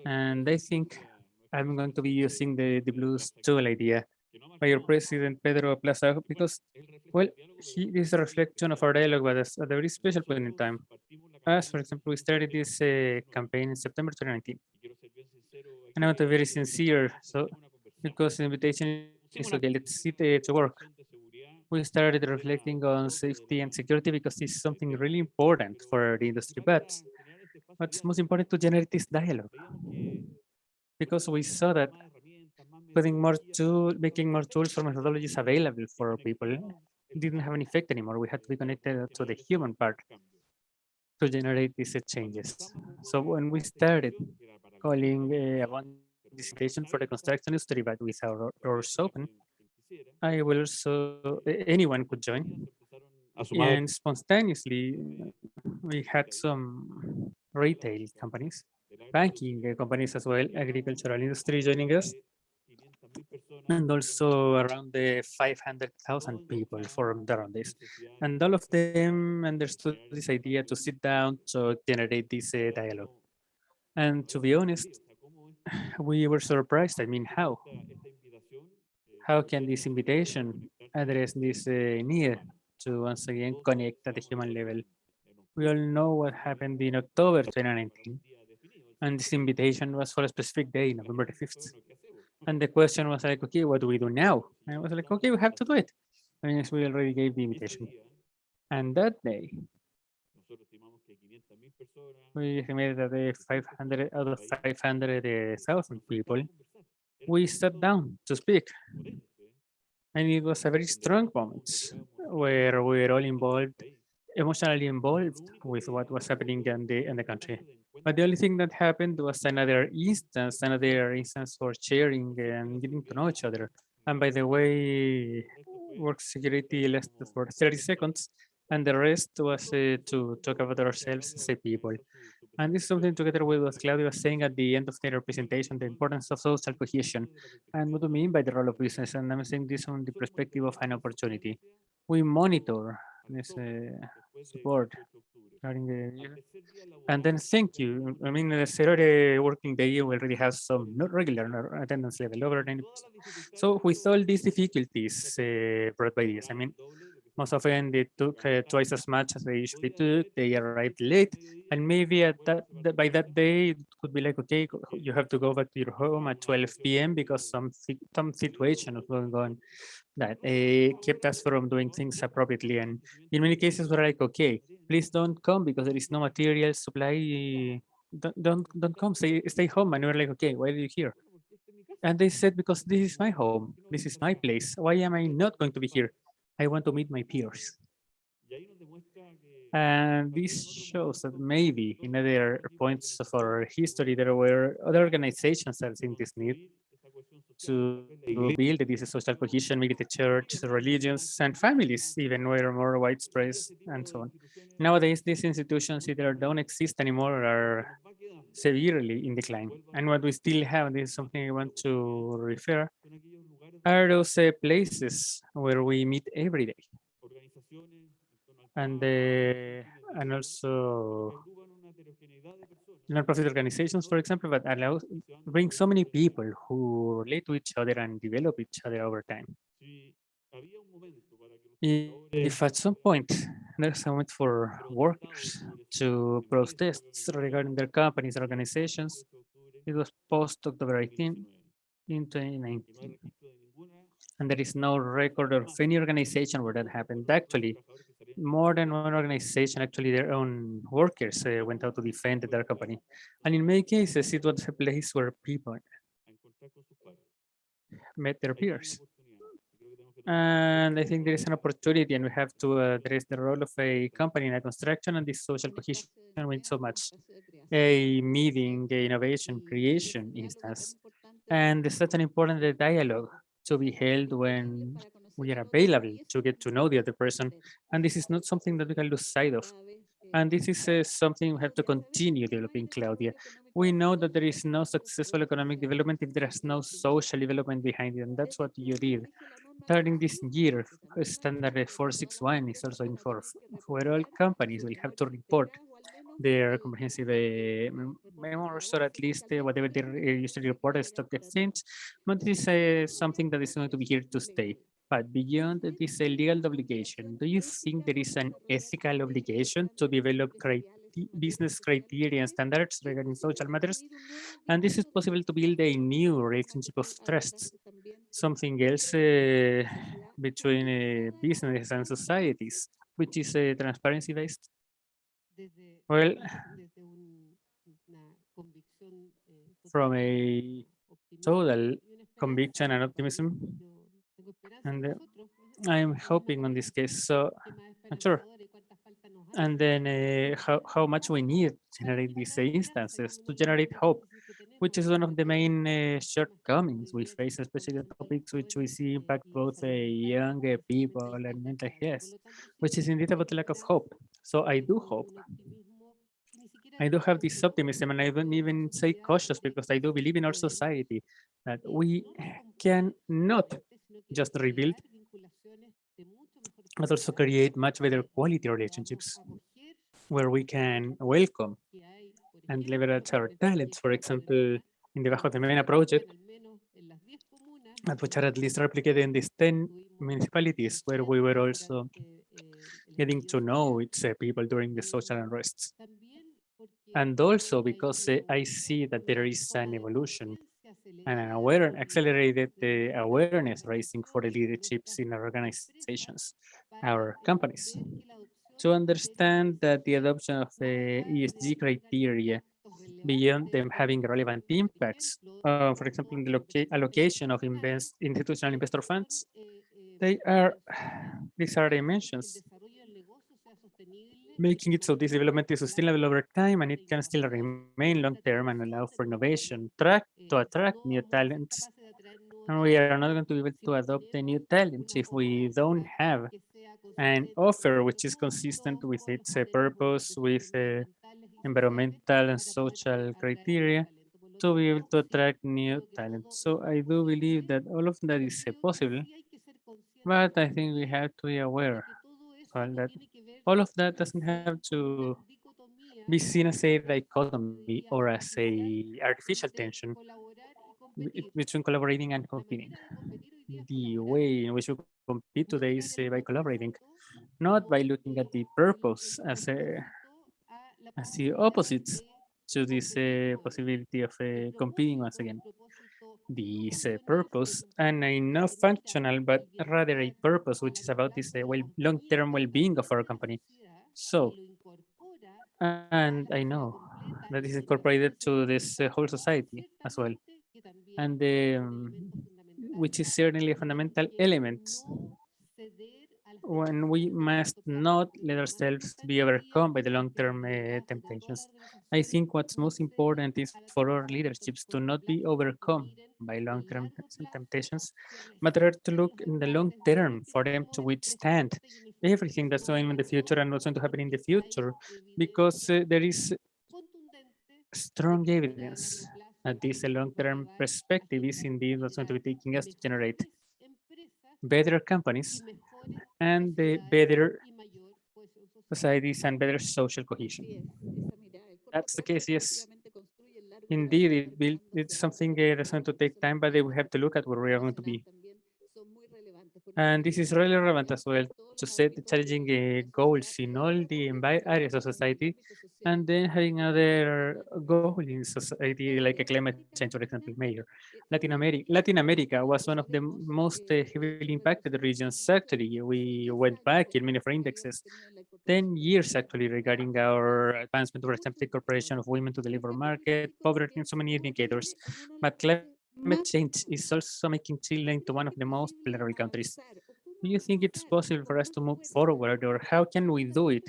Speaker 19: And I think I'm going to be using the Blues tool idea by your president, Pedro Plaza, because, well, he is a reflection of our dialogue, but at a very special point in time. As, for example, we started this campaign in September 2019. And I want to be very sincere, so because the invitation is okay, let's sit to work. We started reflecting on safety and security because this is something really important for the industry, but what's most important to generate this dialogue. Because we saw that making more tools or methodologies available for people didn't have an effect anymore. We had to be connected to the human part to generate these changes. So when we started calling about this invitation for the construction industry, but with our doors open, I will also, anyone could join. And spontaneously, we had some retail companies, banking companies as well, agricultural industry joining us, and also around the 500,000 people formed around this. And all of them understood this idea to sit down to generate this dialogue. And to be honest, we were surprised. I mean, how? How can this invitation address this need to once again connect at the human level? We all know what happened in October 2019, and this invitation was for a specific day, November the 5th. And the question was like, okay, what do we do now? And I was like, okay, we have to do it. I mean, we already gave the invitation. And that day, we estimated that the 500 out of 500,000 people, we sat down to speak. And it was a very strong moment where we were all involved, emotionally involved with what was happening in the country. But the only thing that happened was another instance for sharing and getting to know each other. And by the way, work security lasted for 30 seconds, and the rest was to talk about ourselves as a people. And this is something together with what Claudia was saying at the end of their presentation, the importance of social cohesion. And what do I mean by the role of business? And I'm saying this from the perspective of an opportunity. We monitor this support during the year. And then thank you. I mean, the third working day, you already have some not regular attendance level over 90%. So with all these difficulties brought by this, I mean, most often they took twice as much as they usually took. They arrived late, and maybe at by that day it could be like, okay, you have to go back to your home at 12 p.m. because some situation was going on that kept us from doing things appropriately. And in many cases, we're like, okay, please don't come because there is no material supply. Don't come. Stay home. And we're like, okay, why are you here? And they said, because this is my home. This is my place. Why am I not going to be here? I want to meet my peers. And this shows that maybe in other points of our history, there were other organizations that seen this need to build this social cohesion, maybe the church, the religions, and families even were more widespread and so on. Nowadays, these institutions either don't exist anymore or are severely in decline. And what we still have, this is something I want to refer, are those places where we meet every day. And also non-profit organizations, for example, that bring so many people who relate to each other and develop each other over time. If at some point there's a moment for workers to protest regarding their companies or organizations, it was post-October 18 in 2019. And there is no record of any organization where that happened. Actually, more than one organization, actually their own workers went out to defend their company. And in many cases, it was a place where people met their peers. And I think there is an opportunity, and we have to address the role of a company in a construction and this social cohesion with so much a meeting, a innovation creation instance. And it's such an important dialogue to be held when we are available to get to know the other person. And this is not something that we can lose sight of. And this is something we have to continue developing, Claudia. We know that there is no successful economic development if there is no social development behind it, and that's what you did. Starting this year, standard 461 is also in force, where all companies will have to report their comprehensive memoirs, or at least whatever they usually report at stock exchange. But this is something that is going to be here to stay. But beyond this legal obligation, do you think there is an ethical obligation to develop business criteria and standards regarding social matters? And this is possible to build a new relationship of trust, something else between business and societies, which is transparency based. Well, from a total conviction and optimism. And I'm hoping on this case, so I'm sure. And then how much we need to generate these instances to generate hope, which is one of the main shortcomings we face, especially the topics which we see impact both young people and mental health, which is indeed about the lack of hope. So I do hope. I do have this optimism, and I don't even say cautious because I do believe in our society that we cannot just rebuild, but also create much better quality relationships where we can welcome and leverage our talents. For example, in the Bajo Semana project, which are at least replicated in these 10 municipalities where we were also getting to know its people during the social unrests. And also because I see that there is an evolution and an accelerated awareness raising for the leaderships in our organizations, our companies, to understand that the adoption of ESG criteria beyond them having relevant impacts, for example, in the allocation of institutional investor funds, these are dimensions making it so this development is sustainable over time and it can still remain long-term and allow for innovation, to attract new talents. And we are not going to be able to adopt a new talent if we don't have an offer which is consistent with its purpose, with environmental and social criteria to be able to attract new talent. So I do believe that all of that is possible, but I think we have to be aware that all of that doesn't have to be seen as a dichotomy or as a artificial tension between collaborating and competing. The way in which we compete today is by collaborating, not by looking at the purpose as the opposites to this possibility of competing once again. This purpose and a not functional, but rather a purpose, which is about this long-term well-being of our company. So, and I know that is incorporated to this whole society as well, and which is certainly a fundamental element when we must not let ourselves be overcome by the long-term temptations. I think what's most important is for our leaderships to not be overcome by long-term temptations, but rather to look in the long term for them to withstand everything that's going on in the future and what's going to happen in the future, because there is strong evidence that this long-term perspective is indeed what's going to be taking us to generate better companies and the better societies and better social cohesion. That's the case, yes. Indeed, it's something that's going to take time, but we have to look at where we are going to be. And this is really relevant as well to set challenging goals in all the areas of society, and then having other goals in society like a climate change, for example, major. Latin America was one of the most heavily impacted regions. Actually, we went back in many of our indexes 10 years actually regarding our advancement, for example, the incorporation of women to the labor market, poverty, and so many indicators. But climate change is also making Chile into one of the most vulnerable countries. Do you think it's possible for us to move forward, or how can we do it?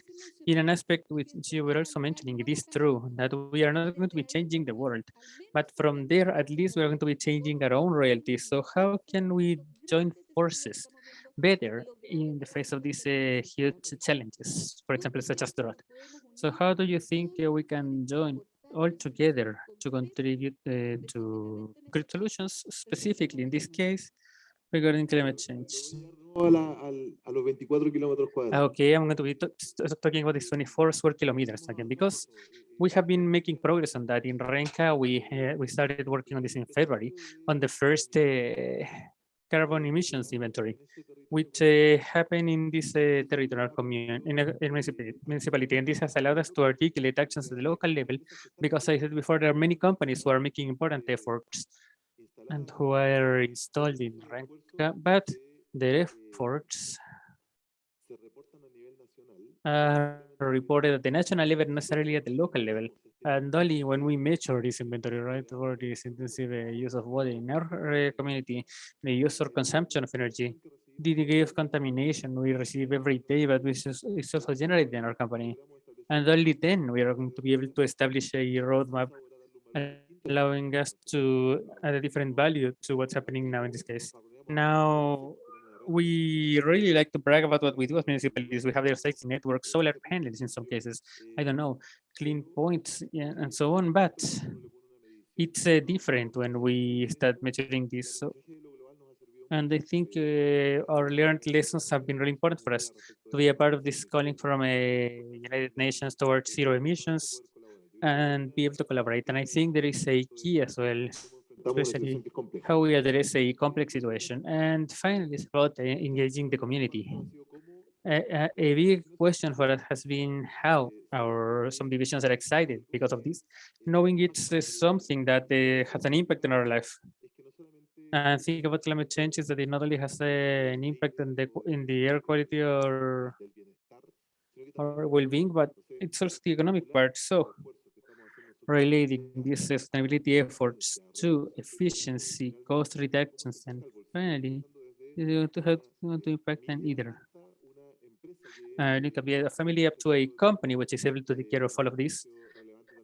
Speaker 19: In an aspect which you were also mentioning, it is true that we are not going to be changing the world, but from there, at least we are going to be changing our own reality. So how can we join forces better in the face of these huge challenges, for example, such as drought? So how do you think we can join all together to contribute to good solutions, specifically in this case, regarding climate change? Okay, I'm going to be talking about these 24 square kilometers again, because we have been making progress on that. In Renca, we started working on this in February on the first carbon emissions inventory, which happened in this territorial commune, in a municipality. And this has allowed us to articulate actions at the local level, because I said before, there are many companies who are making important efforts and who are installed in Renca, but their efforts reported at the national level, necessarily at the local level. And only when we measure this inventory, right, or this intensive use of water in our community, the use or consumption of energy, the degree of contamination we receive every day, but which is also generated in our company. And only then we are going to be able to establish a roadmap allowing us to add a different value to what's happening now in this case. Now, we really like to brag about what we do as municipalities. We have their safety network, solar panels in some cases, I don't know, clean points, yeah, and so on, but it's different when we start measuring this. So, and I think our learned lessons have been really important for us to be a part of this calling from United Nations towards zero emissions and be able to collaborate. And I think there is a key as well, especially how we address a complex situation. And finally, it's about engaging the community. A big question for us has been how our some divisions are excited because of this, knowing it's something that has an impact on our life. And think about climate change is that it not only has an impact on the air quality or well-being, but it's also the economic part. So relating these sustainability efforts to efficiency, cost reductions, and finally, to help to impact on either. It can be a family up to a company which is able to take care of all of this.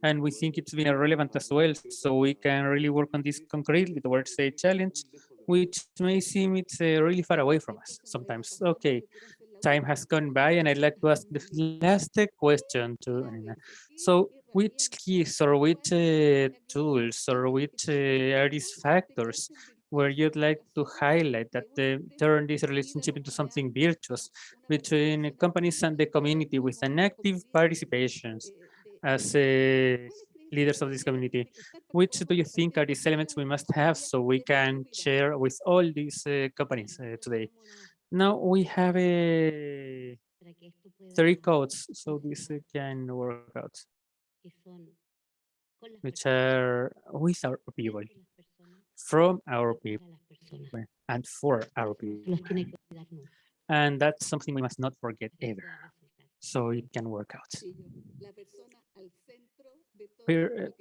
Speaker 19: And we think it's been relevant as well, so we can really work on this concretely towards a challenge, which may seem it's really far away from us sometimes. Okay, time has gone by, and I'd like to ask the last question to Anina. So, which keys or which tools or which are these factors where you'd like to highlight that turn this relationship into something virtuous between companies and the community with an active participation as leaders of this community? Which do you think are these elements we must have so we can share with all these companies today? Now we have a 3 codes, so this can work out, which are with our people, from our people, and for our people. And that's something we must not forget ever, so it can work out.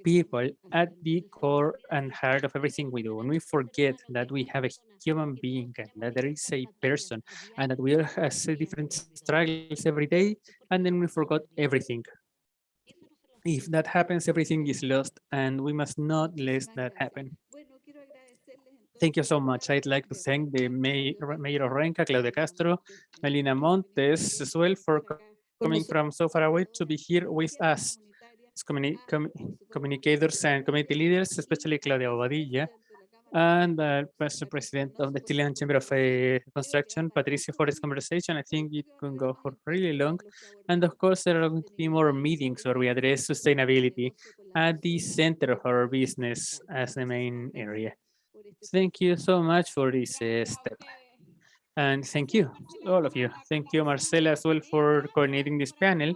Speaker 19: People at the core and heart of everything we do. When we forget that we have a human being and that there is a person and that we all have different struggles every day, and then we forgot everything. If that happens, everything is lost, and we must not let that happen. Thank you so much. I'd like to thank the Mayor of Renca, Claudia Castro, Melina Montes, as well for coming from so far away to be here with us as communicators and community leaders, especially Claudia Bobadilla, and Vice President of the Chilean Chamber of Construction, Patricia, for this conversation. I think it can go for really long. And of course, there are going to be more meetings where we address sustainability at the center of our business as the main area. Thank you so much for this step. And thank you, all of you. Thank you, Marcela, as well, for coordinating this panel.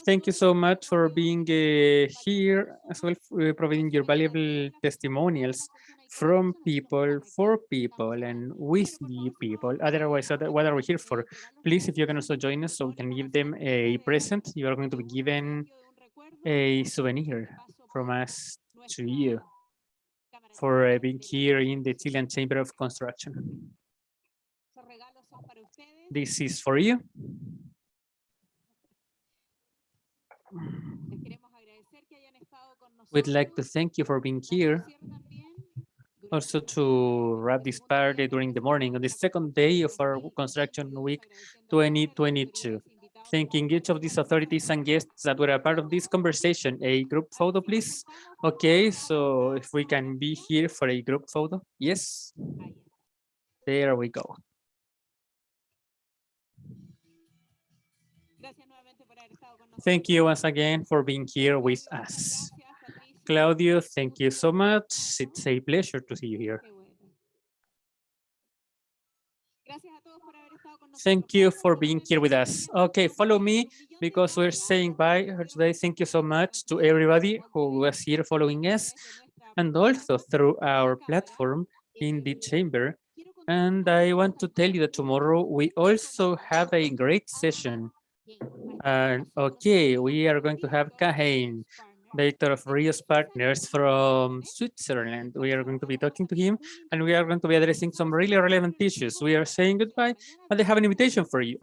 Speaker 19: Thank you so much for being here, as well, for providing your valuable testimonials from people, for people, and with the people. Otherwise, what are we here for? Please, if you can also join us so we can give them a present. You are going to be given a souvenir from us to you for being here in the Chilean Chamber of Construction. This is for you. We'd like to thank you for being here. Also to wrap this party during the morning on the second day of our Construction Week 2022. Thanking each of these authorities and guests that were a part of this conversation. A group photo, please. Okay, so if we can be here for a group photo. Yes. There we go. Thank you once again for being here with us. Claudio, thank you so much. It's a pleasure to see you here. Thank you for being here with us. Okay, follow me because we're saying bye today. Thank you so much to everybody who was here following us and also through our platform in the chamber. And I want to tell you that tomorrow we also have a great session Okay, we are going to have Kahin, Director of Rios Partners from Switzerland. We are going to be talking to him, and we are going to be addressing some really relevant issues. We are saying goodbye, and they have an invitation for you.